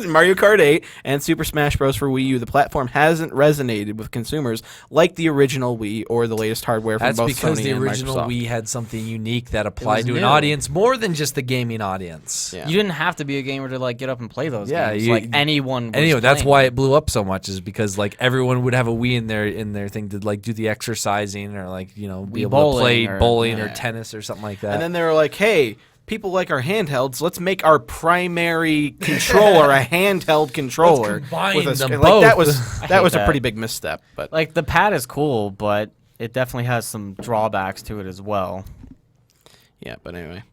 Speaker 3: Mario Kart 8 and Super Smash Bros. For Wii U, the platform hasn't resonated with consumers like the original Wii or the latest hardware from
Speaker 5: That's
Speaker 3: both
Speaker 5: because
Speaker 3: Sony
Speaker 5: the
Speaker 3: and
Speaker 5: original
Speaker 3: Microsoft.
Speaker 5: Wii had something unique that applied
Speaker 4: was
Speaker 5: to an
Speaker 4: new.
Speaker 5: audience more than just the gaming audience.
Speaker 3: Yeah.
Speaker 4: You didn't have to be a gamer to like get up and play those
Speaker 5: Yeah,
Speaker 4: games.
Speaker 5: you-
Speaker 4: Like anyone. Was
Speaker 5: Anyway, that's
Speaker 4: playing
Speaker 5: why
Speaker 4: them.
Speaker 5: it blew up so much, is because like everyone would have a Wii in their thing to like do the exercising or like be
Speaker 4: Wii
Speaker 5: able to play
Speaker 4: bowling or-
Speaker 5: bowling or
Speaker 3: yeah.
Speaker 5: tennis or something like that.
Speaker 3: And then they were like, hey, people like our handhelds. Let's make our primary controller a handheld controller.
Speaker 5: combine
Speaker 3: with a
Speaker 5: them
Speaker 3: like,
Speaker 5: both.
Speaker 3: that was
Speaker 4: I
Speaker 3: that
Speaker 4: hate
Speaker 3: was a
Speaker 4: that.
Speaker 3: pretty big misstep. But
Speaker 4: Like the pad is cool, but it definitely has some drawbacks to it as well.
Speaker 3: yeah, but anyway.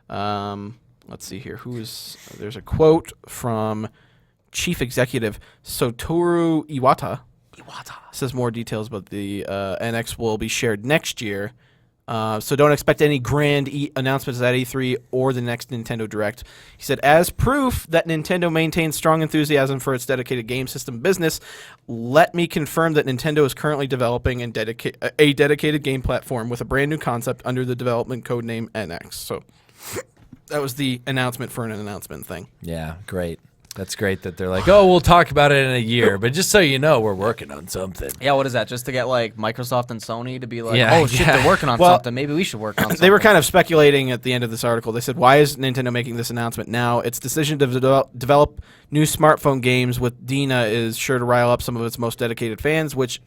Speaker 3: Let's see here. There's a quote from Chief Executive Satoru Iwata. Says more details about the NX will be shared next year. So don't expect any grand announcements at E3 or the next Nintendo Direct. He said, as proof that Nintendo maintains strong enthusiasm for its dedicated game system business, let me confirm that Nintendo is currently developing a dedicated game platform with a brand new concept under the development code name NX. So that was the announcement for an announcement thing.
Speaker 5: yeah, great. That's great that they're like, oh, we'll talk about it in a year, but just so you know, we're working on something.
Speaker 4: Yeah, what is that? Just to get like Microsoft and Sony to be like,
Speaker 5: Yeah,
Speaker 4: oh shit,
Speaker 5: yeah.
Speaker 4: they're working on
Speaker 3: Well,
Speaker 4: something. Maybe we should work on something.
Speaker 3: They were kind of speculating at the end of this article. They said, why is Nintendo making this announcement now? Its decision to develop new smartphone games with DENA is sure to rile up some of its most dedicated fans, which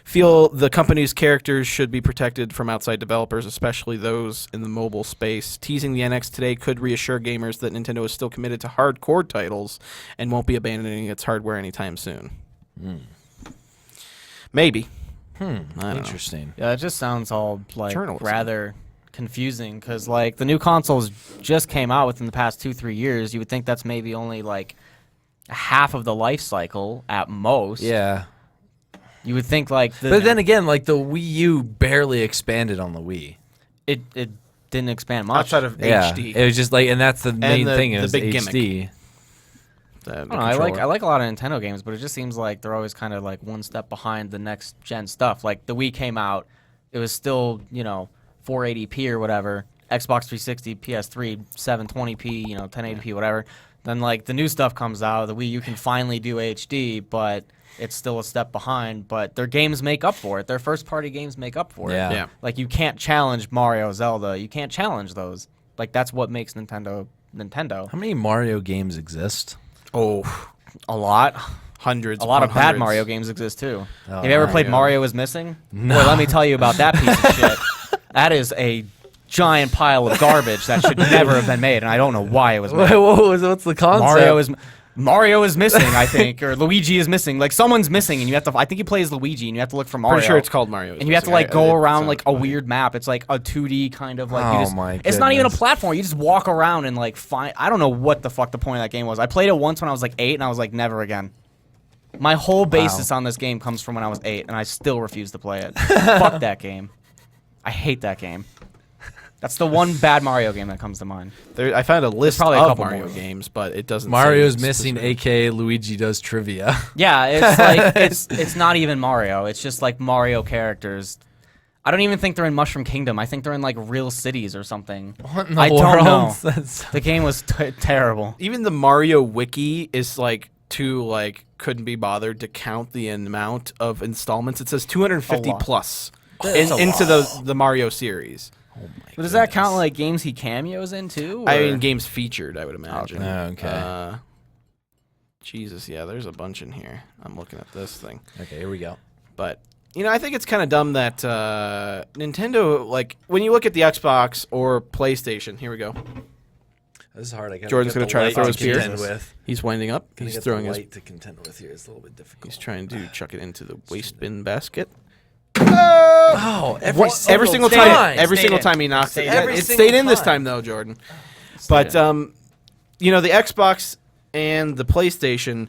Speaker 3: feel the company's characters should be protected from outside developers, especially those in the mobile space. Teasing the NX today could reassure gamers that Nintendo is still committed to hardcore titles and won't be abandoning its hardware anytime soon. Maybe. I don't know.
Speaker 5: Interesting.
Speaker 4: Yeah, it just sounds all like
Speaker 3: Journalism.
Speaker 4: rather confusing because like the new consoles just came out within the past 2-3 years. You would think that's maybe only like half of the life cycle at most.
Speaker 5: Yeah.
Speaker 4: You would think like the,
Speaker 5: But then again, like the Wii U barely expanded on the Wii.
Speaker 4: it didn't expand much.
Speaker 3: Outside of
Speaker 5: Yeah.
Speaker 3: HD.
Speaker 5: It was just like, and that's the main
Speaker 3: the-
Speaker 5: thing
Speaker 3: the
Speaker 5: is
Speaker 3: big
Speaker 5: HD.
Speaker 3: gimmick.
Speaker 4: I don't know, I like a lot of Nintendo games, but it just seems like they're always kind of like one step behind the next gen stuff. Like the Wii came out, it was still 480p or whatever. Xbox 360, PS3, 720p, 1080p, whatever. Then like the new stuff comes out, the Wii U can finally do HD, but it's still a step behind. But their games make up for it. Their first party games make up for
Speaker 5: Yeah.
Speaker 4: it.
Speaker 3: Yeah.
Speaker 4: Like you can't challenge Mario, Zelda. You can't challenge those. Like that's what makes Nintendo.
Speaker 5: How many Mario games exist?
Speaker 3: Oh,
Speaker 4: A lot.
Speaker 3: hundreds.
Speaker 4: A lot of
Speaker 3: upon
Speaker 4: bad
Speaker 3: hundreds.
Speaker 4: Mario games exist too.
Speaker 5: Oh,
Speaker 4: Have you ever played
Speaker 3: yeah.
Speaker 4: Mario is Missing? No. Boy, let me tell you about that piece of shit. That is a giant pile of garbage that should never have been made, and I don't know why it was made.
Speaker 5: What's the concept?
Speaker 4: Mario is missing, I think, or Luigi is missing. Like someone's missing, and you have to. I think he plays Luigi, and you have to look for Mario.
Speaker 3: Pretty sure it's called Mario.
Speaker 4: And you have to like go around like a weird map. It's like a 2D kind of like.
Speaker 5: Oh
Speaker 4: you just,
Speaker 5: my
Speaker 4: It's not even a
Speaker 5: goodness.
Speaker 4: platform. You just walk around and like find. I don't know what the fuck the point of that game was. I played it once when I was like 8, and I was like never again. My whole basis on this game comes from when I was 8, and I still refuse to play it. Fuck that game. I hate that game. That's the one bad Mario game that comes to mind.
Speaker 3: I found a list
Speaker 4: probably a
Speaker 3: of
Speaker 4: couple
Speaker 3: Mario
Speaker 4: more.
Speaker 3: games, but it doesn't.
Speaker 5: Mario's
Speaker 3: say
Speaker 5: missing,
Speaker 3: specific.
Speaker 5: aka Luigi does trivia.
Speaker 4: Yeah, it's like it's not even Mario. It's just like Mario characters. I don't even think they're in Mushroom Kingdom. I think they're in like real cities or something.
Speaker 5: What in the
Speaker 4: I don't
Speaker 5: world?
Speaker 4: know.
Speaker 5: That's-
Speaker 4: The game was terrible.
Speaker 3: Even the Mario wiki is like to like couldn't be bothered to count the amount of installments. It says 250
Speaker 4: A lot.
Speaker 3: plus
Speaker 4: That's a
Speaker 3: into
Speaker 4: lot.
Speaker 3: the Mario series.
Speaker 4: But does that count like games he cameos in too?
Speaker 3: I
Speaker 4: or-
Speaker 3: mean, games featured, I would imagine.
Speaker 5: Okay.
Speaker 3: Jesus, yeah, there's a bunch in here. I'm looking at this thing.
Speaker 5: Okay, here we go.
Speaker 3: But, I think it's kind of dumb that Nintendo, like, when you look at the Xbox or PlayStation, here we go.
Speaker 5: This is hard. I
Speaker 3: Jordan's going to try to throw his beer.
Speaker 5: contend with.
Speaker 3: He's winding up.
Speaker 5: Gonna
Speaker 3: He's
Speaker 5: get
Speaker 3: throwing
Speaker 5: the
Speaker 3: his.
Speaker 5: light to contend with here. It's a little bit difficult.
Speaker 3: He's trying to chuck it into the waste bin basket.
Speaker 5: Oh, every
Speaker 3: Every single time he knocks it.
Speaker 5: Every
Speaker 3: It
Speaker 5: single
Speaker 3: stayed in this
Speaker 5: time.
Speaker 3: time though, Jordan. But the Xbox and the PlayStation,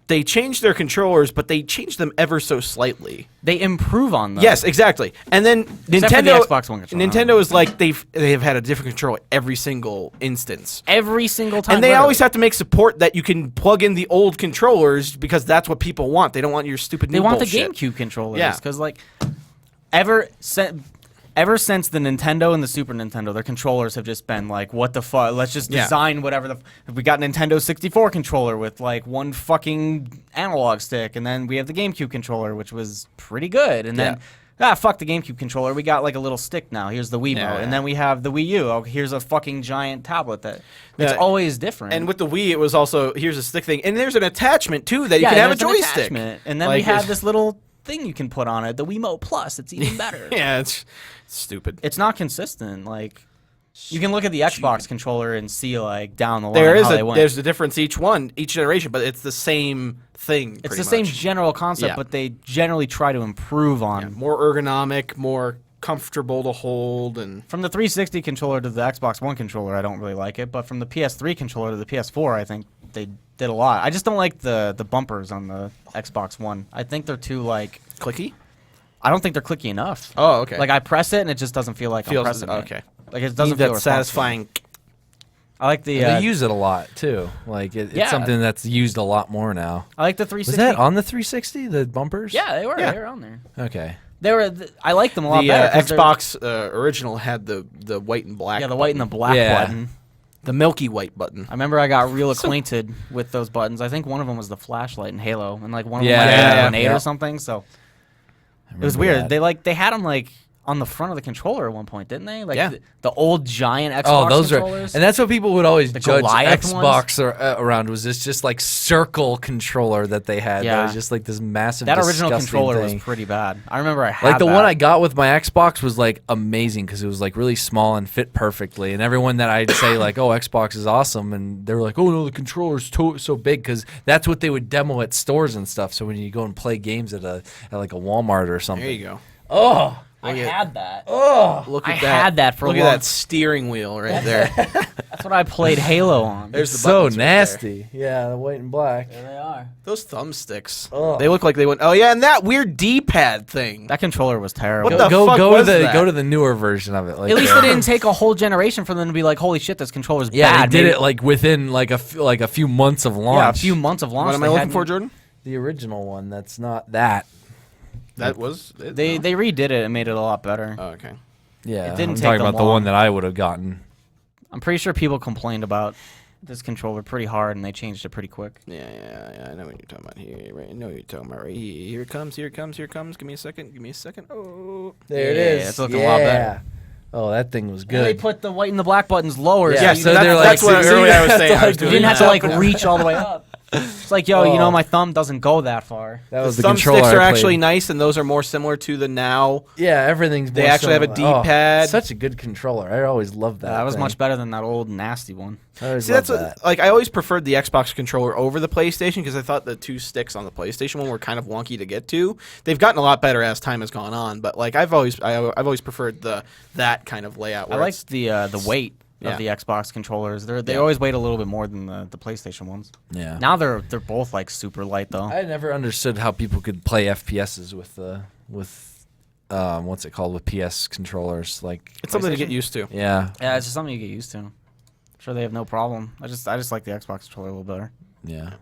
Speaker 3: they changed their controllers, but they changed them ever so slightly.
Speaker 4: They improve on them.
Speaker 3: Yes, exactly. And then
Speaker 4: Except for the
Speaker 3: Nintendo,
Speaker 4: Xbox One controller.
Speaker 3: Nintendo is like they have had a different controller every single instance.
Speaker 4: Every single time.
Speaker 3: And they
Speaker 4: literally.
Speaker 3: always have to make support that you can plug in the old controllers because that's what people want. They don't want your stupid new
Speaker 4: They want
Speaker 3: bullshit.
Speaker 4: the GameCube controllers.
Speaker 3: Yeah.
Speaker 4: Because like ever since the Nintendo and the Super Nintendo, their controllers have just been like, what the fuck? Let's just
Speaker 3: Yeah.
Speaker 4: design whatever we got Nintendo 64 controller with like one fucking analog stick, and then we have the GameCube controller, which was pretty good, and then. Fuck the GameCube controller. We got like a little stick now. Here's the Wiimote.
Speaker 3: Yeah.
Speaker 4: And then we have the Wii U. Oh, here's a fucking giant tablet that it's
Speaker 3: Yeah.
Speaker 4: always different.
Speaker 3: And with the Wii, it was also here's a stick thing, and there's an attachment too that you can have a
Speaker 4: there's an
Speaker 3: joystick.
Speaker 4: attachment. And then
Speaker 3: Like,
Speaker 4: we have
Speaker 3: it's-
Speaker 4: this little thing you can put on it, the Wiimote Plus. It's even better.
Speaker 3: Yeah, it's stupid.
Speaker 4: It's not consistent. Like you can look at the Xbox controller and see like down the line
Speaker 3: There is
Speaker 4: how they went.
Speaker 3: there's a difference each generation, but it's the same thing.
Speaker 4: It's
Speaker 3: pretty
Speaker 4: the same
Speaker 3: much.
Speaker 4: general concept,
Speaker 3: Yeah.
Speaker 4: but they generally try to improve on.
Speaker 3: Yeah, more ergonomic, more comfortable to hold, and
Speaker 4: From the 360 controller to the Xbox One controller, I don't really like it, but from the PS3 controller to the PS4, I think they did a lot. I just don't like the bumpers on the Xbox One. I think they're too like
Speaker 3: clicky.
Speaker 4: I don't think they're clicky enough.
Speaker 3: Oh, okay.
Speaker 4: Like I press it and it just doesn't feel like I'm
Speaker 3: Feels
Speaker 4: pressing it.
Speaker 3: okay.
Speaker 4: Like it
Speaker 3: Need
Speaker 4: doesn't feel
Speaker 3: that
Speaker 4: responsive.
Speaker 3: satisfying.
Speaker 4: I like the
Speaker 5: And they use it a lot too. Like it's
Speaker 4: Yeah.
Speaker 5: something that's used a lot more now.
Speaker 4: I like the
Speaker 5: Was
Speaker 4: 360.
Speaker 5: that on the 360? The bumpers?
Speaker 4: Yeah, they were.
Speaker 3: Yeah.
Speaker 4: They were on there.
Speaker 5: Okay.
Speaker 4: They were. I like them a lot
Speaker 3: The
Speaker 4: better. 'cause they're-
Speaker 3: Xbox original had the white and black.
Speaker 4: Yeah, the white and the black
Speaker 5: Yeah.
Speaker 4: button.
Speaker 3: the milky white button.
Speaker 4: I remember I got real acquainted with those buttons. I think one of them was the flashlight in Halo, and like one of them
Speaker 5: Yeah,
Speaker 4: might have been
Speaker 3: yeah,
Speaker 4: a grenade
Speaker 5: yeah.
Speaker 4: or something. So
Speaker 5: I
Speaker 4: it was
Speaker 5: remember
Speaker 4: weird.
Speaker 5: that.
Speaker 4: They had them like on the front of the controller at one point, didn't they? Like
Speaker 3: Yeah.
Speaker 4: the old giant Xbox
Speaker 5: Oh, those
Speaker 4: controllers.
Speaker 5: are, and that's what people would always
Speaker 4: The
Speaker 5: judge
Speaker 4: Goliath
Speaker 5: Xbox around was this just like circle controller that they had. That
Speaker 4: Yeah.
Speaker 5: was just like this massive.
Speaker 4: that original
Speaker 5: disgusting
Speaker 4: controller
Speaker 5: thing.
Speaker 4: was pretty bad. I remember I had
Speaker 5: Like the
Speaker 4: that.
Speaker 5: one I got with my Xbox was like amazing because it was like really small and fit perfectly. And everyone that I'd say like, "Oh, Xbox is awesome," and they were like, "Oh no, the controller's so big," because that's what they would demo at stores and stuff. So when you go and play games at like a Walmart or something,
Speaker 3: There you go.
Speaker 5: oh,
Speaker 4: I had that.
Speaker 3: Look
Speaker 4: I
Speaker 3: at that.
Speaker 4: had that for
Speaker 3: Look
Speaker 4: a
Speaker 3: at
Speaker 4: long.
Speaker 3: that steering wheel right there.
Speaker 4: That's what I played Halo on.
Speaker 3: There's the
Speaker 5: so
Speaker 3: buttons right there.
Speaker 5: nasty. Yeah, the white and black.
Speaker 4: There they are.
Speaker 3: Those thumbsticks.
Speaker 5: Ugh.
Speaker 3: They look like they went. Oh yeah, and that weird D-pad thing.
Speaker 4: That controller was terrible.
Speaker 3: What the
Speaker 5: Go
Speaker 3: fuck
Speaker 5: go
Speaker 3: was
Speaker 5: to the
Speaker 3: that?
Speaker 5: go to the newer version of it. Like
Speaker 4: At least it didn't take a whole generation for them to be like, "Holy shit, this controller's
Speaker 5: yeah,
Speaker 4: bad."
Speaker 5: they did
Speaker 4: Maybe-
Speaker 5: it like within like a few months of launch.
Speaker 4: Yeah, a few months of launch.
Speaker 3: What am I
Speaker 4: they
Speaker 3: looking
Speaker 4: hadn't-
Speaker 3: for, Jordan?
Speaker 5: The original one. That's not that.
Speaker 3: That was.
Speaker 4: They redid it and made it a lot better.
Speaker 3: Oh, okay.
Speaker 5: Yeah,
Speaker 4: It didn't
Speaker 5: I'm
Speaker 4: take
Speaker 5: talking
Speaker 4: them
Speaker 5: about the
Speaker 4: long.
Speaker 5: one that I would have gotten.
Speaker 4: I'm pretty sure people complained about this controller pretty hard, and they changed it pretty quick.
Speaker 3: Yeah. I know what you're talking about here. Right? I know what you're talking about right here. Here it comes. Here it comes. Here it comes. Give me a second. Give me a second. Oh.
Speaker 5: There it
Speaker 4: Yeah,
Speaker 5: is.
Speaker 4: it's looking a lot better.
Speaker 5: Oh, that thing was
Speaker 4: And they
Speaker 5: good.
Speaker 4: put the white and the black buttons lower.
Speaker 5: Yeah,
Speaker 4: so
Speaker 5: so
Speaker 4: you,
Speaker 5: they're like
Speaker 3: that's what
Speaker 5: so
Speaker 3: earlier
Speaker 5: you
Speaker 3: I was
Speaker 5: have
Speaker 3: saying.
Speaker 5: to,
Speaker 3: I was
Speaker 5: like,
Speaker 4: you
Speaker 3: doing
Speaker 4: didn't have
Speaker 3: that.
Speaker 4: to like reach all the way up. It's like, yo, you know, my thumb doesn't go that far.
Speaker 5: That was the
Speaker 3: Thumb
Speaker 5: controller.
Speaker 3: sticks
Speaker 5: I
Speaker 3: are
Speaker 5: played.
Speaker 3: actually nice, and those are more similar to the now.
Speaker 5: Yeah, everything's.
Speaker 3: They
Speaker 5: more
Speaker 3: actually have a
Speaker 5: similar. Oh,
Speaker 3: D-pad.
Speaker 5: such a good controller. I always loved that.
Speaker 4: That was
Speaker 5: thing.
Speaker 4: much better than that old nasty one.
Speaker 5: I always
Speaker 3: See, that's
Speaker 5: loved
Speaker 3: what,
Speaker 5: that.
Speaker 3: like I always preferred the Xbox controller over the PlayStation because I thought the two sticks on the PlayStation one were kind of wonky to get to. They've gotten a lot better as time has gone on, but like I've always preferred that kind of layout.
Speaker 4: I
Speaker 3: Where
Speaker 4: liked the weight
Speaker 3: Yeah.
Speaker 4: of the Xbox controllers. They
Speaker 3: Yeah.
Speaker 4: always weigh a little bit more than the PlayStation ones.
Speaker 5: Yeah.
Speaker 4: Now they're both like super light though.
Speaker 5: I never understood how people could play FPSs with what's it called with PS controllers. Like
Speaker 3: it's something to get
Speaker 4: PlayStation?
Speaker 3: used to.
Speaker 5: yeah,
Speaker 4: Yeah, it's just something you get used to. I'm sure they have no problem. I just like the Xbox controller a little better.
Speaker 5: yeah.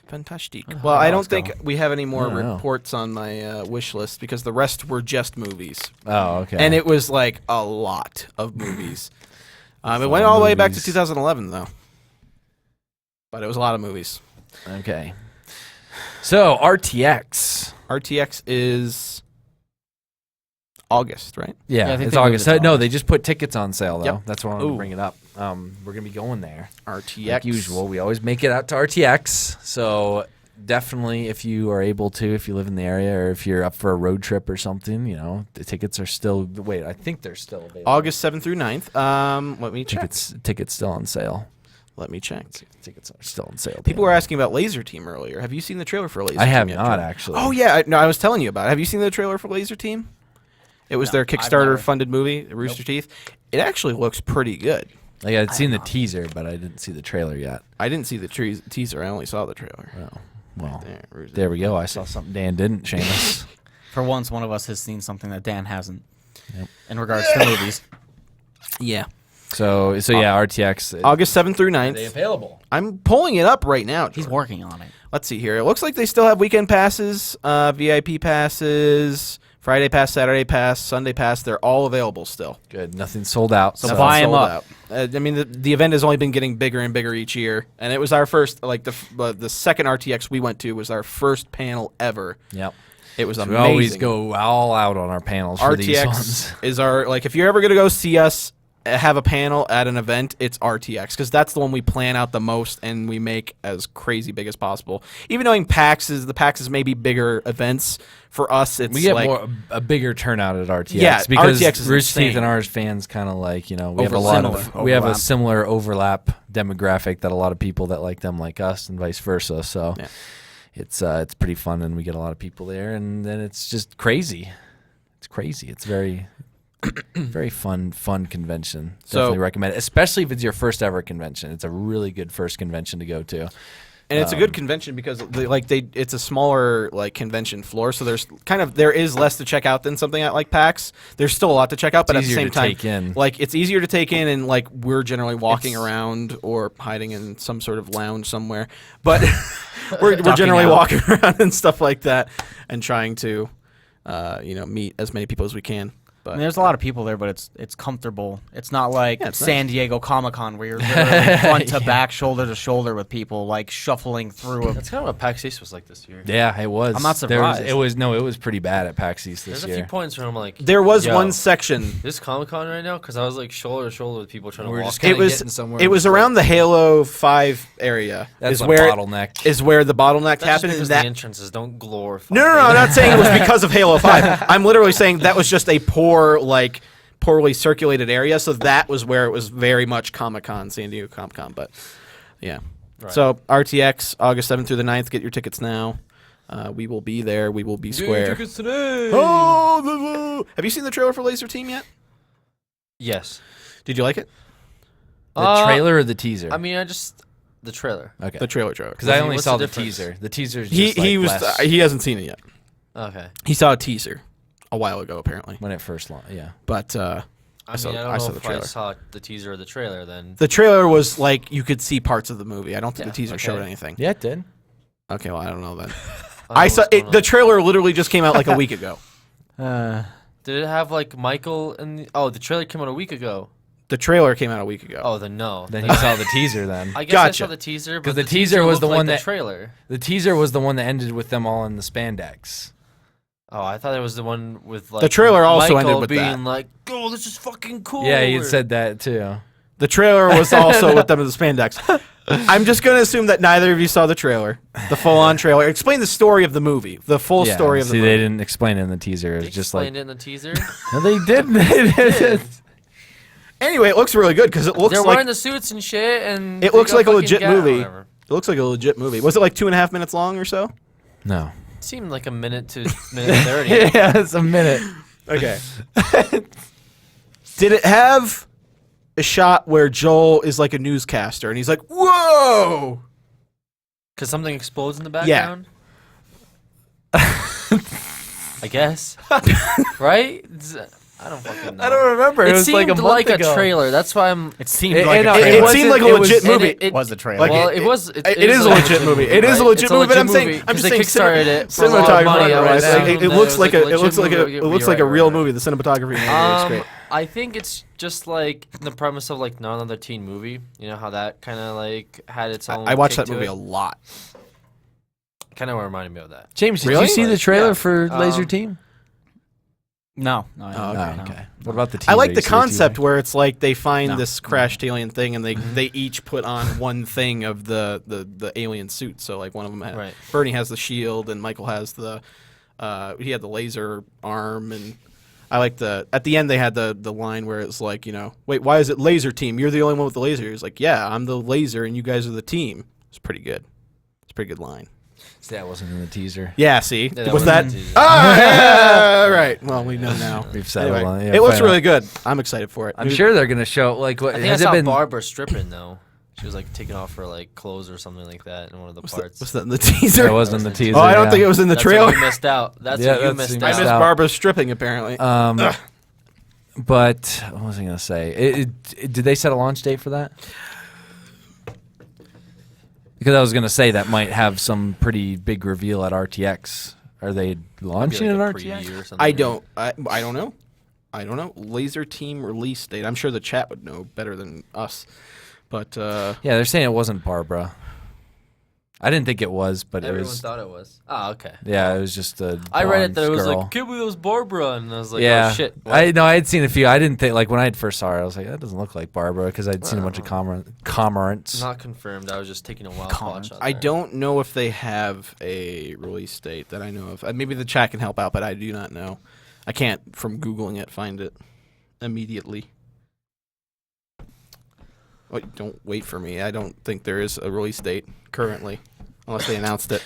Speaker 3: Fantastic.
Speaker 4: Oh,
Speaker 3: Well, I don't
Speaker 4: let's
Speaker 3: think
Speaker 4: go.
Speaker 3: we have any more
Speaker 5: I don't know.
Speaker 3: reports on my wish list because the rest were just movies,
Speaker 5: Oh, okay.
Speaker 3: and it was like a lot of movies. It
Speaker 5: It's a
Speaker 3: went
Speaker 5: lot
Speaker 3: all
Speaker 5: of
Speaker 3: the way back to
Speaker 5: movies.
Speaker 3: 2011 though, but it was a lot of movies.
Speaker 5: Okay. So RTX.
Speaker 3: RTX is August, right?
Speaker 5: Yeah,
Speaker 4: Yeah, I think
Speaker 5: it's
Speaker 4: they moved
Speaker 5: August.
Speaker 4: it to
Speaker 5: No,
Speaker 4: August.
Speaker 5: they just put tickets on sale though.
Speaker 3: Yep.
Speaker 5: That's why I wanted to
Speaker 3: Ooh.
Speaker 5: bring it up. We're gonna be going there.
Speaker 3: RTX.
Speaker 5: Like usual, we always make it out to RTX. So definitely, if you are able to, if you live in the area, or if you're up for a road trip or something, the tickets are still. Wait, I think they're still available.
Speaker 3: August 7th through 9th. Let me check.
Speaker 5: Tickets still on sale.
Speaker 3: Let me check.
Speaker 5: Tickets are still on sale.
Speaker 3: People were asking about Laser Team earlier. Have you seen the trailer for Laser Team?
Speaker 5: I have
Speaker 3: yet,
Speaker 5: not
Speaker 3: Joe?
Speaker 5: actually.
Speaker 3: Oh yeah, I was telling you about it. Have you seen the trailer for Laser Team? It was their
Speaker 4: I've never.
Speaker 3: Kickstarter-funded movie, Rooster Teeth. It actually looks pretty good.
Speaker 5: Like I'd seen the teaser, but I didn't see the trailer yet.
Speaker 3: I didn't see the teaser. I only saw the trailer.
Speaker 5: Oh, well,
Speaker 3: Rooster
Speaker 5: there we go. I saw something Dan didn't, Seamus.
Speaker 4: For once, one of us has seen something that Dan hasn't.
Speaker 5: Yep.
Speaker 4: In regards to movies.
Speaker 3: Yeah.
Speaker 5: So yeah, RTX.
Speaker 3: August 7th through
Speaker 5: Are
Speaker 3: 9th.
Speaker 5: they available?
Speaker 3: I'm pulling it up right now.
Speaker 4: He's
Speaker 3: Jordan.
Speaker 4: working on it.
Speaker 3: Let's see here. It looks like they still have weekend passes, VIP passes, Friday pass, Saturday pass, Sunday pass. They're all available still.
Speaker 5: Good. Nothing sold out.
Speaker 4: So
Speaker 3: Nothing
Speaker 4: buy 'em
Speaker 3: sold
Speaker 4: up.
Speaker 3: out. I mean, the event has only been getting bigger and bigger each year, and it was our first. Like the second RTX we went to was our first panel ever.
Speaker 5: Yep.
Speaker 3: It was
Speaker 5: We
Speaker 3: amazing.
Speaker 5: always go all out on our panels for these ones.
Speaker 3: RTX is our if you're ever gonna go see us have a panel at an event, it's RTX because that's the one we plan out the most and we make as crazy big as possible. Even knowing PAX is maybe bigger events for us, it's
Speaker 5: We get
Speaker 3: like
Speaker 5: a bigger turnout at RTX.
Speaker 3: Yeah,
Speaker 5: because
Speaker 3: RTX is
Speaker 5: Rooster Teeth
Speaker 3: insane.
Speaker 5: and ours fans kind of like we have a
Speaker 3: Overlap.
Speaker 5: lot of
Speaker 3: Similar
Speaker 5: we have a
Speaker 3: overlap.
Speaker 5: similar overlap demographic that a lot of people that like them like us and vice versa. So
Speaker 3: Yeah.
Speaker 5: it's pretty fun and we get a lot of people there and then it's just crazy. It's crazy. It's very very fun convention.
Speaker 3: So-
Speaker 5: Definitely recommend it, especially if it's your first ever convention. It's a really good first convention to go to.
Speaker 3: and it's a good convention because it's a smaller convention floor, so there is less to check out than something at PAX. There's still a lot to check out, but at the
Speaker 5: easier
Speaker 3: same
Speaker 5: to
Speaker 3: time,
Speaker 5: take in.
Speaker 3: it's easier to take in, and we're generally walking
Speaker 5: It's-
Speaker 3: around or hiding in some sort of lounge somewhere, but we're
Speaker 4: Ducking
Speaker 3: generally
Speaker 4: out.
Speaker 3: walking around and stuff like that, and trying to meet as many people as we can.
Speaker 4: I
Speaker 3: But
Speaker 4: mean, there's a lot of people there, but it's comfortable. It's not like
Speaker 3: Yeah, it's
Speaker 4: San Diego Comic-Con where you're literally front to back, shoulder to shoulder with people, shuffling through a
Speaker 1: That's kind of what PAX East was like this year.
Speaker 5: Yeah, it was.
Speaker 4: I'm not surprised.
Speaker 5: It was pretty bad at PAX East this
Speaker 1: There's a
Speaker 5: year.
Speaker 1: few points where I'm like,
Speaker 3: there was
Speaker 1: Yo.
Speaker 3: one section.
Speaker 1: this Comic Con right now, because I was shoulder to shoulder with people trying to
Speaker 5: We're
Speaker 1: walk.
Speaker 5: just kinda
Speaker 3: It was
Speaker 5: getting somewhere.
Speaker 3: it was around the Halo 5 area.
Speaker 5: That's
Speaker 3: is
Speaker 5: a
Speaker 3: where
Speaker 5: bottleneck.
Speaker 3: is where the bottleneck
Speaker 1: That's just
Speaker 3: happened.
Speaker 1: because
Speaker 3: And that
Speaker 1: the entrances don't glorify.
Speaker 3: No, I'm not saying it was because of Halo 5. I'm literally saying that was just a poorly circulated area. So that was where it was very much Comic-Con, San Diego Comic-Con. But yeah.
Speaker 1: Right.
Speaker 3: So RTX, August 7th through the 9th. Get your tickets now. We will be there. We will be square. Oh, have you seen the trailer for Laser Team yet?
Speaker 1: Yes.
Speaker 3: Did you like it?
Speaker 5: The trailer or the teaser?
Speaker 1: I mean, the trailer.
Speaker 5: okay.
Speaker 3: The trailer.
Speaker 5: Because I only
Speaker 1: What's
Speaker 5: saw
Speaker 1: the
Speaker 5: the
Speaker 1: difference?
Speaker 5: teaser. The teaser's
Speaker 3: He
Speaker 5: just
Speaker 3: was he hasn't seen it yet.
Speaker 1: Okay.
Speaker 3: He saw a teaser a while ago apparently.
Speaker 5: when it first launched. Yeah.
Speaker 3: But
Speaker 1: I
Speaker 3: saw-
Speaker 1: mean, I don't
Speaker 3: I
Speaker 1: know
Speaker 3: saw the
Speaker 1: if I
Speaker 3: trailer.
Speaker 1: saw the teaser or the trailer then.
Speaker 3: the trailer was you could see parts of the movie. I don't think
Speaker 1: Yeah,
Speaker 3: the teaser
Speaker 1: okay.
Speaker 3: showed anything.
Speaker 5: Yeah, it did.
Speaker 3: Okay, well I don't know then.
Speaker 1: I
Speaker 3: I saw
Speaker 1: don't know what's
Speaker 3: it. The
Speaker 1: going
Speaker 3: trailer literally just came out a week ago.
Speaker 1: on. Did it have Michael and the trailer came out a week ago.
Speaker 3: The trailer came out a week ago.
Speaker 1: Oh, then no.
Speaker 5: Then he saw the teaser. Then
Speaker 1: I guess I
Speaker 3: Gotcha.
Speaker 1: saw the teaser,
Speaker 5: 'Cause
Speaker 1: but
Speaker 5: the teaser was
Speaker 1: looked
Speaker 5: the
Speaker 1: like
Speaker 5: one
Speaker 1: the
Speaker 5: that-
Speaker 1: trailer.
Speaker 5: the teaser was the one that ended with them all in the spandex.
Speaker 1: Oh, I thought it was the one with
Speaker 3: The trailer also
Speaker 1: Michael
Speaker 3: ended with
Speaker 1: being
Speaker 3: that.
Speaker 1: "Oh, this is fucking cool."
Speaker 5: Yeah, he had said that too.
Speaker 3: The trailer was also with them in the spandex. I'm just going to assume that neither of you saw the trailer, the full-on trailer. Explain the story of the movie, the full
Speaker 5: Yeah,
Speaker 3: story of the
Speaker 5: see,
Speaker 3: movie.
Speaker 5: they didn't explain it in the teaser.
Speaker 1: They
Speaker 5: It's just
Speaker 1: explained it in the teaser.
Speaker 5: no, they didn't.
Speaker 3: Anyway, it looks really good because it looks
Speaker 1: They're
Speaker 3: like
Speaker 1: wearing the suits and shit, and
Speaker 3: it
Speaker 1: they
Speaker 3: looks
Speaker 1: got
Speaker 3: like a
Speaker 1: fucking
Speaker 3: legit
Speaker 1: gat or
Speaker 3: movie.
Speaker 1: whatever.
Speaker 3: It looks like a legit movie. Was it 2.5 minutes long or so?
Speaker 5: No.
Speaker 1: It seemed like a minute to minute 30.
Speaker 5: Yeah, it's a minute.
Speaker 3: Okay. Did it have a shot where Joel is like a newscaster and he's like, "Whoa!"
Speaker 1: Because something explodes in the
Speaker 3: Yeah.
Speaker 1: background? I guess. Right? I don't fucking know.
Speaker 5: I don't remember. It,
Speaker 1: It
Speaker 5: was
Speaker 1: seemed
Speaker 5: like a month
Speaker 1: like
Speaker 5: ago.
Speaker 1: a trailer. That's why I'm...
Speaker 4: It seemed
Speaker 5: It-
Speaker 4: like
Speaker 5: it-
Speaker 4: a
Speaker 5: it
Speaker 4: trailer.
Speaker 3: It
Speaker 5: wasn't-
Speaker 3: seemed like a
Speaker 5: it was-
Speaker 3: legit movie.
Speaker 1: It
Speaker 4: was a trailer.
Speaker 3: Like,
Speaker 1: well,
Speaker 3: it-
Speaker 1: it was...
Speaker 3: it is a legit movie. It is a legit
Speaker 1: It's
Speaker 3: movie, but I'm saying-
Speaker 1: movie,
Speaker 3: I'm
Speaker 1: 'cause
Speaker 3: just
Speaker 1: they
Speaker 3: saying
Speaker 1: kickstarted it for a lot of
Speaker 3: cinematography
Speaker 1: money. I would
Speaker 3: wise,
Speaker 1: assume
Speaker 3: it
Speaker 1: that
Speaker 3: looks like
Speaker 1: legit
Speaker 3: it
Speaker 1: movie.
Speaker 3: looks like a real movie. The cinematography in it looks great.
Speaker 1: I think it's just like the premise of not another teen movie. You know how that kind of had its own.
Speaker 3: I watched
Speaker 1: kick
Speaker 3: that
Speaker 1: to
Speaker 3: movie
Speaker 1: it?
Speaker 3: a lot.
Speaker 1: Kind of reminded me of that.
Speaker 5: James, did
Speaker 3: Really?
Speaker 5: you see the trailer
Speaker 1: Yeah.
Speaker 5: for Laser Team?
Speaker 4: No.
Speaker 3: Oh,
Speaker 5: Okay. What about the team?
Speaker 3: I like the
Speaker 5: racer
Speaker 3: concept
Speaker 5: team?
Speaker 3: where it's like they find
Speaker 4: No.
Speaker 3: this crashed alien thing and they each put on one thing of the alien suit. So like one of them had
Speaker 1: Right.
Speaker 3: Bernie has the shield and Michael has the he had the laser arm, and I like at the end they had the line where it's like, wait, why is it Laser Team? You're the only one with the laser. He's like, yeah, I'm the laser and you guys are the team. It's pretty good. It's a pretty good line.
Speaker 5: See, that wasn't in the teaser.
Speaker 3: Yeah, see?
Speaker 1: Yeah,
Speaker 3: was
Speaker 1: wasn't
Speaker 3: that?
Speaker 1: in the teaser.
Speaker 3: Oh, yeah, right. Well, we know now.
Speaker 5: We've settled
Speaker 3: Anyway,
Speaker 5: on it. Yeah,
Speaker 3: it looks
Speaker 5: finally.
Speaker 3: really good. I'm excited for it.
Speaker 5: I'm sure they're gonna show like what
Speaker 1: I think
Speaker 5: has
Speaker 1: I
Speaker 5: it
Speaker 1: saw
Speaker 5: been?
Speaker 1: Barbara stripping though. She was like taking off her like clothes or something like that in one of the parts.
Speaker 3: Was that in the teaser?
Speaker 5: That wasn't in the teaser.
Speaker 3: Oh, I don't
Speaker 5: yeah.
Speaker 3: think it was in the
Speaker 1: That's
Speaker 3: trailer.
Speaker 1: what you missed out. That's
Speaker 5: Yeah,
Speaker 1: what you
Speaker 5: that's-
Speaker 1: missed
Speaker 5: you
Speaker 3: I
Speaker 1: out.
Speaker 3: missed
Speaker 5: out.
Speaker 3: Barbara stripping, apparently.
Speaker 5: But what was I gonna say? Did they set a launch date for that? Because I was gonna say that might have some pretty big reveal at RTX. Are they
Speaker 1: Maybe,
Speaker 5: launching
Speaker 1: like,
Speaker 5: at
Speaker 1: a
Speaker 5: RTX?
Speaker 1: preview or something,
Speaker 3: I
Speaker 1: right?
Speaker 3: don't. I don't know. I don't know. Laser Team release date. I'm sure the chat would know better than us. But
Speaker 5: Yeah, they're saying it wasn't Barbara. I didn't think it was, but
Speaker 1: Everyone
Speaker 5: it was.
Speaker 1: thought it was. Ah, okay.
Speaker 5: Yeah, it was just a.
Speaker 1: I read it that it was
Speaker 5: girl.
Speaker 1: like, I can't believe it was Barbara, and I was like,
Speaker 5: Yeah,
Speaker 1: oh shit. what?
Speaker 5: I had seen a few. I didn't think like when I first saw her, I was like, that doesn't look like Barbara because I'd seen a bunch of comments.
Speaker 1: Not confirmed. I was just taking a wild watch.
Speaker 3: I don't know if they have a release date that I know of. Maybe the chat can help out, but I do not know. I can't, from Googling it, find it immediately. Oh, don't wait for me. I don't think there is a release date currently, unless they announced it.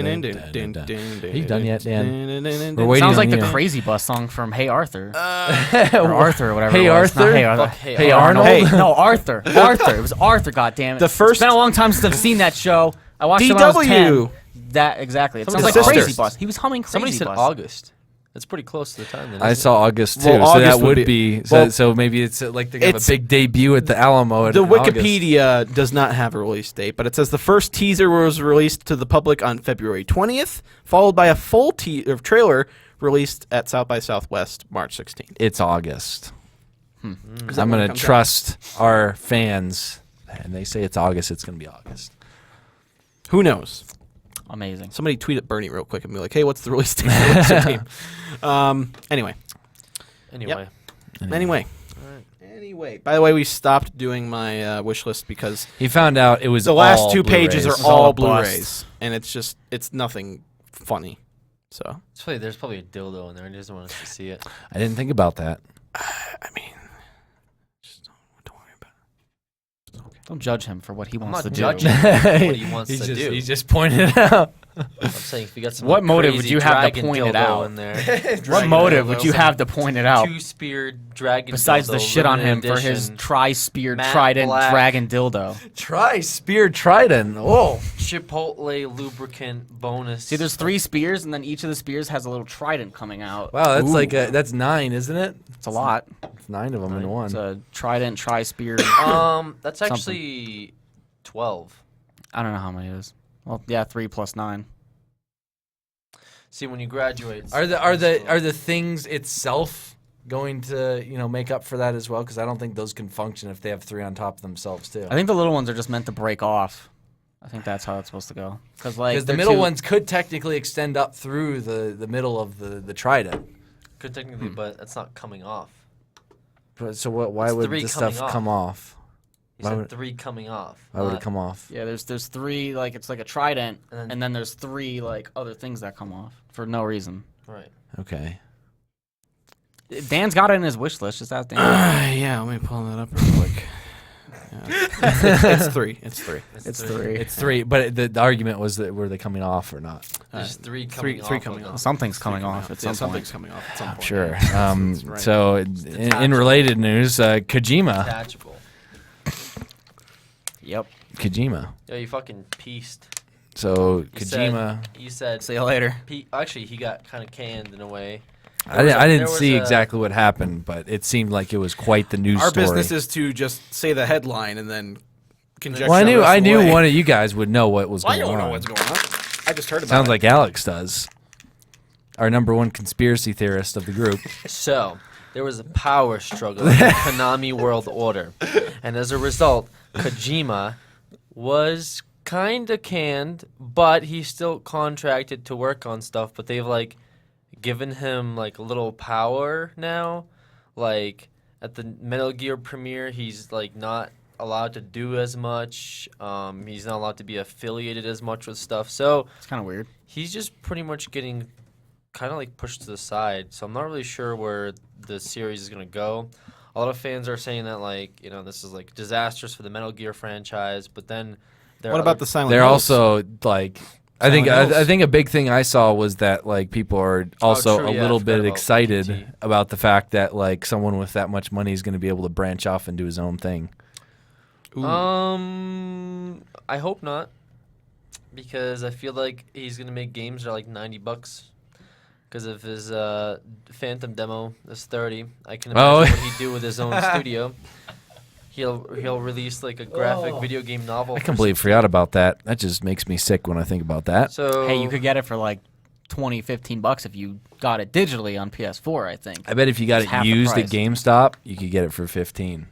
Speaker 5: Are you done yet, Dan? We're waiting
Speaker 4: Sounds
Speaker 5: on
Speaker 4: like the
Speaker 5: you.
Speaker 4: Crazy Bus song from Hey Arthur. Or Arthur or whatever.
Speaker 5: Hey
Speaker 4: it was. Not
Speaker 5: Arthur?
Speaker 4: Hey Arthur.
Speaker 1: Fuck Hey
Speaker 5: Hey
Speaker 1: Arnold.
Speaker 5: Arnold?
Speaker 4: Hey, no, Arthur. Arthur. It was Arthur, goddammit.
Speaker 3: The first-
Speaker 4: It's been a long time since I've seen that show. I watched it when I was
Speaker 3: DW.
Speaker 4: 10. That, exactly. It sounds
Speaker 1: Somebody
Speaker 4: like
Speaker 3: said
Speaker 4: Crazy
Speaker 3: August.
Speaker 4: Bus. He was humming Crazy
Speaker 1: Somebody said
Speaker 4: Bus.
Speaker 1: August. That's pretty close to the time. Then,
Speaker 5: I
Speaker 1: isn't
Speaker 5: saw August too,
Speaker 3: Well,
Speaker 5: so
Speaker 3: August
Speaker 5: that
Speaker 3: would
Speaker 5: would
Speaker 3: be-
Speaker 5: be. So,
Speaker 3: well,
Speaker 5: so maybe it's like they're gonna have a
Speaker 3: it's-
Speaker 5: big debut at the Alamo.
Speaker 3: The
Speaker 5: in August.
Speaker 3: Wikipedia does not have a release date, but it says the first teaser was released to the public on February 20th, followed by a full trailer released at South by Southwest March 16th.
Speaker 5: It's August.
Speaker 3: Is that
Speaker 5: I'm
Speaker 3: when it
Speaker 5: gonna
Speaker 3: comes out?
Speaker 5: trust our fans, and they say it's August. It's gonna be August.
Speaker 3: Who knows?
Speaker 4: Amazing.
Speaker 3: Somebody tweet at Bernie real quick and be like, "Hey, what's the release date for Laser Team?" Anyway.
Speaker 1: Anyway.
Speaker 3: Anyway. By the way, we stopped doing my wish list because
Speaker 5: He found out it was
Speaker 3: the last
Speaker 5: all
Speaker 3: two pages
Speaker 5: Blu-rays.
Speaker 3: are all
Speaker 4: all a bust.
Speaker 3: Blu-rays, and it's nothing funny. So
Speaker 1: There's probably a dildo in there. He doesn't want us to see it.
Speaker 5: I didn't think about that.
Speaker 3: I mean, just don't worry about it.
Speaker 4: Don't judge him for what he
Speaker 1: I'm
Speaker 4: wants
Speaker 1: not
Speaker 4: to
Speaker 1: judging
Speaker 4: do.
Speaker 1: what he wants to do.
Speaker 5: He's just pointing it out.
Speaker 1: I'm saying if you got some
Speaker 4: What
Speaker 1: like,
Speaker 4: motive would
Speaker 1: crazy
Speaker 4: you have to
Speaker 1: dragon
Speaker 4: point it
Speaker 1: dildo
Speaker 4: out?
Speaker 1: in there,
Speaker 4: What
Speaker 1: Dragon
Speaker 4: motive
Speaker 1: dildo,
Speaker 4: would you
Speaker 1: some
Speaker 4: have to point it out?
Speaker 1: Two-speared dragon
Speaker 4: Besides the
Speaker 1: dildo,
Speaker 4: shit on him
Speaker 1: limited
Speaker 4: for his
Speaker 1: edition,
Speaker 4: tri-speared
Speaker 1: matte
Speaker 4: trident
Speaker 1: black.
Speaker 4: dragon dildo.
Speaker 5: Try spear trident. Oh,
Speaker 1: Chipotle lubricant bonus.
Speaker 4: See, there's 3 spears, and then each of the spears has a little trident coming out.
Speaker 5: wow, that's
Speaker 3: Ooh.
Speaker 5: like that's 9, isn't it?
Speaker 4: It's a lot.
Speaker 5: It's 9 of them in one.
Speaker 4: It's a trident, tri-spear.
Speaker 1: That's actually 12.
Speaker 4: I don't know how many it is. Well, yeah, 3 plus 9.
Speaker 1: See, when you graduate,
Speaker 5: Are the things itself going to make up for that as well? Because I don't think those can function if they have 3 on top of themselves too.
Speaker 4: I think the little ones are just meant to break off. I think that's how it's supposed to go. Because
Speaker 5: Because the middle ones could technically extend up through the middle of the trident.
Speaker 1: could technically, but that's not coming off.
Speaker 5: But so what? Why
Speaker 1: It's
Speaker 5: would
Speaker 1: 3
Speaker 5: this
Speaker 1: coming
Speaker 5: stuff
Speaker 1: off.
Speaker 5: come off?
Speaker 1: You
Speaker 5: Why
Speaker 1: said
Speaker 5: would-
Speaker 1: 3 coming off.
Speaker 5: Why would it
Speaker 1: not-
Speaker 5: come off?
Speaker 4: Yeah, there's 3, like, it's like a trident,
Speaker 1: And
Speaker 4: and then there's 3, like, other things that come off for no reason.
Speaker 1: Right.
Speaker 5: Okay.
Speaker 4: Dan's got it in his wish list. Just ask Dan.
Speaker 3: Yeah, let me pull that up real quick. Yeah. It's 3. It's 3.
Speaker 4: It's 3.
Speaker 5: It's 3, but the argument was that were they coming off or not?
Speaker 1: There's 3
Speaker 3: three
Speaker 1: coming off.
Speaker 3: coming
Speaker 1: of
Speaker 3: off.
Speaker 4: Something's coming off at some
Speaker 3: Something's
Speaker 4: point.
Speaker 3: coming off at some point.
Speaker 5: Sure.
Speaker 3: That's right.
Speaker 5: So in related news, Kojima.
Speaker 1: Detachable.
Speaker 4: Yep.
Speaker 5: Kojima.
Speaker 1: Yeah, you fucking pieced.
Speaker 5: So
Speaker 1: You said-
Speaker 5: Kojima.
Speaker 1: You said
Speaker 4: See you later.
Speaker 1: Actually, he got kind of canned in a way.
Speaker 5: I
Speaker 1: there
Speaker 5: didn't
Speaker 1: was
Speaker 5: see
Speaker 1: a-
Speaker 5: exactly what happened, but it seemed like it was quite the news
Speaker 3: Our
Speaker 5: story.
Speaker 3: business is to just say the headline and then conjecture.
Speaker 5: Well,
Speaker 3: the rest
Speaker 5: I
Speaker 3: of the
Speaker 5: knew
Speaker 3: way.
Speaker 5: one of you guys would know what was
Speaker 3: Well, I
Speaker 5: going
Speaker 3: don't
Speaker 5: on.
Speaker 3: know what's going on. I just heard about
Speaker 5: Sounds
Speaker 3: it.
Speaker 5: like Alex does. Our number 1 conspiracy theorist of the group.
Speaker 1: So there was a power struggle in the Konami World Order, and as a result, Kojima was kind of canned, but he's still contracted to work on stuff. But they've like given him like a little power now, like at the Metal Gear premiere, he's like not allowed to do as much. He's not allowed to be affiliated as much with stuff. So
Speaker 4: It's kind of weird.
Speaker 1: he's just pretty much getting kind of like pushed to the side. So I'm not really sure where the series is going to go. A lot of fans are saying that like, you know, this is like disastrous for the Metal Gear franchise, but then
Speaker 3: What about the Silent
Speaker 5: They're
Speaker 3: Hills?
Speaker 5: also like. I think
Speaker 3: Silent Hills.
Speaker 5: I think a big thing I saw was that like people are also
Speaker 1: true,
Speaker 5: a
Speaker 1: yeah, I
Speaker 5: little
Speaker 1: forgot
Speaker 5: bit
Speaker 1: about
Speaker 5: excited
Speaker 1: PT.
Speaker 5: about the fact that like someone with that much money is going to be able to branch off and do his own thing.
Speaker 3: Ooh.
Speaker 1: I hope not, because I feel like he's gonna make games that are like $90. Because of his Phantom demo is 30. I can
Speaker 5: Oh.
Speaker 1: imagine what he'd do with his own studio. He'll release like a graphic video game novel.
Speaker 5: I completely forgot about that. That just makes me sick when I think about that.
Speaker 1: So
Speaker 4: Hey, you could get it for like $15 if you got it digitally on PS4, I think.
Speaker 5: I bet if you got
Speaker 4: It's
Speaker 5: it
Speaker 4: half the
Speaker 5: used at
Speaker 4: price.
Speaker 5: GameStop, you could get it for 15.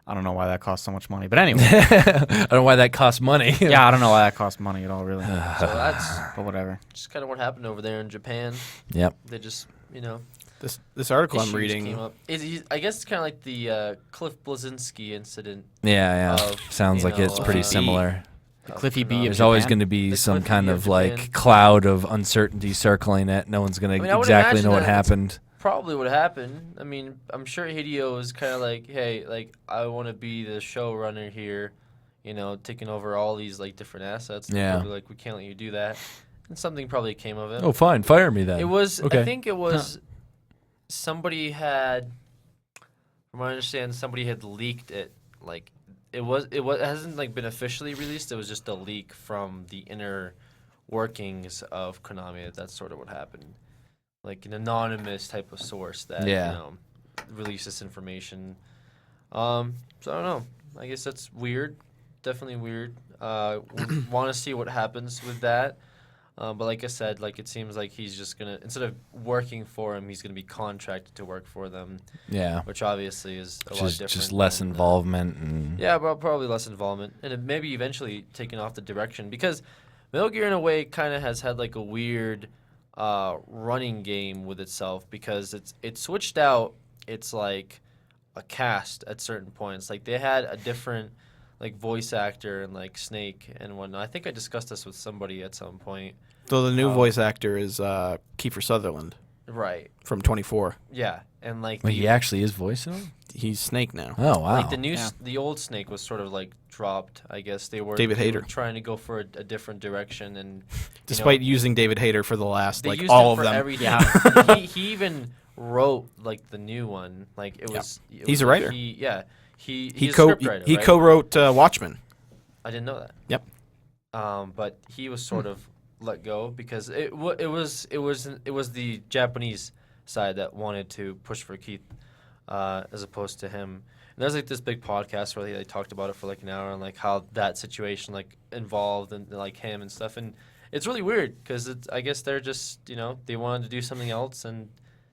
Speaker 4: I don't know why that costs so much money. But anyway,
Speaker 5: I don't know why that costs money.
Speaker 4: yeah, I don't know why that costs money at all, really.
Speaker 1: So that's
Speaker 4: But whatever.
Speaker 1: just kind of what happened over there in Japan.
Speaker 5: Yep.
Speaker 1: They just, you know,
Speaker 3: This article I'm
Speaker 1: issues
Speaker 3: reading.
Speaker 1: came up. I guess it's kind of like the Cliff Blazinski incident.
Speaker 5: Yeah, yeah.
Speaker 1: Of,
Speaker 5: Sounds
Speaker 1: you
Speaker 5: like it's
Speaker 1: know,
Speaker 5: pretty
Speaker 1: uh,
Speaker 5: similar.
Speaker 4: The Cliffy B
Speaker 1: Konami.
Speaker 4: of
Speaker 5: There's always
Speaker 4: Japan?
Speaker 5: going to be
Speaker 1: The
Speaker 5: some
Speaker 1: Cliffy
Speaker 5: kind
Speaker 1: B
Speaker 5: of
Speaker 1: of
Speaker 5: like
Speaker 1: Japan.
Speaker 5: cloud of uncertainty circling it. No one's going
Speaker 1: I
Speaker 5: to
Speaker 1: mean, I would
Speaker 5: exactly know
Speaker 1: imagine
Speaker 5: what
Speaker 1: that it's
Speaker 5: happened.
Speaker 1: Probably what happened. I mean, I'm sure Hideo is kind of like, hey, like I want to be the showrunner here, you know, taking over all these like different assets. And
Speaker 5: Yeah.
Speaker 1: probably, like we can't let you do that. And something probably came of it.
Speaker 5: Oh, fine. Fire me then.
Speaker 1: It was.
Speaker 5: okay.
Speaker 1: I think it was. Somebody had, from what I understand, somebody had leaked it. Like it hasn't like been officially released. It was just a leak from the inner workings of Konami. That's sort of what happened. Like an anonymous type of source that
Speaker 5: Yeah.
Speaker 1: you know released this information. So I don't know. I guess that's weird. Definitely weird. Want to see what happens with that. But like I said, like it seems like he's just gonna, instead of working for him, he's gonna be contracted to work for them,
Speaker 5: Yeah.
Speaker 1: which obviously is a lot different.
Speaker 5: Just less
Speaker 1: than,
Speaker 5: involvement. And
Speaker 1: yeah, probably less involvement, and it maybe eventually taking off the direction, because Metal Gear in a way kind of has had like a weird running game with itself, because it switched out its like a cast at certain points. Like they had a different like voice actor and like Snake and whatnot. I think I discussed this with somebody at some point.
Speaker 3: So the new
Speaker 1: Oh.
Speaker 3: voice actor is Kiefer Sutherland
Speaker 1: Right.
Speaker 3: from 24.
Speaker 1: Yeah, and like
Speaker 5: Wait,
Speaker 1: the,
Speaker 5: he actually is voicing him?
Speaker 3: He's Snake now.
Speaker 5: Oh, wow.
Speaker 1: like the new
Speaker 4: Yeah.
Speaker 1: the old Snake was sort of like dropped. I guess they were
Speaker 3: David
Speaker 1: they were
Speaker 3: Hayter.
Speaker 1: trying to go for a different direction, and
Speaker 3: Despite
Speaker 1: know,
Speaker 3: using David Hayter for the last,
Speaker 1: they
Speaker 3: like,
Speaker 1: used
Speaker 3: all
Speaker 1: him
Speaker 3: of
Speaker 1: for
Speaker 3: them.
Speaker 1: everything.
Speaker 4: Yeah.
Speaker 1: he even wrote like the new one. Like it
Speaker 3: Yeah.
Speaker 1: was. It
Speaker 3: He's
Speaker 1: was
Speaker 3: a
Speaker 1: like
Speaker 3: writer.
Speaker 1: He
Speaker 3: He
Speaker 1: he's a scriptwriter,
Speaker 3: he
Speaker 1: right?
Speaker 3: co-wrote Watchmen.
Speaker 1: I didn't know that.
Speaker 3: Yep.
Speaker 1: But he was sort of let go because it was the Japanese side that wanted to push for Keith, as opposed to him. And there's like this big podcast where they talked about it for like an hour and like how that situation like involved and like him and stuff. And it's really weird because I guess they're just, you know, they wanted to do something else and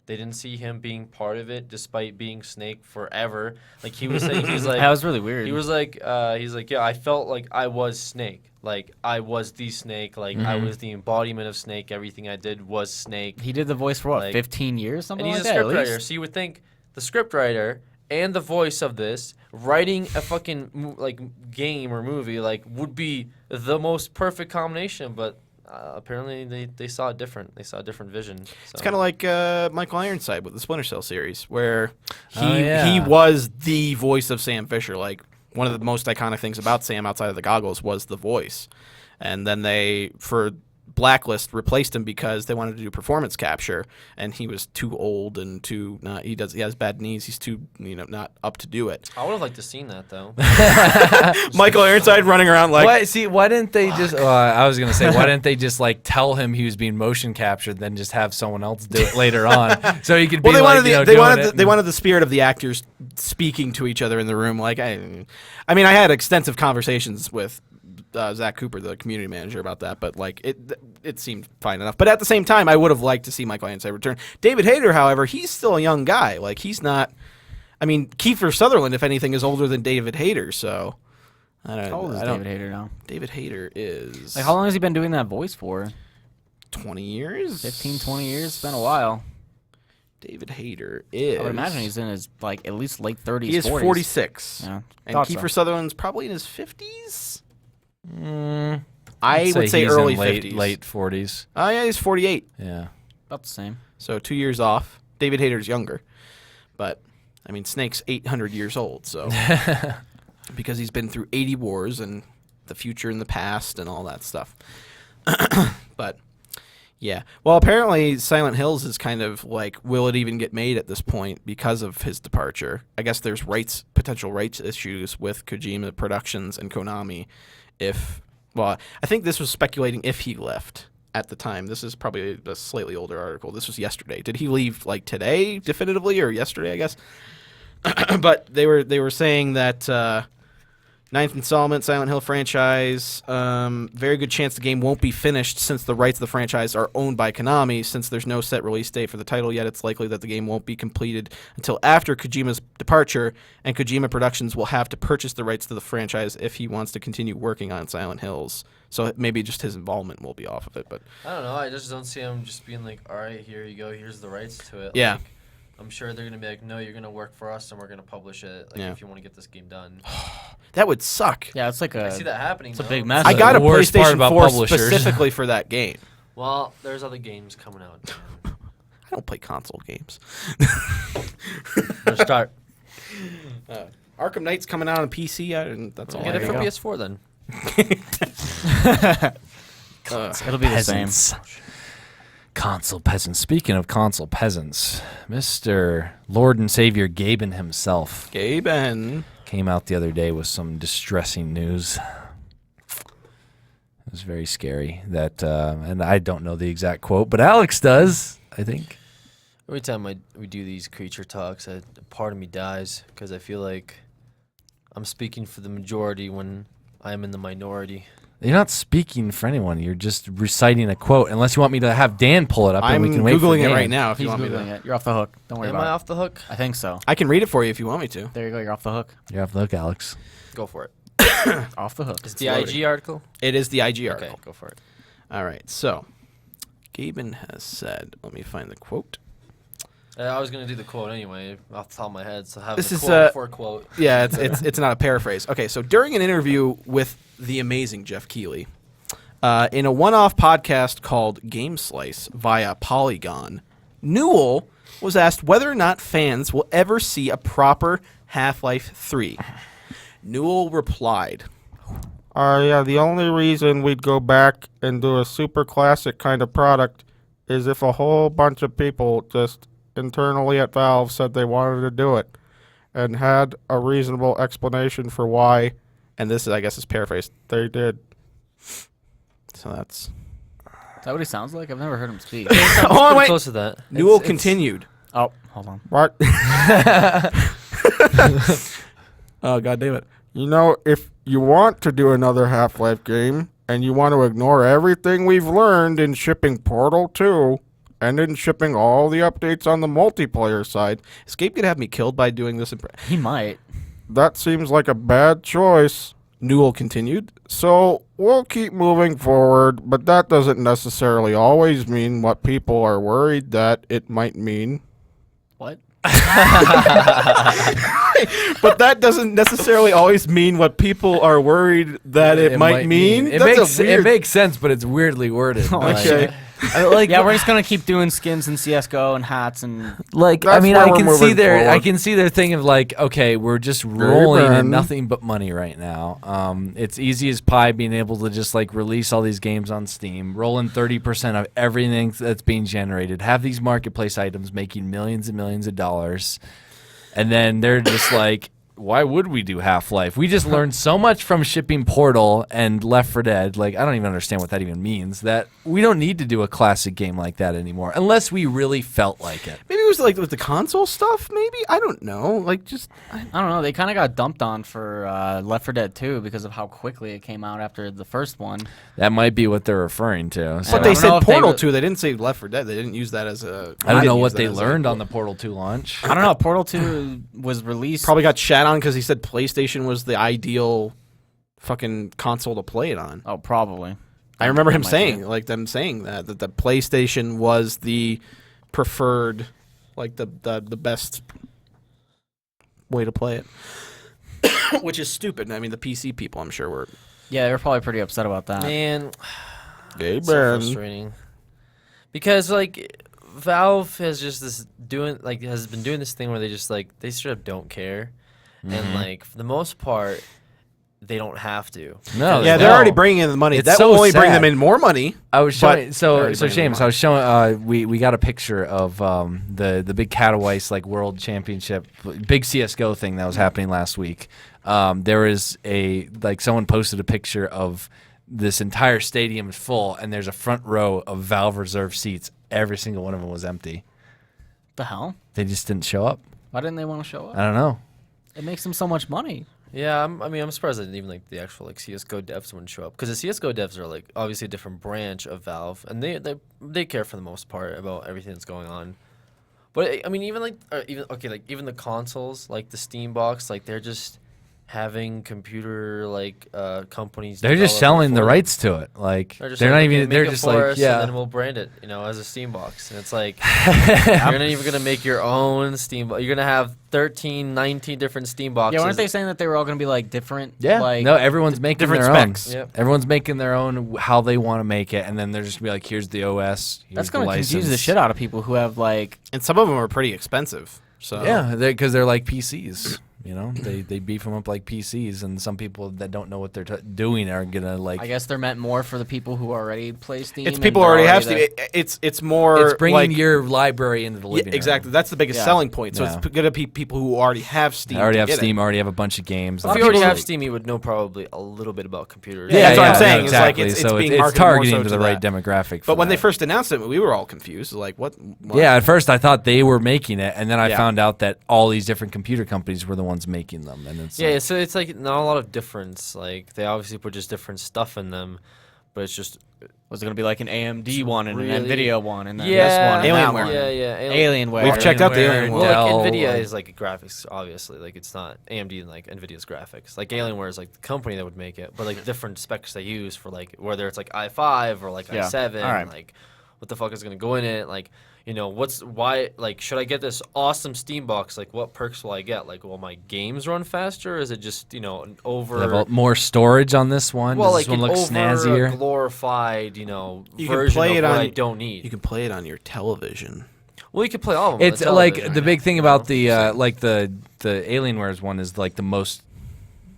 Speaker 1: they didn't see him being part of it despite being Snake forever. Like he was saying, he's like,
Speaker 4: That was really weird.
Speaker 1: he was like, yeah, I felt like I was Snake. Like I was the Snake. Like I was the embodiment of Snake. Everything I did was Snake.
Speaker 4: He did the voice for what,
Speaker 1: Like-
Speaker 4: 15 years, something
Speaker 1: And he's
Speaker 4: like
Speaker 1: a
Speaker 4: that. At
Speaker 1: scriptwriter,
Speaker 4: least?
Speaker 1: so you would think the scriptwriter and the voice of this writing a fucking like game or movie like would be the most perfect combination. But apparently they saw it different. They saw a different vision. So.
Speaker 3: It's kind of like Michael Ironside with the Splinter Cell series, where
Speaker 5: Oh, yeah.
Speaker 3: he was the voice of Sam Fisher. Like, one of the most iconic things about Sam outside of the goggles was the voice. And then they, for Blacklist, replaced him because they wanted to do performance capture, and he was too old and too not. He has bad knees. He's too not up to do it.
Speaker 1: I would have liked to seen that though.
Speaker 3: Michael Ironside running around like,
Speaker 5: Why didn't they just? I was gonna say, why didn't they just like tell him he was being motion captured, then just have someone else do it later on, so he could be
Speaker 3: well, they
Speaker 5: like,
Speaker 3: wanted
Speaker 5: you know,
Speaker 3: they
Speaker 5: doing
Speaker 3: wanted
Speaker 5: it
Speaker 3: they
Speaker 5: and-
Speaker 3: wanted the spirit of the actors speaking to each other in the room. Like, I mean, I had extensive conversations with Zach Cooper, the community manager, about that, but like it seemed fine enough. But at the same time, I would have liked to see Michael Ansay return. David Hayter, however, he's still a young guy. Like he's not. I mean, Kiefer Sutherland, if anything, is older than David Hayter. So I don't.
Speaker 4: How old is David Hayter now?
Speaker 3: David Hayter is
Speaker 4: Like, how long has he been doing that voice for?
Speaker 3: 20 years.
Speaker 4: 15, 20 years. It's been a while.
Speaker 3: David Hayter is.
Speaker 4: I would imagine he's in his like at least late 30s.
Speaker 3: He is
Speaker 4: 40s.
Speaker 3: 46.
Speaker 4: Yeah,
Speaker 3: And
Speaker 4: thought
Speaker 3: Kiefer
Speaker 4: so.
Speaker 3: Sutherland's probably in his 50s.
Speaker 5: Mm,
Speaker 3: I would say
Speaker 5: he's
Speaker 3: early
Speaker 5: in late
Speaker 3: 50s.
Speaker 5: late 40s.
Speaker 3: Oh yeah, he's 48.
Speaker 5: Yeah.
Speaker 4: About the same.
Speaker 3: So 2 years off. David Hayter's younger, but I mean Snake's 800 years old. So because he's been through 80 wars and the future and the past and all that stuff. But yeah, well, apparently Silent Hills is kind of like, will it even get made at this point because of his departure? I guess there's potential rights issues with Kojima Productions and Konami. I think this was speculating if he left at the time. This is probably a slightly older article. This was yesterday. Did he leave like today, definitively, or yesterday? I guess. But they were saying that. Ninth installment, Silent Hill franchise. Very good chance the game won't be finished since the rights of the franchise are owned by Konami. Since there's no set release date for the title yet, it's likely that the game won't be completed until after Kojima's departure, and Kojima Productions will have to purchase the rights to the franchise if he wants to continue working on Silent Hills. So maybe just his involvement will be off of it. But
Speaker 1: I don't know. I just don't see him just being like, all right, here you go. Here's the rights to it.
Speaker 3: Yeah.
Speaker 1: Like, I'm sure they're going to be like, no, you're going to work for us and we're going to publish it if you want to get this game done.
Speaker 3: that would suck.
Speaker 4: Yeah, it's like
Speaker 1: I see that happening.
Speaker 4: It's a
Speaker 1: though.
Speaker 4: big mess.
Speaker 3: I got a
Speaker 5: the worst part
Speaker 3: PlayStation
Speaker 5: about
Speaker 3: 4
Speaker 5: publishers.
Speaker 3: specifically for that game.
Speaker 1: Well, there's other games coming out. Man.
Speaker 3: I don't play console games.
Speaker 1: Let's start.
Speaker 3: Arkham Knight's coming out on PC, and that's all.
Speaker 1: Get
Speaker 3: I
Speaker 1: it for
Speaker 3: got.
Speaker 1: PS4 then.
Speaker 4: It'll be the same.
Speaker 5: Peasants. Console peasants. Speaking of console peasants, Mr. Lord and Savior Gaben himself
Speaker 3: Gabe and
Speaker 5: came out the other day with some distressing news. It was very scary. That, and I don't know the exact quote, but Alex does, I think.
Speaker 1: Every time we do these creature talks, a part of me dies because I feel like I'm speaking for the majority when I'm in the minority.
Speaker 5: You're not speaking for anyone. You're just reciting a quote. Unless you want me to have Dan pull it up, and
Speaker 3: I'm
Speaker 5: we can wait for
Speaker 3: Googling it
Speaker 5: Dan.
Speaker 3: right now if
Speaker 4: He's
Speaker 3: you want me
Speaker 4: Googling
Speaker 3: to.
Speaker 4: it. You're off the hook. Don't worry
Speaker 1: Am I
Speaker 4: about
Speaker 1: off the hook?
Speaker 4: it. I think so.
Speaker 3: I can read it for you if you want me to.
Speaker 4: There you go. You're off the hook.
Speaker 5: You're off the hook, Alex.
Speaker 1: Go for it.
Speaker 4: Off the hook.
Speaker 1: It's the IG article?
Speaker 3: It is the IG article.
Speaker 1: Okay, go for it.
Speaker 3: All right, so Gaben has said, let me find the quote.
Speaker 1: I was going to do the quote anyway, off the top of my head, so have
Speaker 3: This
Speaker 1: the
Speaker 3: is,
Speaker 1: quote before quote.
Speaker 3: Yeah, it's not a paraphrase. Okay, so during an interview with the amazing Jeff Keighley, in a one-off podcast called Game Slice via Polygon, Newell was asked whether or not fans will ever see a proper Half-Life 3. Newell replied,
Speaker 7: Yeah, the only reason we'd go back and do a super classic kind of product is if a whole bunch of people just internally at Valve said they wanted to do it and had a reasonable explanation for why
Speaker 3: and this, I guess, is paraphrased.
Speaker 7: they did.
Speaker 3: So that's...
Speaker 4: Is that what he sounds like? I've never heard him speak.
Speaker 3: Oh,
Speaker 1: Pretty
Speaker 3: wait.
Speaker 1: close to that.
Speaker 3: Newell
Speaker 1: It's-
Speaker 3: continued.
Speaker 4: Oh, hold on.
Speaker 7: What?
Speaker 3: Oh, God damn it.
Speaker 7: You know, if you want to do another Half-Life game and you want to ignore everything we've learned in shipping Portal 2 and in shipping all the updates on the multiplayer side,
Speaker 3: Escape could have me killed by doing this.
Speaker 4: He might.
Speaker 7: that seems like a bad choice.
Speaker 3: Newell continued.
Speaker 7: So we'll keep moving forward, but that doesn't necessarily always mean what people are worried that it might mean.
Speaker 4: What?
Speaker 3: But that doesn't necessarily always mean what people are worried that it might mean.
Speaker 5: It
Speaker 3: That's
Speaker 5: makes it makes sense, but it's weirdly worded.
Speaker 3: Okay.
Speaker 4: Yeah, we're just gonna keep doing skins and CS:GO and hats and
Speaker 5: Like, I
Speaker 7: That's
Speaker 5: mean,
Speaker 7: why
Speaker 5: I
Speaker 7: we're
Speaker 5: can see
Speaker 7: moving
Speaker 5: their, I
Speaker 7: forward.
Speaker 5: can see their thing of like, okay, we're just rolling in
Speaker 7: Gaben.
Speaker 5: nothing but money right now. It's easy as pie being able to just like release all these games on Steam, roll in 30% of everything that's being generated, have these marketplace items making millions and millions of dollars, and then they're just like, why would we do Half-Life? We just learned so much from shipping Portal and Left 4 Dead. Like, I don't even understand what that even means. That we don't need to do a classic game like that anymore, unless we really felt like it.
Speaker 3: Maybe it was like with the console stuff. Maybe I don't know. Like just
Speaker 4: I don't know. They kind of got dumped on for Left 4 Dead 2 because of how quickly it came out after the first one.
Speaker 5: That might be what they're referring to. So
Speaker 3: but
Speaker 4: I
Speaker 3: they
Speaker 4: don't know
Speaker 3: said
Speaker 4: if they
Speaker 3: Portal
Speaker 4: were-
Speaker 3: 2. They didn't say Left 4 Dead. They didn't use that as a.
Speaker 5: I don't know
Speaker 3: didn't
Speaker 5: what
Speaker 3: use
Speaker 5: they
Speaker 3: that as
Speaker 5: learned on the Portal 2 launch.
Speaker 4: I don't know. Portal 2 was released.
Speaker 3: Probably got shat on because he said PlayStation was the ideal fucking console to play it on.
Speaker 4: Oh, probably.
Speaker 3: I remember him
Speaker 4: Might be.
Speaker 3: saying, like them saying that the PlayStation was the preferred, like the best way to play it. Which is stupid. I mean, the PC people, I'm sure, were.
Speaker 4: Yeah, they were probably pretty upset about that.
Speaker 1: Man,
Speaker 7: Gabe,
Speaker 1: so frustrating. Because like Valve has just has been doing this thing where they just like they straight up don't care, and like for the most part, they don't have to.
Speaker 5: No,
Speaker 3: Yeah,
Speaker 5: they
Speaker 3: they're
Speaker 5: don't.
Speaker 3: already bringing in the money.
Speaker 5: It's
Speaker 3: that
Speaker 5: so
Speaker 3: will only bring
Speaker 5: sad.
Speaker 3: them in more money.
Speaker 5: I was
Speaker 3: But
Speaker 5: showing so
Speaker 3: already bringing
Speaker 5: James.
Speaker 3: them
Speaker 5: I was showing. We got a picture of the big Katowice World Championship, big CS:GO thing that was happening last week. There is someone posted a picture of this entire stadium is full, and there's a front row of Valve reserve seats. Every single one of them was empty.
Speaker 4: The hell?
Speaker 5: They just didn't show up.
Speaker 4: Why didn't they want to show up?
Speaker 5: I don't know.
Speaker 4: It makes them so much money.
Speaker 1: Yeah, I'm surprised that even the actual CS:GO devs wouldn't show up because the CS:GO devs are obviously a different branch of Valve, and they care for the most part about everything that's going on. But I mean, even even the consoles, like the Steam box, they're just having computer companies.
Speaker 5: They're just
Speaker 1: develop it
Speaker 5: selling the
Speaker 1: for them.
Speaker 5: rights to it. They're not
Speaker 1: "Okay,
Speaker 5: even.
Speaker 1: make
Speaker 5: They're
Speaker 1: it
Speaker 5: just
Speaker 1: for us,
Speaker 5: yeah.
Speaker 1: and then we'll brand it, as a Steam box. And it's you're not even gonna make your own Steam. You're gonna have 13, 19 different Steam boxes.
Speaker 4: Yeah, weren't they saying that they were all going to be different?
Speaker 5: Yeah. No, everyone's making
Speaker 3: different
Speaker 5: their
Speaker 3: specs.
Speaker 5: own.
Speaker 1: Yep.
Speaker 5: Everyone's making their own how they want to make it, and then they're just gonna be like, "Here's the OS." Here's
Speaker 4: That's
Speaker 5: the
Speaker 4: going to confuse the
Speaker 5: license.
Speaker 4: shit out of people who have
Speaker 3: And some of them are pretty expensive. So
Speaker 5: Yeah, because they're like PCs. They beef them up like PCs, and some people that don't know what they're doing are gonna
Speaker 4: I guess they're meant more for the people who already play Steam.
Speaker 3: it's
Speaker 4: and
Speaker 3: people
Speaker 4: they're
Speaker 3: already have
Speaker 4: there.
Speaker 3: Steam. It's more
Speaker 5: It's bringing
Speaker 3: like,
Speaker 5: your library into the
Speaker 3: yeah,
Speaker 5: living room.
Speaker 3: exactly. That's the biggest
Speaker 4: Yeah.
Speaker 3: selling point. So
Speaker 5: Yeah.
Speaker 3: it's gonna be people who already have Steam.
Speaker 5: I already
Speaker 3: to
Speaker 5: have
Speaker 3: get
Speaker 5: Steam.
Speaker 3: it.
Speaker 5: Already have a bunch of games.
Speaker 1: If
Speaker 5: and
Speaker 1: you already
Speaker 5: stuff.
Speaker 1: have Steam, you would know probably a little bit about computers.
Speaker 3: Yeah, that's what I'm saying. It's
Speaker 5: Exactly.
Speaker 3: it's
Speaker 5: so
Speaker 3: being
Speaker 5: it's
Speaker 3: marketed more
Speaker 5: targeting
Speaker 3: so
Speaker 5: to
Speaker 3: to
Speaker 5: the right
Speaker 3: that.
Speaker 5: demographic.
Speaker 3: But
Speaker 5: for
Speaker 3: when they
Speaker 5: that.
Speaker 3: first announced it, we were all confused. Like, what?
Speaker 5: Yeah, at first I thought they were making it, and then I
Speaker 3: Yeah.
Speaker 5: found out that all these different computer companies were the ones making them, and it's
Speaker 1: Yeah, so it's not a lot of difference. They obviously put just different stuff in them, but it's just
Speaker 4: Was it going to be like an AMD one and
Speaker 1: really-
Speaker 4: an NVIDIA one and then
Speaker 1: yeah,
Speaker 4: this one and that
Speaker 3: Alienware.
Speaker 4: one?
Speaker 1: Yeah.
Speaker 4: Alienware.
Speaker 3: We've checked out the
Speaker 5: Alienware,
Speaker 3: Alienware.
Speaker 1: Well,
Speaker 5: Dell,
Speaker 1: NVIDIA
Speaker 5: like-
Speaker 1: is graphics, obviously. It's not AMD and NVIDIA's graphics. Alienware is the company that would make it, but different specs they use for whether it's i5 or
Speaker 4: Yeah.
Speaker 1: i7.
Speaker 4: All right.
Speaker 1: What the fuck is gonna go in it? Should I get this awesome Steam box? What perks will I get? Will my games run faster? Or is it just an over?
Speaker 5: They have more storage on this one.
Speaker 1: Well,
Speaker 5: Does this one look snazzier?
Speaker 1: glorified,
Speaker 3: You can
Speaker 1: version
Speaker 3: play
Speaker 1: of
Speaker 3: it
Speaker 1: what
Speaker 3: on-
Speaker 1: I don't need.
Speaker 3: You can play it on your television.
Speaker 1: Well, you can play all of them.
Speaker 5: It's
Speaker 1: on television,
Speaker 5: the big thing about the the Alienware's one is the most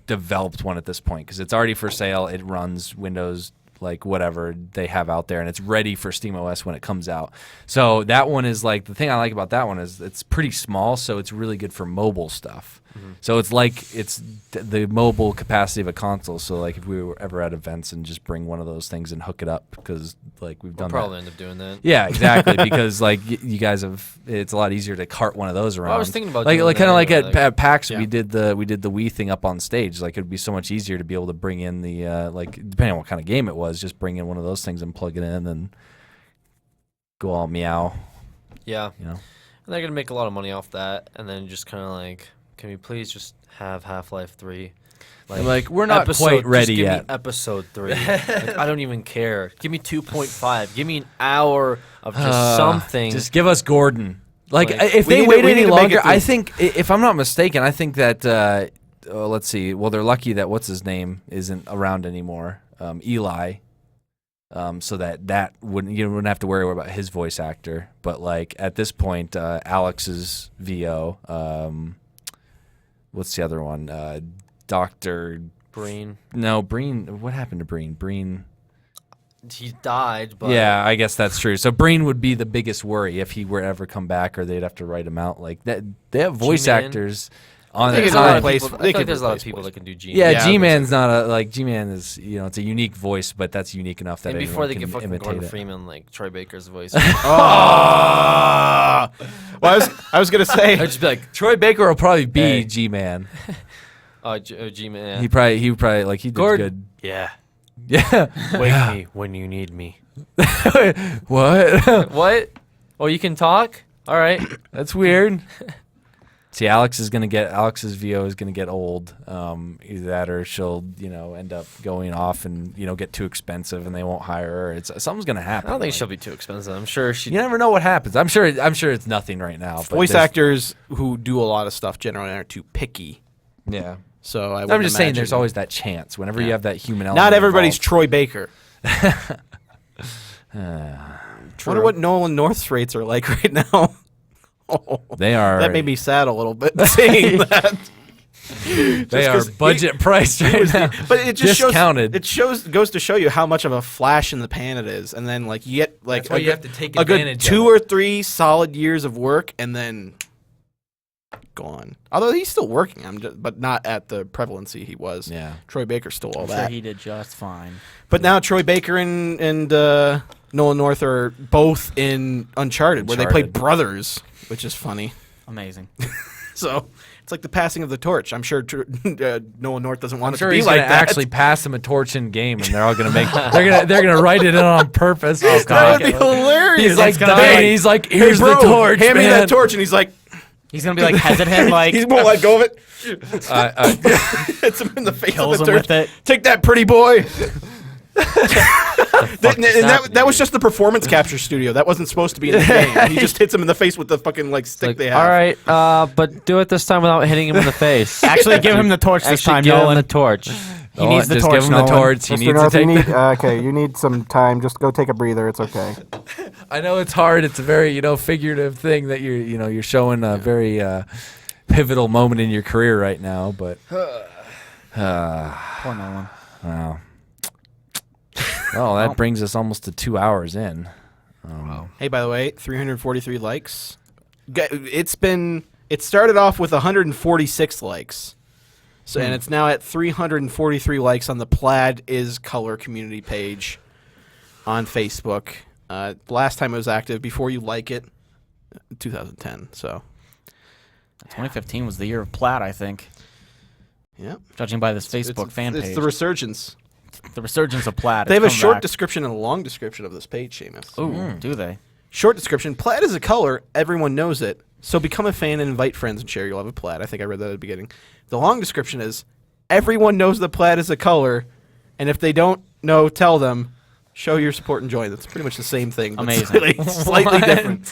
Speaker 5: developed one at this point because it's already for sale. It runs Windows whatever they have out there, and it's ready for SteamOS when it comes out. So that one is the thing I like about that one is it's pretty small, so it's really good for mobile stuff. So it's it's the mobile capacity of a console. So if we were ever at events and just bring one of those things and hook it up because we've
Speaker 1: We'll
Speaker 5: done
Speaker 1: probably
Speaker 5: that.
Speaker 1: end up doing that.
Speaker 5: Yeah, exactly. Because you guys have, it's a lot easier to cart one of those around.
Speaker 1: I was thinking about
Speaker 5: kind
Speaker 1: doing
Speaker 5: of
Speaker 1: that
Speaker 5: like
Speaker 1: anyway,
Speaker 5: at PAX,
Speaker 3: Yeah.
Speaker 5: we did the Wii thing up on stage. It would be so much easier to be able to bring in the depending on what kind of game it was, just bring in one of those things and plug it in and go all meow.
Speaker 1: Yeah.
Speaker 5: You know,
Speaker 1: And they're gonna make a lot of money off that, and then just kind of can we please just have Half-Life 3?
Speaker 5: we're not quite ready
Speaker 1: just give
Speaker 5: yet.
Speaker 1: Me episode 3. I don't even care. Give me 2.5. Give me an hour of just something.
Speaker 5: Just give us Gordon. If
Speaker 3: we
Speaker 5: they
Speaker 3: need
Speaker 5: wait
Speaker 3: to- we
Speaker 5: any
Speaker 3: need to make
Speaker 5: longer,
Speaker 3: it through.
Speaker 5: I think if I'm not mistaken, I think that let's see. Well, they're lucky that what's his name isn't around anymore. Eli. So that wouldn't have to worry about his voice actor. But at this point, Alex's VO. What's the other one? Dr.
Speaker 1: Breen.
Speaker 5: No, Breen. What happened to Breen? Breen.
Speaker 1: He died, but
Speaker 5: Yeah, I guess that's true. So Breen would be the biggest worry if he were to ever come back, or they'd have to write him out like that. They have voice
Speaker 1: G-Man.
Speaker 5: actors. on
Speaker 3: They
Speaker 5: the
Speaker 3: could
Speaker 1: There's a lot
Speaker 5: time.
Speaker 1: of
Speaker 3: replace-
Speaker 1: people, I
Speaker 3: they
Speaker 1: feel like
Speaker 3: could
Speaker 1: there's a lot of
Speaker 3: replace
Speaker 1: people
Speaker 3: voice.
Speaker 1: that can do G.
Speaker 5: Yeah,
Speaker 3: Yeah,
Speaker 5: G-Man's not a like G-Man is it's a unique voice, but that's unique enough that
Speaker 1: And
Speaker 5: anyone
Speaker 1: before they
Speaker 5: can
Speaker 1: get fucking
Speaker 5: imitate
Speaker 1: Gordon
Speaker 5: it.
Speaker 1: Freeman, like Troy Baker's voice.
Speaker 3: Oh. Well, I was gonna say.
Speaker 1: I'd just be like,
Speaker 5: Troy Baker will probably be
Speaker 1: Hey.
Speaker 5: G-Man.
Speaker 1: G-Man.
Speaker 5: He probably like he did
Speaker 1: Gordon.
Speaker 5: good.
Speaker 6: Yeah.
Speaker 5: Yeah.
Speaker 6: Wake me when you need me.
Speaker 5: What?
Speaker 1: What? Oh, you can talk? All right.
Speaker 5: That's weird. See, Alex's VO is gonna get old. Either that or she'll, end up going off and get too expensive and they won't hire her. Something's gonna
Speaker 1: I
Speaker 5: happen.
Speaker 1: don't think
Speaker 5: like-
Speaker 1: she'll be too expensive. I'm sure she.
Speaker 5: You never know what happens. I'm sure it's nothing right now. But
Speaker 3: Voice
Speaker 5: there's-
Speaker 3: actors who do a lot of stuff generally aren't too picky.
Speaker 5: Yeah.
Speaker 3: So
Speaker 5: I'm just saying, there's always that chance whenever you
Speaker 3: Yeah.
Speaker 5: have that human element.
Speaker 3: not everybody's
Speaker 5: involved.
Speaker 3: Troy Baker. Wonder what Nolan North's rates are like right now. Oh,
Speaker 5: They are.
Speaker 3: that made me sad a little bit saying that.
Speaker 5: They are budget priced right now.
Speaker 3: But it just
Speaker 5: Discounted.
Speaker 3: goes to show you how much of a flash in the pan it is, and then like you get like
Speaker 5: That's why you have to take
Speaker 3: a good
Speaker 5: advantage of
Speaker 3: 2
Speaker 5: it.
Speaker 3: or 3 solid years of work, and then gone. Although he's still working, but not at the prevalency he was.
Speaker 5: Yeah.
Speaker 3: Troy Baker's still all
Speaker 4: I'm sure
Speaker 3: that.
Speaker 4: he did just fine.
Speaker 3: But now Troy Baker and Nolan North are both in Uncharted, where they play
Speaker 5: Uncharted.
Speaker 3: brothers, which is funny.
Speaker 4: Amazing.
Speaker 3: So it's like the passing of the torch. I'm sure Nolan North doesn't want
Speaker 5: I'm
Speaker 3: it
Speaker 5: sure
Speaker 3: to be
Speaker 5: he's
Speaker 3: like
Speaker 5: gonna
Speaker 3: that.
Speaker 5: actually pass him a torch in game, and they're all gonna make. they're gonna write it in on purpose. Oh
Speaker 3: That would be hilarious.
Speaker 5: He's like
Speaker 3: It's gonna
Speaker 5: dying.
Speaker 3: be
Speaker 5: He's like,
Speaker 3: "Hey,
Speaker 5: here's
Speaker 3: bro,
Speaker 5: the torch,
Speaker 3: hand me
Speaker 5: man."
Speaker 3: that torch, and he's like,
Speaker 4: He's gonna be like hesitant, like
Speaker 3: he won't let go of it. Hits him in the face
Speaker 4: kills
Speaker 3: with the
Speaker 4: him
Speaker 3: torch.
Speaker 4: with it.
Speaker 3: Take that, pretty boy. That was just the performance capture studio. That wasn't supposed to be in the game. He just hits him in the face with the fucking stick
Speaker 1: Like,
Speaker 3: they have.
Speaker 1: all right, but do it this time without hitting him in the face.
Speaker 4: Actually give him the torch this
Speaker 1: Actually,
Speaker 4: time,
Speaker 1: give him
Speaker 4: Nolan.
Speaker 1: the torch.
Speaker 4: He needs the
Speaker 5: just
Speaker 4: torch,
Speaker 5: give him the
Speaker 4: Nolan.
Speaker 5: torch. He needs to take.
Speaker 7: okay, you need some time. Just go take a breather. It's okay.
Speaker 5: I know it's hard. It's a very figurative thing that you're showing a very pivotal moment in your career right now. But
Speaker 4: Poor Nolan.
Speaker 5: wow. Well, that brings us almost to 2 hours in.
Speaker 3: Hey, by the way, 343 likes. It started off with 146 likes. So and it's now at 343 likes on the Plaid is Color community page on Facebook. Last time it was active before you like it, 2010. So
Speaker 4: 2015 was the year of Plaid, I think.
Speaker 3: yeah,
Speaker 4: Judging by this Facebook fan
Speaker 3: it's
Speaker 4: page.
Speaker 3: the resurgence.
Speaker 4: The resurgence of Plaid.
Speaker 3: They have
Speaker 4: It's
Speaker 3: a
Speaker 4: come
Speaker 3: short
Speaker 4: back.
Speaker 3: description and a long description of this page, Seamus.
Speaker 4: Ooh, do they?
Speaker 3: Short description: Plaid is a color. Everyone knows it. So become a fan and invite friends and share your love of Plaid. I think I read that at the beginning. The long description is: everyone knows that Plaid is a color, and if they don't know, tell them. Show your support and join. That's pretty much the same thing. But
Speaker 4: Amazing.
Speaker 3: slightly different.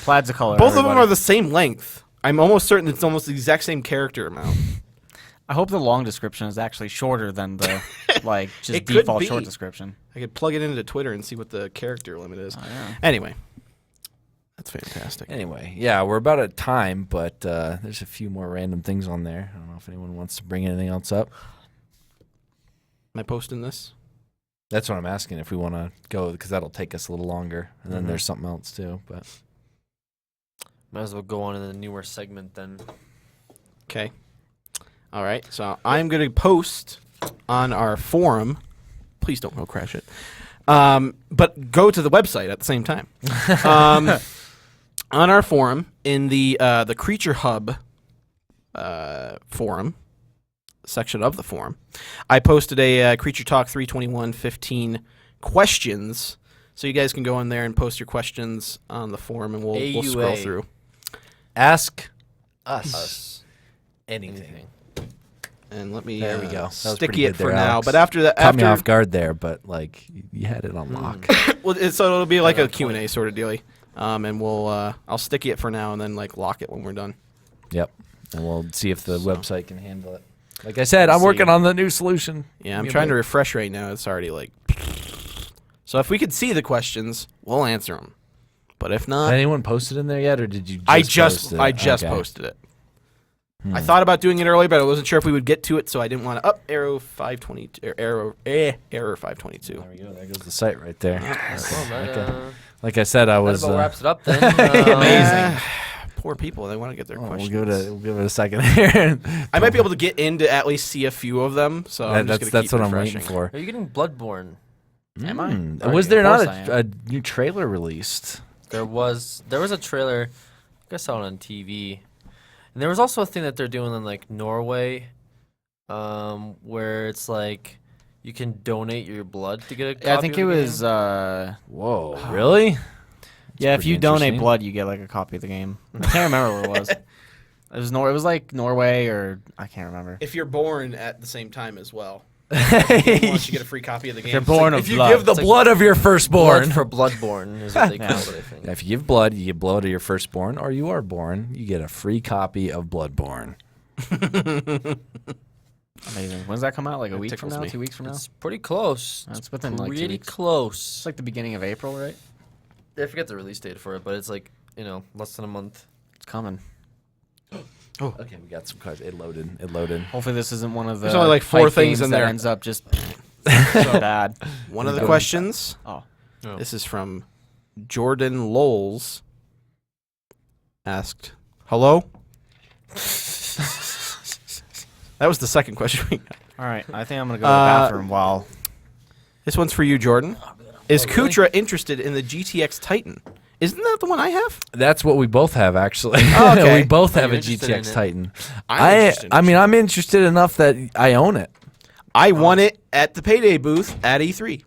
Speaker 4: Plaid's a color.
Speaker 3: Both of them
Speaker 4: everybody.
Speaker 3: are the same length. I'm almost certain it's almost the exact same character amount.
Speaker 4: I hope the long description is actually shorter than the just
Speaker 3: It could
Speaker 4: default
Speaker 3: be.
Speaker 4: short description.
Speaker 3: I could plug it into Twitter and see what the character limit is.
Speaker 4: Oh, yeah.
Speaker 3: Anyway, that's fantastic.
Speaker 5: Anyway, yeah, we're about at time, but there's a few more random things on there. I don't know if anyone wants to bring anything else up.
Speaker 3: Am I posting this?
Speaker 5: That's what I'm asking if we want to go, because that'll take us a little longer. And then there's something else too. But
Speaker 1: Might as well go on to the newer segment then.
Speaker 3: Okay. All right. So I'm going to post on our forum. Please don't go crash it. But go to the website at the same time. On our forum in the Creature Hub forum section of the forum, I posted a Creature Talk 321-15 questions. So you guys can go in there and post your questions on the forum, and we'll scroll
Speaker 1: AUA.
Speaker 3: through.
Speaker 5: ask us anything.
Speaker 3: And let me
Speaker 5: There we go. That was
Speaker 3: sticky
Speaker 5: pretty
Speaker 3: it
Speaker 5: good
Speaker 3: for
Speaker 5: there,
Speaker 3: now.
Speaker 5: Alex.
Speaker 3: But after that,
Speaker 5: Caught me
Speaker 3: after
Speaker 5: off guard there, but like you had it on lock.
Speaker 3: well, so it'll be like a Q&A sort of dealy. And we'll I'll sticky it for now and then like lock it when we're done.
Speaker 5: Yep. And we'll see if the website can handle it. Like I said, I'm working on the new solution.
Speaker 3: Yeah, I'm
Speaker 5: Give me a
Speaker 3: trying to
Speaker 5: bit.
Speaker 3: refresh right now. It's already like. So if we could see the questions, we'll answer them. But if not,
Speaker 5: Has anyone posted in there yet, or did you? Just
Speaker 3: I just
Speaker 5: post it? Okay.
Speaker 3: posted it. I thought about doing it earlier, but I wasn't sure if we would get to it, so I didn't want to up arrow 522 or error 522.
Speaker 5: There we go. There goes the site right there.
Speaker 1: Well, that,
Speaker 5: Like I said, I
Speaker 1: that
Speaker 5: was.
Speaker 1: about wraps it up then.
Speaker 3: Amazing. Poor people. They want to get their
Speaker 5: We'll
Speaker 3: questions.
Speaker 5: give it a second here.
Speaker 3: I might be able to get in to at least see a few of them. So I'm just gonna
Speaker 5: that's
Speaker 3: keep
Speaker 5: what I'm
Speaker 3: refreshing.
Speaker 5: waiting for.
Speaker 1: Are you getting Bloodborne?
Speaker 4: Am I?
Speaker 5: Mm. Was there not a new trailer released?
Speaker 1: There was a trailer. I think I saw it on TV. And there was also a thing that they're doing in like Norway, where it's like you can donate your blood to get a copy
Speaker 4: I think
Speaker 1: of
Speaker 4: it
Speaker 1: the game.
Speaker 4: was.
Speaker 5: Whoa, really?
Speaker 4: Yeah, if
Speaker 5: pretty
Speaker 4: you donate
Speaker 5: interesting.
Speaker 4: blood, you get like a copy of the game. I can't remember what it was. It was like Norway or I can't remember.
Speaker 3: If you're born at the same time as well, once you get a free copy of the game.
Speaker 4: You're born of
Speaker 5: If you
Speaker 4: blood.
Speaker 5: give the blood of your firstborn.
Speaker 1: Blood for Bloodborne is what they call
Speaker 4: Yeah.
Speaker 1: it, I think.
Speaker 5: Yeah, if you give blood, you get blood of your firstborn, or you are born, you get a free copy of Bloodborne.
Speaker 4: Amazing. When's that come out? Like a
Speaker 3: That
Speaker 4: week from
Speaker 3: tickles
Speaker 4: now?
Speaker 3: me.
Speaker 4: 2 weeks from now?
Speaker 1: It's pretty close.
Speaker 4: It's within like 2
Speaker 1: pretty
Speaker 4: weeks.
Speaker 1: close.
Speaker 4: It's like the beginning of April, right?
Speaker 1: I forget the release date for it, but it's like, less than a month.
Speaker 4: It's coming.
Speaker 5: Okay, we got some questions. It loaded.
Speaker 4: Hopefully this isn't one of the
Speaker 3: There's only like 4
Speaker 4: hype
Speaker 3: things
Speaker 4: games
Speaker 3: in
Speaker 4: that
Speaker 3: there.
Speaker 4: ends up just so bad.
Speaker 3: One of the questions.
Speaker 4: Oh.
Speaker 3: This is from Jordan Lowles. Asked, "Hello." That was the second question we got.
Speaker 4: All right, I think I'm gonna go to the bathroom while.
Speaker 3: This one's for you, Jordan. Is Kutra interested in the GTX Titan? Isn't that the one I have?
Speaker 5: That's what we both have, actually.
Speaker 3: Oh, okay.
Speaker 5: We both
Speaker 1: Oh,
Speaker 5: have a
Speaker 1: you're interested in
Speaker 5: GTX
Speaker 1: it.
Speaker 5: Titan.
Speaker 3: I'm interested in
Speaker 5: I'm interested enough that I own it.
Speaker 3: I won it at the Payday booth at E3.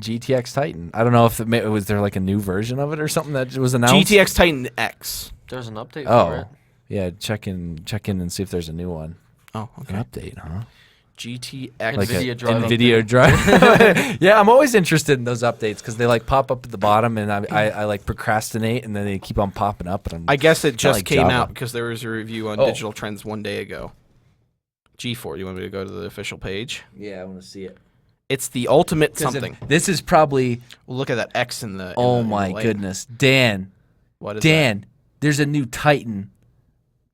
Speaker 5: GTX Titan. I don't know if was there like a new version of it or something that was announced.
Speaker 3: GTX Titan X.
Speaker 1: There's an update for
Speaker 5: Oh,
Speaker 1: it.
Speaker 5: yeah. Check in and see if there's a new one.
Speaker 3: Oh,
Speaker 5: An
Speaker 3: okay.
Speaker 5: update, huh?
Speaker 3: GTX.
Speaker 5: Like
Speaker 1: NVIDIA
Speaker 5: a
Speaker 1: drive
Speaker 5: NVIDIA drive. Yeah, I'm always interested in those updates because they like pop up at the bottom, and I like procrastinate, and then they keep on popping up, and
Speaker 3: I guess it just
Speaker 5: like
Speaker 3: came
Speaker 5: Java.
Speaker 3: out because there was a review on
Speaker 5: Oh.
Speaker 3: Digital Trends one day ago. G4, you want me to go to the official page?
Speaker 5: yeah, I want to see it.
Speaker 3: It's the ultimate something.
Speaker 5: This is probably.
Speaker 3: Well, look at that X in the.
Speaker 5: Oh my goodness, Dan.
Speaker 3: What is
Speaker 5: Dan, there's a new Titan.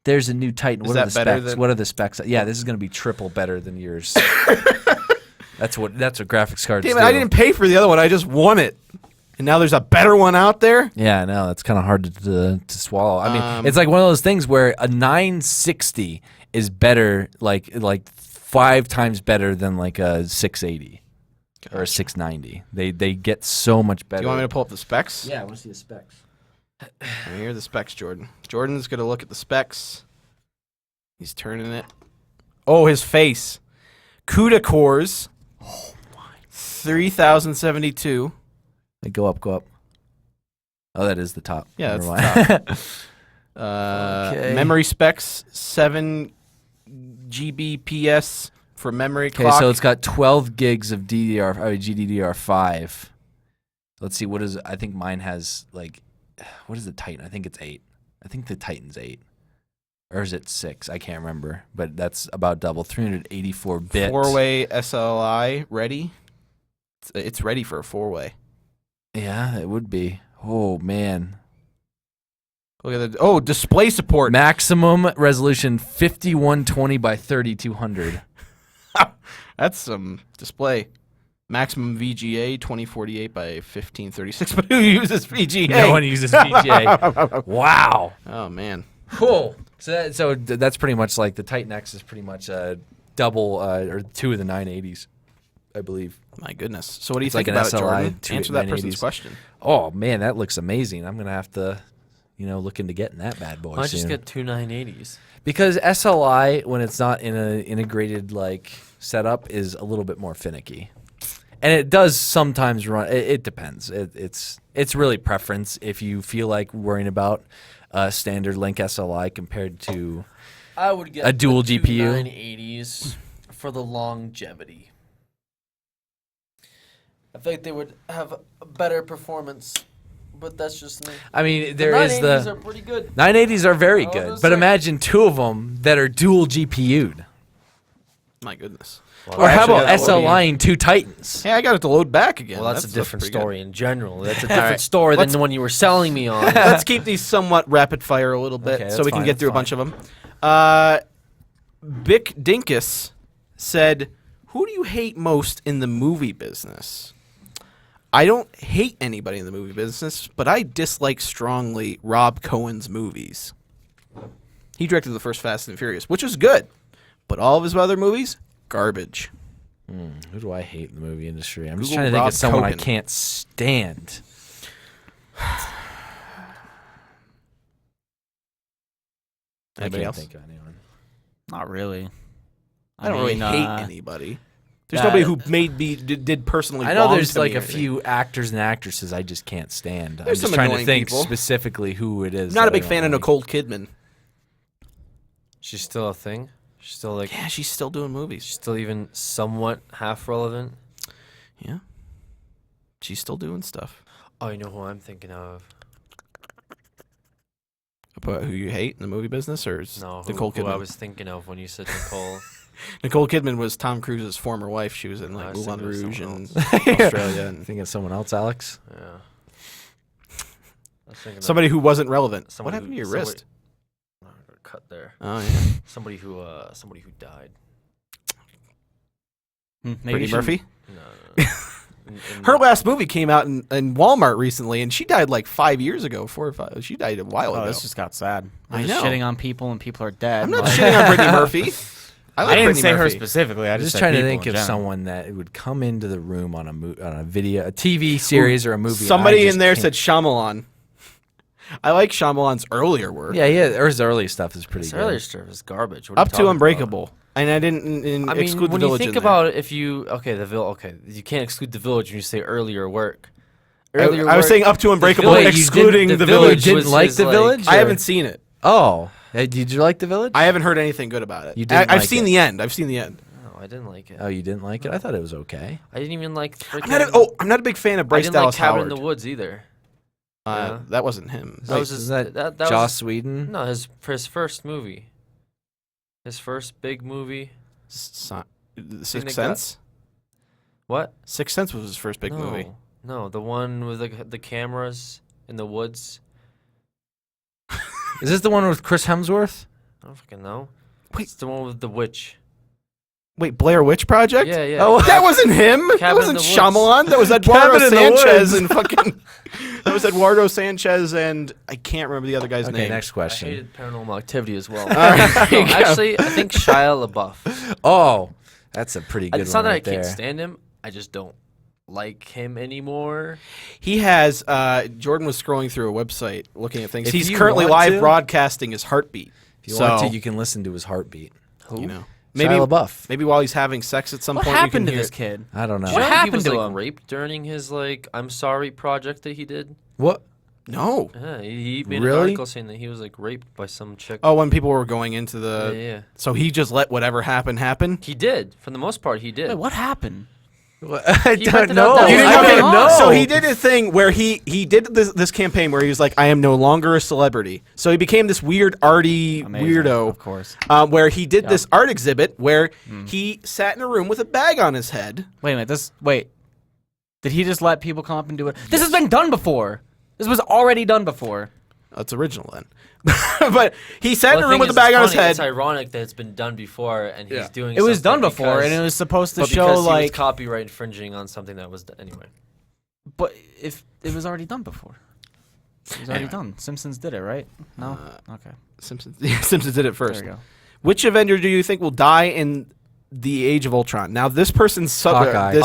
Speaker 5: There's a new Titan.
Speaker 3: Is
Speaker 5: What are
Speaker 3: that
Speaker 5: the
Speaker 3: better
Speaker 5: specs?
Speaker 3: than-
Speaker 5: What are the specs? Yeah, this is going to be triple better than yours. That's what graphics cards
Speaker 3: Damn
Speaker 5: do.
Speaker 3: it! I didn't pay for the other one. I just won it, and now there's a better one out there.
Speaker 5: Yeah, I know. That's kind of hard to swallow. I mean,
Speaker 3: Um,
Speaker 5: it's like one of those things where a 960 is better, like 5 times better than like a 680 or a 690. They get so much better.
Speaker 3: Do you want me to pull up the specs?
Speaker 5: Yeah, I want to see the specs.
Speaker 3: Here are the specs, Jordan. Jordan's gonna look at the specs. He's turning it. Oh, his face. CUDA cores. Oh my. 3072.
Speaker 5: They go up. Oh, that is the top.
Speaker 3: Yeah,
Speaker 5: Never
Speaker 3: that's
Speaker 5: mind. Okay.
Speaker 3: Memory specs 7 GBps for memory
Speaker 5: Okay,
Speaker 3: clock.
Speaker 5: so it's got 12 gigs of GDDR5. Let's see, what is I think mine has like, what is the Titan? I think it's 8. I think the Titan's 8. Or is it 6? I can't remember. But that's about double. 384 bit.
Speaker 3: 4-way SLI ready. It's ready for a 4-way.
Speaker 5: Yeah, it would be. Oh, man.
Speaker 3: Look at the display support.
Speaker 5: Maximum resolution 5120 by 3200.
Speaker 3: That's some display. Maximum VGA 2048 by 1536. But who uses VGA?
Speaker 5: No one uses VGA. Wow.
Speaker 3: Oh man.
Speaker 5: Cool. So that's pretty much like the Titan X is pretty much a double or 2 of the 980s, I believe.
Speaker 3: My goodness. So what do you
Speaker 5: It's
Speaker 3: think
Speaker 5: like an
Speaker 3: about it,
Speaker 5: SLI,
Speaker 3: Jordan?
Speaker 5: 2
Speaker 3: Answer that person's
Speaker 5: 980s.
Speaker 3: question.
Speaker 5: Oh man, that looks amazing. I'm gonna have to, look into getting that bad boy
Speaker 1: Why not
Speaker 5: soon.
Speaker 1: just get 2 980s?
Speaker 5: Because SLI, when it's not in an integrated like setup, is a little bit more finicky, and it does sometimes run. It depends. It's really preference. If you feel like worrying about standard Link SLI compared to
Speaker 1: I would get
Speaker 5: A dual
Speaker 1: the
Speaker 5: GPU?
Speaker 1: 980s for the longevity. I feel like they would have a better performance, but that's just me.
Speaker 5: I mean,
Speaker 1: The
Speaker 5: there is
Speaker 1: 980s
Speaker 5: the
Speaker 1: are pretty good.
Speaker 5: 980s are very
Speaker 1: I was
Speaker 5: good,
Speaker 1: gonna
Speaker 5: but
Speaker 1: say-
Speaker 5: imagine 2 of them that are dual GPU'd.
Speaker 3: My goodness.
Speaker 5: Or how
Speaker 3: actually,
Speaker 5: about
Speaker 3: that would be-
Speaker 5: SLIing 2 Titans?
Speaker 3: Hey, I got it to load back again.
Speaker 1: Well, that's a different
Speaker 3: pretty good.
Speaker 1: story in general. That's a
Speaker 3: All
Speaker 1: different
Speaker 3: right.
Speaker 1: story than
Speaker 3: Let's-
Speaker 1: the one you were selling me on.
Speaker 3: Let's keep these somewhat rapid fire a little bit
Speaker 5: Okay,
Speaker 3: so
Speaker 5: that's
Speaker 3: we can
Speaker 5: fine,
Speaker 3: get through a
Speaker 5: that's
Speaker 3: bunch of them. Bick Dinkus said, "Who do you hate most in the movie business?" I don't hate anybody in the movie business, but I dislike strongly Rob Cohen's movies. He directed the first Fast and Furious, which was good, but all of his other movies, garbage.
Speaker 5: Who do I hate in the movie industry? I'm just
Speaker 3: Google
Speaker 5: trying to think
Speaker 3: Rob
Speaker 5: of someone I
Speaker 3: Cogan.
Speaker 5: can't stand. I
Speaker 3: Anybody
Speaker 5: can't
Speaker 3: else?
Speaker 5: think of anyone.
Speaker 4: Not really.
Speaker 3: I don't really
Speaker 4: mean,
Speaker 3: hate anybody. There's
Speaker 4: that-
Speaker 3: nobody who made me did personally.
Speaker 5: I know
Speaker 3: wrong
Speaker 5: there's
Speaker 3: to me
Speaker 5: like
Speaker 3: or
Speaker 5: a
Speaker 3: anything.
Speaker 5: few actors and actresses I just can't stand.
Speaker 3: There's
Speaker 5: I'm just
Speaker 3: some
Speaker 5: trying to
Speaker 3: annoying
Speaker 5: think
Speaker 3: people.
Speaker 5: specifically who it is.
Speaker 3: Not a
Speaker 5: that I
Speaker 3: big
Speaker 5: don't
Speaker 3: fan of
Speaker 5: like.
Speaker 3: Nicole Kidman.
Speaker 1: She's still a thing. She's still like.
Speaker 3: Yeah, she's still doing movies.
Speaker 1: She's still even somewhat half relevant.
Speaker 3: Yeah, she's still doing stuff.
Speaker 1: Oh, you know who I'm thinking of?
Speaker 3: But who you hate in the movie business, or is
Speaker 1: No,
Speaker 3: Nicole
Speaker 1: who
Speaker 3: Kidman?
Speaker 1: I was thinking of when you said Nicole.
Speaker 3: Nicole Kidman was Tom Cruise's former wife. She was in
Speaker 1: I
Speaker 3: like
Speaker 1: was
Speaker 3: Moulin
Speaker 1: thinking of
Speaker 3: Rouge
Speaker 1: someone
Speaker 3: and Australia, and
Speaker 5: Think of someone else, Alex?
Speaker 1: Yeah. I was thinking of
Speaker 3: somebody who wasn't relevant. What
Speaker 1: somebody
Speaker 3: happened to
Speaker 1: who-
Speaker 3: your
Speaker 1: somebody-
Speaker 3: wrist?
Speaker 1: Oh, I got cut there.
Speaker 3: Oh yeah,
Speaker 1: Somebody who died.
Speaker 4: Maybe
Speaker 3: Brittany
Speaker 4: you should-
Speaker 3: Murphy.
Speaker 1: No.
Speaker 3: Her last movie came out in Walmart recently, and she died like 5 years ago, 4 or 5. She died a while
Speaker 4: Oh,
Speaker 3: ago.
Speaker 4: this just got sad.
Speaker 3: I
Speaker 4: I'm just
Speaker 3: know.
Speaker 4: shitting on people and people are dead.
Speaker 3: I'm not
Speaker 4: like-
Speaker 3: shitting on Brittany Murphy. I like
Speaker 4: I didn't
Speaker 3: Brittany
Speaker 4: say her
Speaker 3: Murphy.
Speaker 4: specifically. I
Speaker 5: I'm
Speaker 4: just
Speaker 5: just
Speaker 4: said
Speaker 5: trying to
Speaker 4: people
Speaker 5: think
Speaker 4: in
Speaker 5: of
Speaker 4: general.
Speaker 5: someone that would come into the room on a video, a TV series or a movie. and I
Speaker 3: Somebody
Speaker 5: just
Speaker 3: in there
Speaker 5: can't-
Speaker 3: said Shyamalan. I like Shyamalan's earlier work.
Speaker 5: Yeah, or his early stuff is pretty
Speaker 1: This
Speaker 5: good.
Speaker 1: earlier stuff is garbage. What are you
Speaker 3: Up to
Speaker 1: talking
Speaker 3: Unbreakable, and I didn't
Speaker 1: About? I mean,
Speaker 3: exclude
Speaker 1: when
Speaker 3: the
Speaker 1: you
Speaker 3: Village.
Speaker 1: think
Speaker 3: in there.
Speaker 1: about it, if you you can't exclude the village when you say earlier work.
Speaker 3: I was saying Up to Unbreakable,
Speaker 1: Village-
Speaker 3: excluding
Speaker 1: the
Speaker 3: the
Speaker 1: Village
Speaker 3: Village.
Speaker 5: You
Speaker 1: was
Speaker 5: didn't like
Speaker 1: his,
Speaker 5: the
Speaker 1: like-
Speaker 5: Village?
Speaker 3: I
Speaker 5: or-
Speaker 3: haven't seen it.
Speaker 5: Oh, did you like the Village?
Speaker 3: I haven't heard anything good about it.
Speaker 5: You didn't
Speaker 3: I've
Speaker 5: like
Speaker 3: seen
Speaker 5: it.
Speaker 3: the end. I've seen the end.
Speaker 1: No, I didn't like it.
Speaker 5: Oh, you didn't like it? I thought it was okay.
Speaker 1: I didn't even like.
Speaker 3: I'm not a big fan of
Speaker 1: I
Speaker 3: Bryce
Speaker 1: didn't like
Speaker 3: Dallas
Speaker 1: Cabin
Speaker 3: Howard.
Speaker 1: in the Woods either. Yeah.
Speaker 3: That wasn't him.
Speaker 1: That was
Speaker 5: Is
Speaker 1: his,
Speaker 5: that
Speaker 1: that was
Speaker 5: Joss Whedon?
Speaker 1: no his first movie. His first big movie.
Speaker 3: Sixth
Speaker 1: they got-
Speaker 3: Sense.
Speaker 1: What?
Speaker 3: Sixth Sense was his first big movie.
Speaker 1: No, the one with the cameras in the woods.
Speaker 5: Is this the one with Chris Hemsworth?
Speaker 1: I don't fucking know.
Speaker 3: Wait.
Speaker 1: It's the one with the witch.
Speaker 3: Wait, Blair Witch Project?
Speaker 1: Yeah, yeah.
Speaker 3: Oh, that wasn't him. That
Speaker 1: Cabin in
Speaker 3: wasn't
Speaker 1: the Woods.
Speaker 3: Shyamalan. That was Eduardo
Speaker 5: Cabin in the
Speaker 3: Sanchez
Speaker 5: Woods.
Speaker 3: and fucking. That was Eduardo Sanchez and I can't remember the other guy's
Speaker 5: Okay,
Speaker 3: name.
Speaker 5: next
Speaker 1: I
Speaker 5: question.
Speaker 1: hated Paranormal Activity as well.
Speaker 3: right,
Speaker 1: No,
Speaker 3: there you go.
Speaker 1: actually, I think Shia LaBeouf.
Speaker 5: Oh, that's a pretty good
Speaker 1: It's
Speaker 5: one
Speaker 1: not that I
Speaker 5: right
Speaker 1: can't
Speaker 5: there.
Speaker 1: stand him. I just don't like him anymore.
Speaker 3: He has. Jordan was scrolling through a website looking at things.
Speaker 5: If
Speaker 3: He's
Speaker 5: you
Speaker 3: currently
Speaker 5: want
Speaker 3: live
Speaker 5: to-
Speaker 3: broadcasting his heartbeat.
Speaker 5: If you want
Speaker 3: So,
Speaker 5: to, you can listen to his heartbeat.
Speaker 3: you know,
Speaker 5: Maybe
Speaker 3: maybe
Speaker 5: Shia LaBeouf.
Speaker 3: maybe while he's having sex at some
Speaker 4: What
Speaker 3: point.
Speaker 4: happened
Speaker 3: you
Speaker 4: to
Speaker 3: can
Speaker 4: this
Speaker 3: hear
Speaker 4: kid?
Speaker 5: I don't know.
Speaker 1: Did you know
Speaker 4: What
Speaker 1: he
Speaker 4: happened
Speaker 1: was,
Speaker 4: to
Speaker 1: like,
Speaker 4: him?
Speaker 1: raped during his I'm Sorry project that he did?
Speaker 5: What?
Speaker 3: No.
Speaker 1: Yeah, he made an
Speaker 5: Really?
Speaker 1: article saying that he was raped by some chick.
Speaker 3: Oh, when people were going into
Speaker 1: yeah,
Speaker 3: the.
Speaker 1: yeah.
Speaker 3: So he just let whatever happen.
Speaker 1: He did. For the most part, he did.
Speaker 4: Wait, what happened?
Speaker 5: I
Speaker 1: He
Speaker 5: don't
Speaker 1: rented
Speaker 5: know.
Speaker 1: out that
Speaker 3: You didn't
Speaker 1: one.
Speaker 5: I
Speaker 3: okay,
Speaker 5: don't know.
Speaker 3: So he did a thing where he did this campaign where he was like, I am no longer a celebrity. So he became this weird arty
Speaker 4: Amazing,
Speaker 3: weirdo.
Speaker 4: of course.
Speaker 3: Where he did this art exhibit where he sat in a room with a bag on his head.
Speaker 4: Wait a minute. Wait. Did he just let people come up and do it? This has been done before. This was already done before.
Speaker 3: That's original then. But he sat in
Speaker 1: Well,
Speaker 3: a
Speaker 1: the
Speaker 3: room
Speaker 1: thing
Speaker 3: with a
Speaker 1: is,
Speaker 3: bag on his
Speaker 1: funny,
Speaker 3: head.
Speaker 1: It's ironic that it's been done before, and he's doing.
Speaker 4: It was done
Speaker 1: something
Speaker 4: before, and it
Speaker 1: because-
Speaker 4: was supposed to
Speaker 1: but
Speaker 4: show
Speaker 1: because he was
Speaker 4: like.
Speaker 1: copyright infringing on something that was anyway.
Speaker 4: But if it was already done before, it was already done. Simpsons did it, right? No. Okay.
Speaker 3: Simpsons did it first.
Speaker 4: There we go.
Speaker 3: Which Avenger do you think will die in the Age of Ultron? Now, this person's
Speaker 5: Hawkeye.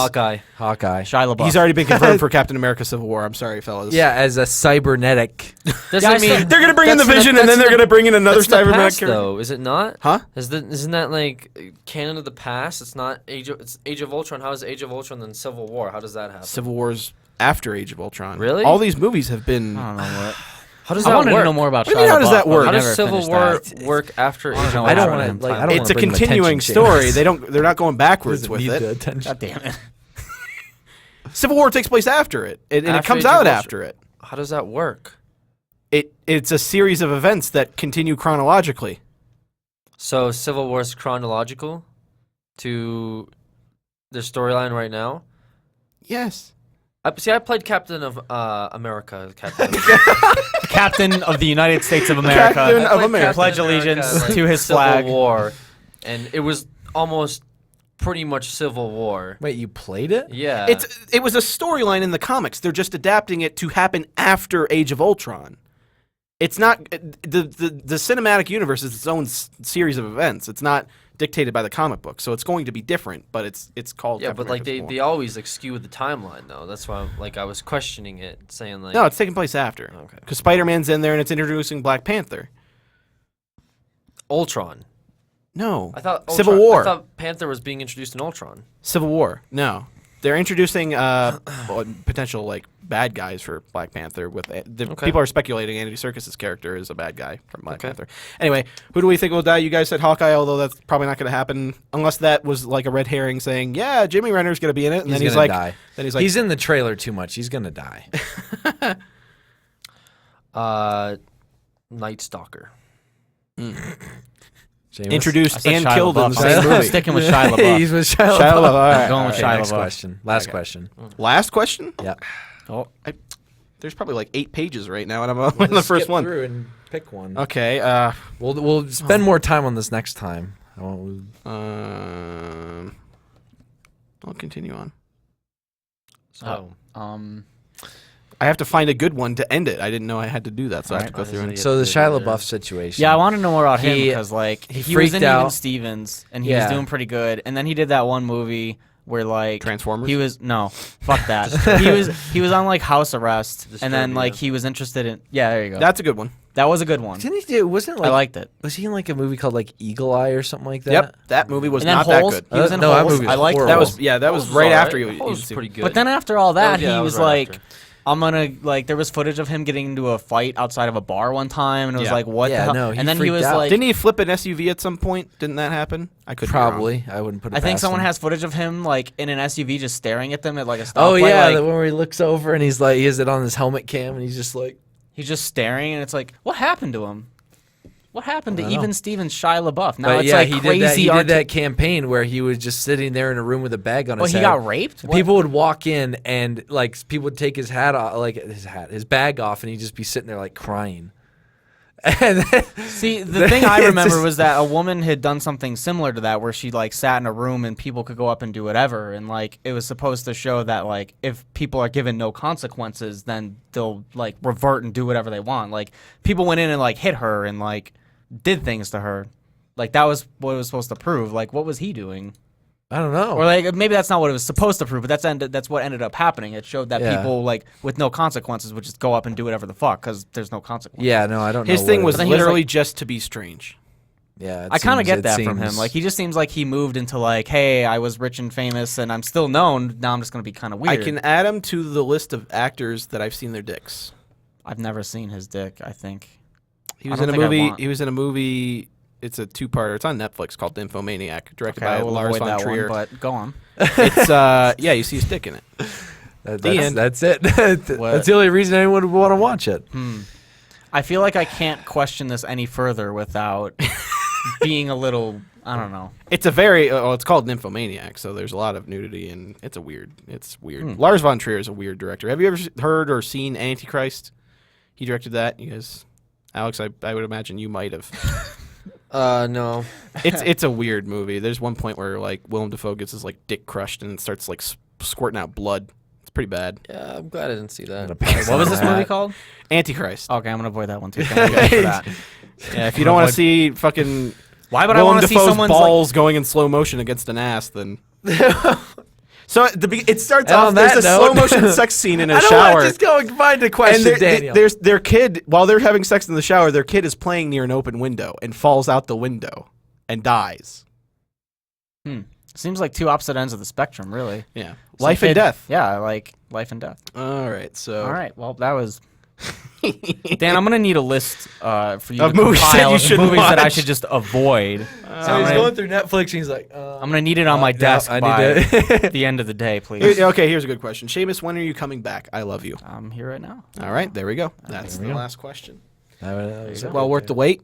Speaker 1: Hawkeye.
Speaker 4: Shia LaBeouf.
Speaker 3: He's already been confirmed for Captain America: Civil War. I'm sorry, fellas.
Speaker 5: Yeah, as a cybernetic.
Speaker 1: Doesn't mean
Speaker 3: They're gonna bring in the
Speaker 1: that's
Speaker 3: Vision,
Speaker 1: that's
Speaker 3: and then they're
Speaker 1: the-
Speaker 3: gonna bring in another
Speaker 1: that's the
Speaker 3: cybernetic
Speaker 1: past,
Speaker 3: character.
Speaker 1: though, is it not?
Speaker 3: Huh?
Speaker 1: Isn't that canon of the past? It's not it's Age of Ultron. How is Age of Ultron then Civil War? How does that happen?
Speaker 3: Civil War's after Age of Ultron.
Speaker 1: Really?
Speaker 3: All these movies have been.
Speaker 4: I don't know what.
Speaker 1: How does
Speaker 4: I
Speaker 1: that
Speaker 4: wanted
Speaker 1: work?
Speaker 4: to know more about
Speaker 3: What do you mean,
Speaker 4: Shia
Speaker 3: how does
Speaker 4: LaBeouf,
Speaker 3: that
Speaker 4: but
Speaker 3: work?
Speaker 4: we
Speaker 1: How
Speaker 4: never
Speaker 1: does Civil
Speaker 4: finished
Speaker 1: War
Speaker 4: that.
Speaker 1: work after Age
Speaker 4: I
Speaker 1: of
Speaker 4: don't know
Speaker 5: I don't
Speaker 1: Ultron?
Speaker 5: want to like. I don't
Speaker 3: It's a
Speaker 5: wanna bring the
Speaker 3: continuing
Speaker 5: attention
Speaker 3: story.
Speaker 5: channels.
Speaker 3: They're not going backwards
Speaker 5: Doesn't
Speaker 3: with
Speaker 5: need the
Speaker 3: it.
Speaker 5: attention.
Speaker 4: God damn it.
Speaker 3: Civil War takes place after it, and it
Speaker 1: After
Speaker 3: comes
Speaker 1: Age of
Speaker 3: out
Speaker 1: Ultron.
Speaker 3: after it.
Speaker 1: How does that work?
Speaker 3: It's a series of events that continue chronologically.
Speaker 1: So Civil War is chronological to their storyline right now.
Speaker 3: Yes.
Speaker 1: I played Captain of America.
Speaker 4: Captain of the United States of America.
Speaker 3: Captain
Speaker 1: I
Speaker 3: of
Speaker 1: played
Speaker 3: America.
Speaker 1: Captain
Speaker 4: Pledge
Speaker 1: America,
Speaker 4: allegiance to his
Speaker 1: Civil
Speaker 4: flag.
Speaker 1: War, and it was almost pretty much Civil War.
Speaker 5: Wait, you played it?
Speaker 1: Yeah,
Speaker 3: It was a storyline in the comics. They're just adapting it to happen after Age of Ultron. It's not the cinematic universe is its own series of events. It's not dictated by the comic book, so it's going to be different. But it's called
Speaker 1: Yeah,
Speaker 3: Captain
Speaker 1: but like
Speaker 3: America Civil
Speaker 1: they
Speaker 3: War.
Speaker 1: always like skew with the timeline though. That's why I was questioning it, saying like
Speaker 3: No, it's taking place after.
Speaker 1: Okay.
Speaker 3: Because Spider-Man's in there and it's introducing Black Panther.
Speaker 1: Ultron.
Speaker 3: No,
Speaker 1: I thought
Speaker 3: Civil
Speaker 1: Ultron-
Speaker 3: War.
Speaker 1: I thought Panther was being introduced in Ultron.
Speaker 3: Civil War. No, they're introducing potential like bad guys for Black Panther. With
Speaker 1: Okay.
Speaker 3: people are speculating Andy Serkis's character is a bad guy from Black Panther. Anyway, who do we think will die? You guys said Hawkeye, although that's probably not going to happen unless that was like a red herring saying, "Yeah, Jimmy Renner's going to be in it," and then he's
Speaker 5: gonna
Speaker 3: like,
Speaker 5: die.
Speaker 3: then he's like,
Speaker 5: He's in the trailer too much. He's gonna die.
Speaker 1: Night Stalker.
Speaker 5: Jameis?
Speaker 3: introduced
Speaker 4: I said
Speaker 3: and
Speaker 4: Shia
Speaker 3: killed in
Speaker 4: LaBeouf.
Speaker 3: the same
Speaker 4: I'm
Speaker 3: movie.
Speaker 4: sticking with Shia LaBeouf.
Speaker 5: He's with Shia
Speaker 3: Shia
Speaker 5: LaBeouf.
Speaker 3: LaBeouf. All right,
Speaker 4: Going with
Speaker 3: all
Speaker 4: Shia
Speaker 3: right.
Speaker 5: Next
Speaker 4: LaBeouf.
Speaker 5: question. Last question.
Speaker 3: Last question.
Speaker 5: Yeah.
Speaker 4: Oh,
Speaker 3: There's probably like 8 pages right now, and I'm on the first one.
Speaker 5: Through and pick one.
Speaker 3: Okay.
Speaker 5: We'll spend more time on this next time. I won't-
Speaker 3: I'll continue on.
Speaker 1: So
Speaker 3: I have to find a good one to end it. I didn't know I had to do that, so I have to go
Speaker 1: Alright.
Speaker 3: through and.
Speaker 5: So the Shia LaBeouf situation.
Speaker 4: yeah, I want to know more about him
Speaker 5: He-
Speaker 4: because like
Speaker 5: he
Speaker 4: he was
Speaker 5: freaked
Speaker 4: in Even
Speaker 5: out.
Speaker 4: Stevens and he was
Speaker 5: Yeah.
Speaker 4: doing pretty good, and then he did that one movie where like
Speaker 3: Transformers?
Speaker 4: He was no, fuck that. he was on like house arrest, and then
Speaker 1: Disturbia.
Speaker 4: like he was interested in. Yeah, there you go.
Speaker 3: That's a good one.
Speaker 4: That was a good one.
Speaker 5: Didn't he do? Wasn't it like?
Speaker 4: I liked it.
Speaker 5: Was he in like a movie called like Eagle Eye or something like that?
Speaker 3: Yep, that movie was
Speaker 4: And then
Speaker 3: not that
Speaker 4: Holes.
Speaker 3: good.
Speaker 4: He was in
Speaker 5: No, that
Speaker 4: Holes.
Speaker 5: movie was
Speaker 4: I liked
Speaker 5: horrible.
Speaker 3: That was that was right after you.
Speaker 1: It was pretty good.
Speaker 4: But then after all that,
Speaker 1: yeah,
Speaker 4: he
Speaker 1: it
Speaker 4: was
Speaker 1: was right
Speaker 4: like,
Speaker 1: after.
Speaker 4: I'm gonna like. There was footage of him getting into a fight outside of a bar one time, and it was
Speaker 3: Yeah.
Speaker 4: like, what
Speaker 5: Yeah,
Speaker 4: the hell?
Speaker 5: no, he
Speaker 4: and then he
Speaker 5: freaked
Speaker 4: was
Speaker 5: out.
Speaker 4: like,
Speaker 3: Didn't he flip an SUV at some point? Didn't that happen? I could be wrong.
Speaker 5: Probably. I wouldn't put it.
Speaker 4: I think
Speaker 5: past
Speaker 4: someone
Speaker 5: him.
Speaker 4: has footage of him like in an SUV just staring at them at like a stoplight.
Speaker 5: Oh yeah,
Speaker 4: like,
Speaker 5: the one where he looks over and he's like, he has it on his helmet cam, and he's just like,
Speaker 4: he's just staring, and it's like, what happened to him? What happened to
Speaker 5: I don't know.
Speaker 4: Even Stevens Shia LaBeouf? Now
Speaker 5: but
Speaker 4: it's
Speaker 5: yeah,
Speaker 4: like
Speaker 5: he
Speaker 4: crazy.
Speaker 5: did that. He
Speaker 4: art-
Speaker 5: did that campaign where he was just sitting there in a room with a bag on
Speaker 4: Well,
Speaker 5: his
Speaker 4: he
Speaker 5: head.
Speaker 4: got raped. What?
Speaker 5: People would walk in and like people would take his hat off, like his bag off, and he'd just be sitting there like crying. And then,
Speaker 4: See, the thing I
Speaker 5: It's
Speaker 4: remember
Speaker 5: just-
Speaker 4: was that a woman had done something similar to that, where she like sat in a room and people could go up and do whatever, and like it was supposed to show that like if people are given no consequences, then they'll like revert and do whatever they want. Like people went in and like hit her and like did things to her. Like that was what it was supposed to prove. Like what was he doing?
Speaker 5: I don't know.
Speaker 4: Or like maybe that's not what it was supposed to prove, but that's what ended up happening. It showed that
Speaker 5: Yeah.
Speaker 4: people like with no consequences would just go up and do whatever the fuck because there's no consequences.
Speaker 5: Yeah, no, I don't know.
Speaker 3: His thing
Speaker 5: what
Speaker 3: was
Speaker 5: it
Speaker 4: But then he was,
Speaker 3: literally
Speaker 4: like-
Speaker 3: just to be strange.
Speaker 5: Yeah,
Speaker 4: I kind of get
Speaker 5: it
Speaker 4: that from him.
Speaker 5: seems-
Speaker 4: Like he just seems like he moved into like, hey, I was rich and famous and I'm still known. Now I'm just gonna be kind of weird.
Speaker 3: I can add him to the list of actors that I've seen their dicks.
Speaker 4: I've never seen his dick. I think
Speaker 3: He
Speaker 4: I
Speaker 3: was
Speaker 4: don't
Speaker 3: in a
Speaker 4: think I
Speaker 3: movie.
Speaker 4: want-
Speaker 3: He was in a movie. It's a 2-parter. It's on Netflix called Nymphomaniac, directed
Speaker 4: okay, I
Speaker 3: by
Speaker 4: will
Speaker 3: Lars
Speaker 4: avoid
Speaker 3: von
Speaker 4: that
Speaker 3: Trier.
Speaker 4: one. But go on.
Speaker 3: It's yeah, you see his dick in it. The end.
Speaker 5: That's it. That's the only reason anyone would want to watch it.
Speaker 4: I feel like I can't question this any further without being a little. I don't know.
Speaker 3: It's a very it's called Nymphomaniac, so there's a lot of nudity and it's weird. Lars von Trier is a weird director. Have you ever heard or seen Antichrist? He directed that. You guys, Alex, I would imagine you might have.
Speaker 1: No.
Speaker 3: It's a weird movie. There's one point where like Willem Dafoe gets his like dick crushed and it starts like squirting out blood. It's pretty bad.
Speaker 1: Yeah, I'm glad I didn't see that.
Speaker 4: What was this movie called?
Speaker 3: Antichrist.
Speaker 4: Okay, I'm gonna avoid that one too. Thank you guys for that.
Speaker 3: Yeah, if you don't want to see fucking
Speaker 4: Why would I
Speaker 3: Willem
Speaker 4: want to see
Speaker 3: Dafoe's
Speaker 4: someone's
Speaker 3: balls going in slow motion against an ass, then. So it starts
Speaker 5: And
Speaker 3: off.
Speaker 5: on
Speaker 3: There's
Speaker 5: that
Speaker 3: a
Speaker 5: note-
Speaker 3: slow motion sex scene in a
Speaker 5: I don't
Speaker 3: shower.
Speaker 5: want to just go and find a
Speaker 3: And
Speaker 5: question, Daniel.
Speaker 3: there's their kid while they're having sex in the shower. Their kid is playing near an open window and falls out the window and dies.
Speaker 4: Seems like two opposite ends of the spectrum, really.
Speaker 3: Yeah,
Speaker 4: Some
Speaker 3: life and
Speaker 4: kid-
Speaker 3: death.
Speaker 4: Yeah, like life and death.
Speaker 3: All right, so
Speaker 4: All right. Well, that was. Dan, I'm gonna need a list for you
Speaker 3: Of
Speaker 4: to
Speaker 3: movies that
Speaker 4: compile
Speaker 3: you
Speaker 4: of
Speaker 3: shouldn't
Speaker 4: movies that I
Speaker 3: watch.
Speaker 4: should just avoid.
Speaker 5: so he's going through Netflix and he's like,
Speaker 4: I'm gonna need it on my
Speaker 5: no,
Speaker 4: desk
Speaker 5: I
Speaker 4: by
Speaker 5: need to-
Speaker 4: the end of the day, please.
Speaker 3: Okay, here's a good question. Seamus, when are you coming back? I love you.
Speaker 4: I'm here right now.
Speaker 3: All right, there we go. That's the last question. Well worth the wait.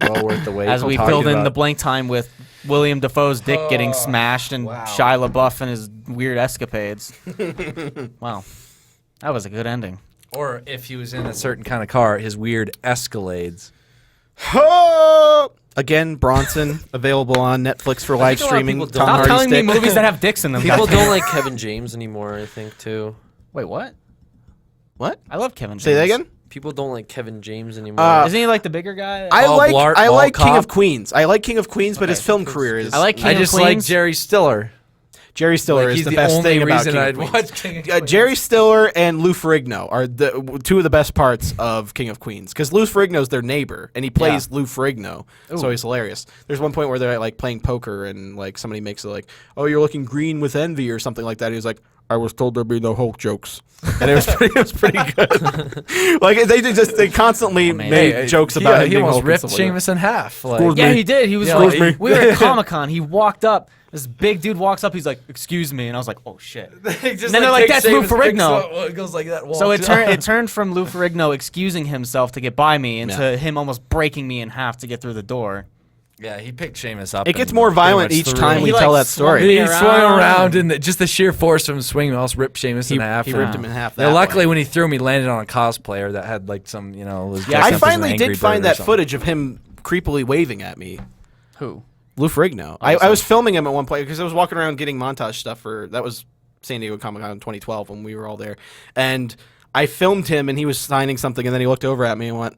Speaker 5: Well worth the wait.
Speaker 4: As we
Speaker 5: Talking
Speaker 4: filled in
Speaker 5: about-
Speaker 4: the blank time with William Dafoe's dick getting smashed and Shia LaBeouf and his weird escapades. Wow, that was a good ending.
Speaker 5: Or if he was in a certain kind of car, his weird Escalades.
Speaker 3: Again, Bronson available on Netflix for live
Speaker 1: think a lot of
Speaker 3: streaming.
Speaker 1: people
Speaker 3: Tom
Speaker 1: don't-
Speaker 4: Stop
Speaker 3: Hardy's
Speaker 4: telling me
Speaker 3: dick.
Speaker 4: movies that have dicks in them.
Speaker 1: People
Speaker 4: goddamn.
Speaker 1: don't like Kevin James anymore, I think, too.
Speaker 4: Wait, what?
Speaker 3: What?
Speaker 4: I love Kevin James.
Speaker 3: Say that again.
Speaker 1: People don't like Kevin James anymore.
Speaker 4: Isn't he like the bigger guy?
Speaker 3: I
Speaker 5: All
Speaker 3: like
Speaker 5: Blart,
Speaker 3: I
Speaker 5: all
Speaker 3: like King
Speaker 5: cop.
Speaker 3: of Queens. I like King of Queens, but his film career is.
Speaker 4: I like King
Speaker 5: I
Speaker 4: of
Speaker 5: just like
Speaker 4: Queens.
Speaker 5: Jerry Stiller.
Speaker 3: Jerry Stiller
Speaker 5: Like,
Speaker 3: is
Speaker 5: he's
Speaker 3: the
Speaker 5: the
Speaker 3: best
Speaker 5: only
Speaker 3: thing about
Speaker 5: reason
Speaker 3: King
Speaker 5: I'd
Speaker 3: of Queens.
Speaker 5: watch King of Queens.
Speaker 3: Jerry Stiller and Lou Ferrigno are the two of the best parts of King of Queens because Lou Ferrigno's their neighbor and he plays Lou Ferrigno, so he's hilarious. There's one point where they're like playing poker and like somebody makes it like, "Oh, you're looking green with envy" or something like that. He's like, "I was told there'd be no Hulk jokes," and it was pretty good. Like they constantly made jokes about him
Speaker 5: he
Speaker 3: being
Speaker 5: almost
Speaker 3: Hulk and
Speaker 5: ripped
Speaker 3: stuff like that.
Speaker 5: Sheamus in half. Like,
Speaker 4: Yeah, he did. He was
Speaker 5: Yeah,
Speaker 4: like,
Speaker 5: like-
Speaker 4: we were at Comic-Con. He walked up. This big dude walks up. He's like, "Excuse me," and I was like, "Oh shit."
Speaker 5: just,
Speaker 4: And then they're like,
Speaker 5: takes
Speaker 4: "That's Lou
Speaker 5: Sheamus, picks
Speaker 4: Ferrigno."
Speaker 5: up, it goes like that.
Speaker 4: So
Speaker 5: walks
Speaker 4: it turned from Lou Ferrigno excusing himself to get by me into him almost breaking me in half to get through the door.
Speaker 5: Yeah, he picked Sheamus up.
Speaker 3: It gets
Speaker 5: and
Speaker 3: more
Speaker 5: pretty
Speaker 3: violent
Speaker 5: much
Speaker 3: each
Speaker 5: threw
Speaker 3: time
Speaker 5: him.
Speaker 3: we
Speaker 4: He,
Speaker 3: tell
Speaker 4: like,
Speaker 3: that story.
Speaker 4: swung
Speaker 5: He
Speaker 4: me
Speaker 5: swung
Speaker 4: around.
Speaker 5: around, and just the sheer force of him swinging almost ripped Sheamus in half.
Speaker 3: He
Speaker 5: and-
Speaker 3: ripped him in half.
Speaker 5: Yeah,
Speaker 3: That
Speaker 5: luckily,
Speaker 3: way.
Speaker 5: when he threw him, he landed on a cosplayer that had like some, was
Speaker 3: I
Speaker 5: dressed up as an
Speaker 3: finally
Speaker 5: Angry
Speaker 3: did find
Speaker 5: Bird or
Speaker 3: that
Speaker 5: something.
Speaker 3: footage of him creepily waving at me.
Speaker 4: Who?
Speaker 3: Lou Ferrigno. I was filming him at one point because I was walking around getting montage stuff that was San Diego Comic-Con in 2012 when we were all there. And I filmed him and he was signing something and then he looked over at me and went,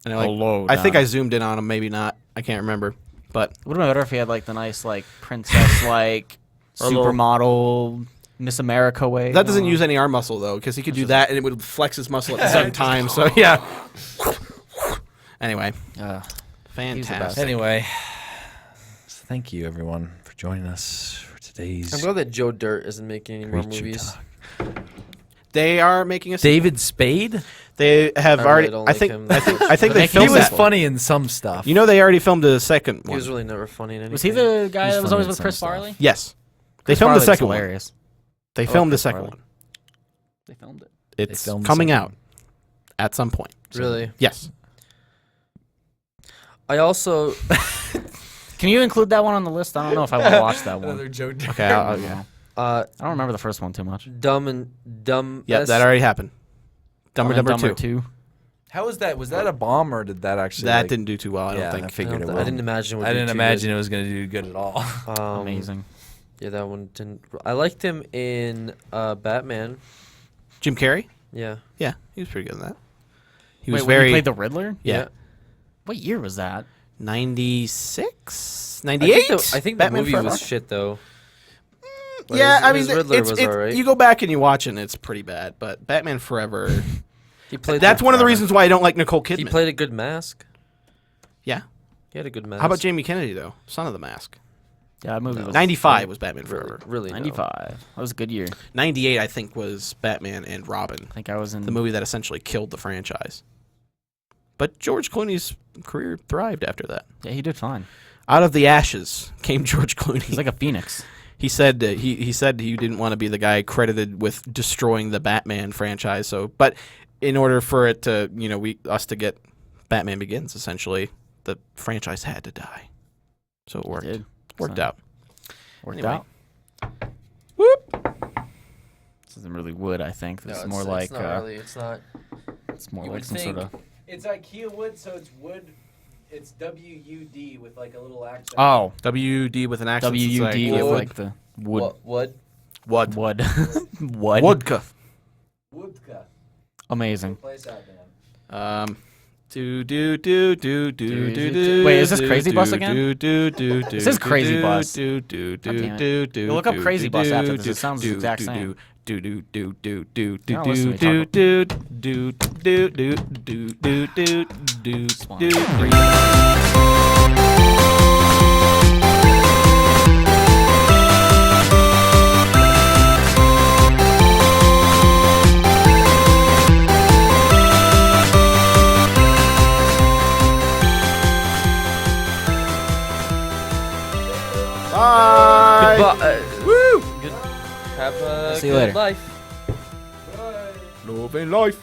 Speaker 3: and
Speaker 4: Hello,
Speaker 3: I think
Speaker 4: Don.
Speaker 3: I zoomed in on him, maybe not. I can't remember. But
Speaker 4: Would have been better if he had like the nice like princess like supermodel Miss America way.
Speaker 3: that doesn't
Speaker 4: going
Speaker 3: use any arm muscle though because he could do that and it would flex his muscle at the same time. So yeah. Anyway,
Speaker 4: on.
Speaker 3: fantastic.
Speaker 5: Anyway, so thank you everyone for joining us for today's
Speaker 1: I'm glad that Joe Dirt isn't making any more
Speaker 5: Creature
Speaker 1: movies.
Speaker 5: Talk.
Speaker 3: They are making a
Speaker 5: David Spade.
Speaker 3: They have
Speaker 1: I really
Speaker 3: already.
Speaker 1: don't
Speaker 3: I
Speaker 1: like
Speaker 3: think.
Speaker 1: him
Speaker 3: I
Speaker 1: that
Speaker 3: think.
Speaker 1: much.
Speaker 3: I think they
Speaker 4: He
Speaker 5: He
Speaker 3: filmed
Speaker 5: was
Speaker 3: that.
Speaker 5: funny in some stuff.
Speaker 3: You know, they already filmed the second
Speaker 1: He
Speaker 3: one.
Speaker 1: was really never funny in anything.
Speaker 4: Was he the guy
Speaker 5: He's
Speaker 4: that was
Speaker 5: funny
Speaker 4: always
Speaker 5: in
Speaker 4: with
Speaker 5: some
Speaker 4: Chris
Speaker 5: stuff.
Speaker 4: Farley?
Speaker 3: Yes, they
Speaker 4: Chris
Speaker 3: filmed the
Speaker 4: Farley's
Speaker 3: second one.
Speaker 4: hilarious.
Speaker 3: They
Speaker 4: I like
Speaker 3: filmed the
Speaker 4: Chris
Speaker 3: second
Speaker 4: Farley.
Speaker 3: one.
Speaker 4: They filmed it.
Speaker 3: It's
Speaker 5: filmed the
Speaker 3: coming
Speaker 5: second
Speaker 3: out at some point.
Speaker 1: Really?
Speaker 3: Yes.
Speaker 1: I also
Speaker 4: Can you include that one on the list? I don't know if I want to watch that one.
Speaker 5: Another Joe Dirt.
Speaker 3: Okay.
Speaker 4: Yeah.
Speaker 1: uh
Speaker 4: I don't remember the first one too much.
Speaker 1: dumb.
Speaker 3: Yeah, that already happened. Dumber
Speaker 4: Dumb and
Speaker 3: Dumber
Speaker 4: Dumber
Speaker 3: 2.
Speaker 4: 2.
Speaker 5: How was that? Was that a bomb or did that actually?
Speaker 3: That
Speaker 5: like-
Speaker 3: didn't do too well. I don't
Speaker 5: Yeah,
Speaker 3: think.
Speaker 5: I figured it
Speaker 1: I
Speaker 5: would.
Speaker 1: didn't imagine. It would
Speaker 5: I
Speaker 1: do
Speaker 5: didn't
Speaker 1: too
Speaker 5: imagine it was going to do good at all.
Speaker 1: good.
Speaker 4: Amazing.
Speaker 1: Yeah, that one didn't. I liked him in Batman.
Speaker 3: Jim Carrey.
Speaker 1: Yeah.
Speaker 3: Yeah, he was pretty good in that. He
Speaker 4: Wait,
Speaker 3: was
Speaker 4: when
Speaker 3: very.
Speaker 4: he played the Riddler?
Speaker 3: yeah.
Speaker 4: What year was that?
Speaker 3: 96,
Speaker 1: I
Speaker 3: 98.
Speaker 1: think the
Speaker 3: Batman
Speaker 1: movie
Speaker 3: Forever?
Speaker 1: was shit though. But
Speaker 3: Yeah, I
Speaker 1: his
Speaker 3: mean,
Speaker 1: Riddler
Speaker 3: it's,
Speaker 1: was
Speaker 3: it's,
Speaker 1: alright.
Speaker 3: you go back and you watch it, and it's pretty bad. But Batman Forever.
Speaker 1: He played.
Speaker 3: That's one of the reasons why I don't like Nicole Kidman.
Speaker 1: He played a good mask.
Speaker 3: Yeah.
Speaker 1: He had a good mask.
Speaker 3: How about Jamie Kennedy though? Son of the Mask.
Speaker 4: Yeah, that movie was
Speaker 3: 95 was Batman
Speaker 1: Really,
Speaker 3: Forever.
Speaker 1: really no.
Speaker 4: 95. That was a good year.
Speaker 3: 98, I think, was Batman and Robin,
Speaker 4: I think I was in
Speaker 3: the movie that essentially killed the franchise. But George Clooney's career thrived after that.
Speaker 4: Yeah, he did fine.
Speaker 3: Out of the ashes came George Clooney.
Speaker 4: He's like a phoenix.
Speaker 3: He said he said he didn't want to be the guy credited with destroying the Batman franchise. So, but in order for it to, us to get Batman Begins, essentially, the franchise had to die. So it worked. Worked
Speaker 4: So-
Speaker 3: out.
Speaker 4: Worked
Speaker 3: Anyway.
Speaker 4: out. This isn't really wood, I think. This is more like
Speaker 1: It's not really. It's not.
Speaker 4: it's more
Speaker 2: You
Speaker 4: like
Speaker 2: would
Speaker 4: some sort
Speaker 2: think-
Speaker 4: of
Speaker 2: It's IKEA wood, so it's wood. It's WUD with like a little accent.
Speaker 4: oh
Speaker 3: WD with an accent.
Speaker 4: WUD
Speaker 3: society.
Speaker 4: with
Speaker 1: wood.
Speaker 4: like the wood
Speaker 1: What?
Speaker 3: Wood.
Speaker 4: wood wood
Speaker 3: Wodka.
Speaker 2: Woodka.
Speaker 4: amazing.
Speaker 2: Place out, man.
Speaker 3: Do do do do do do do.
Speaker 4: Wait, is this Crazy Bus again?
Speaker 3: This
Speaker 4: is Crazy Bus.
Speaker 3: Do do
Speaker 4: God damn
Speaker 3: do
Speaker 4: it.
Speaker 3: do.
Speaker 4: You'll look up Crazy Bus after this. It sounds the exact same.
Speaker 3: Do do do do do do
Speaker 4: You're not listening
Speaker 3: do
Speaker 4: to
Speaker 3: do
Speaker 4: me
Speaker 3: do do do do do do do
Speaker 4: one.
Speaker 3: do. Bye.
Speaker 1: Woo! Good. Have a
Speaker 4: See you
Speaker 1: good
Speaker 4: later.
Speaker 1: life.
Speaker 3: Love and life.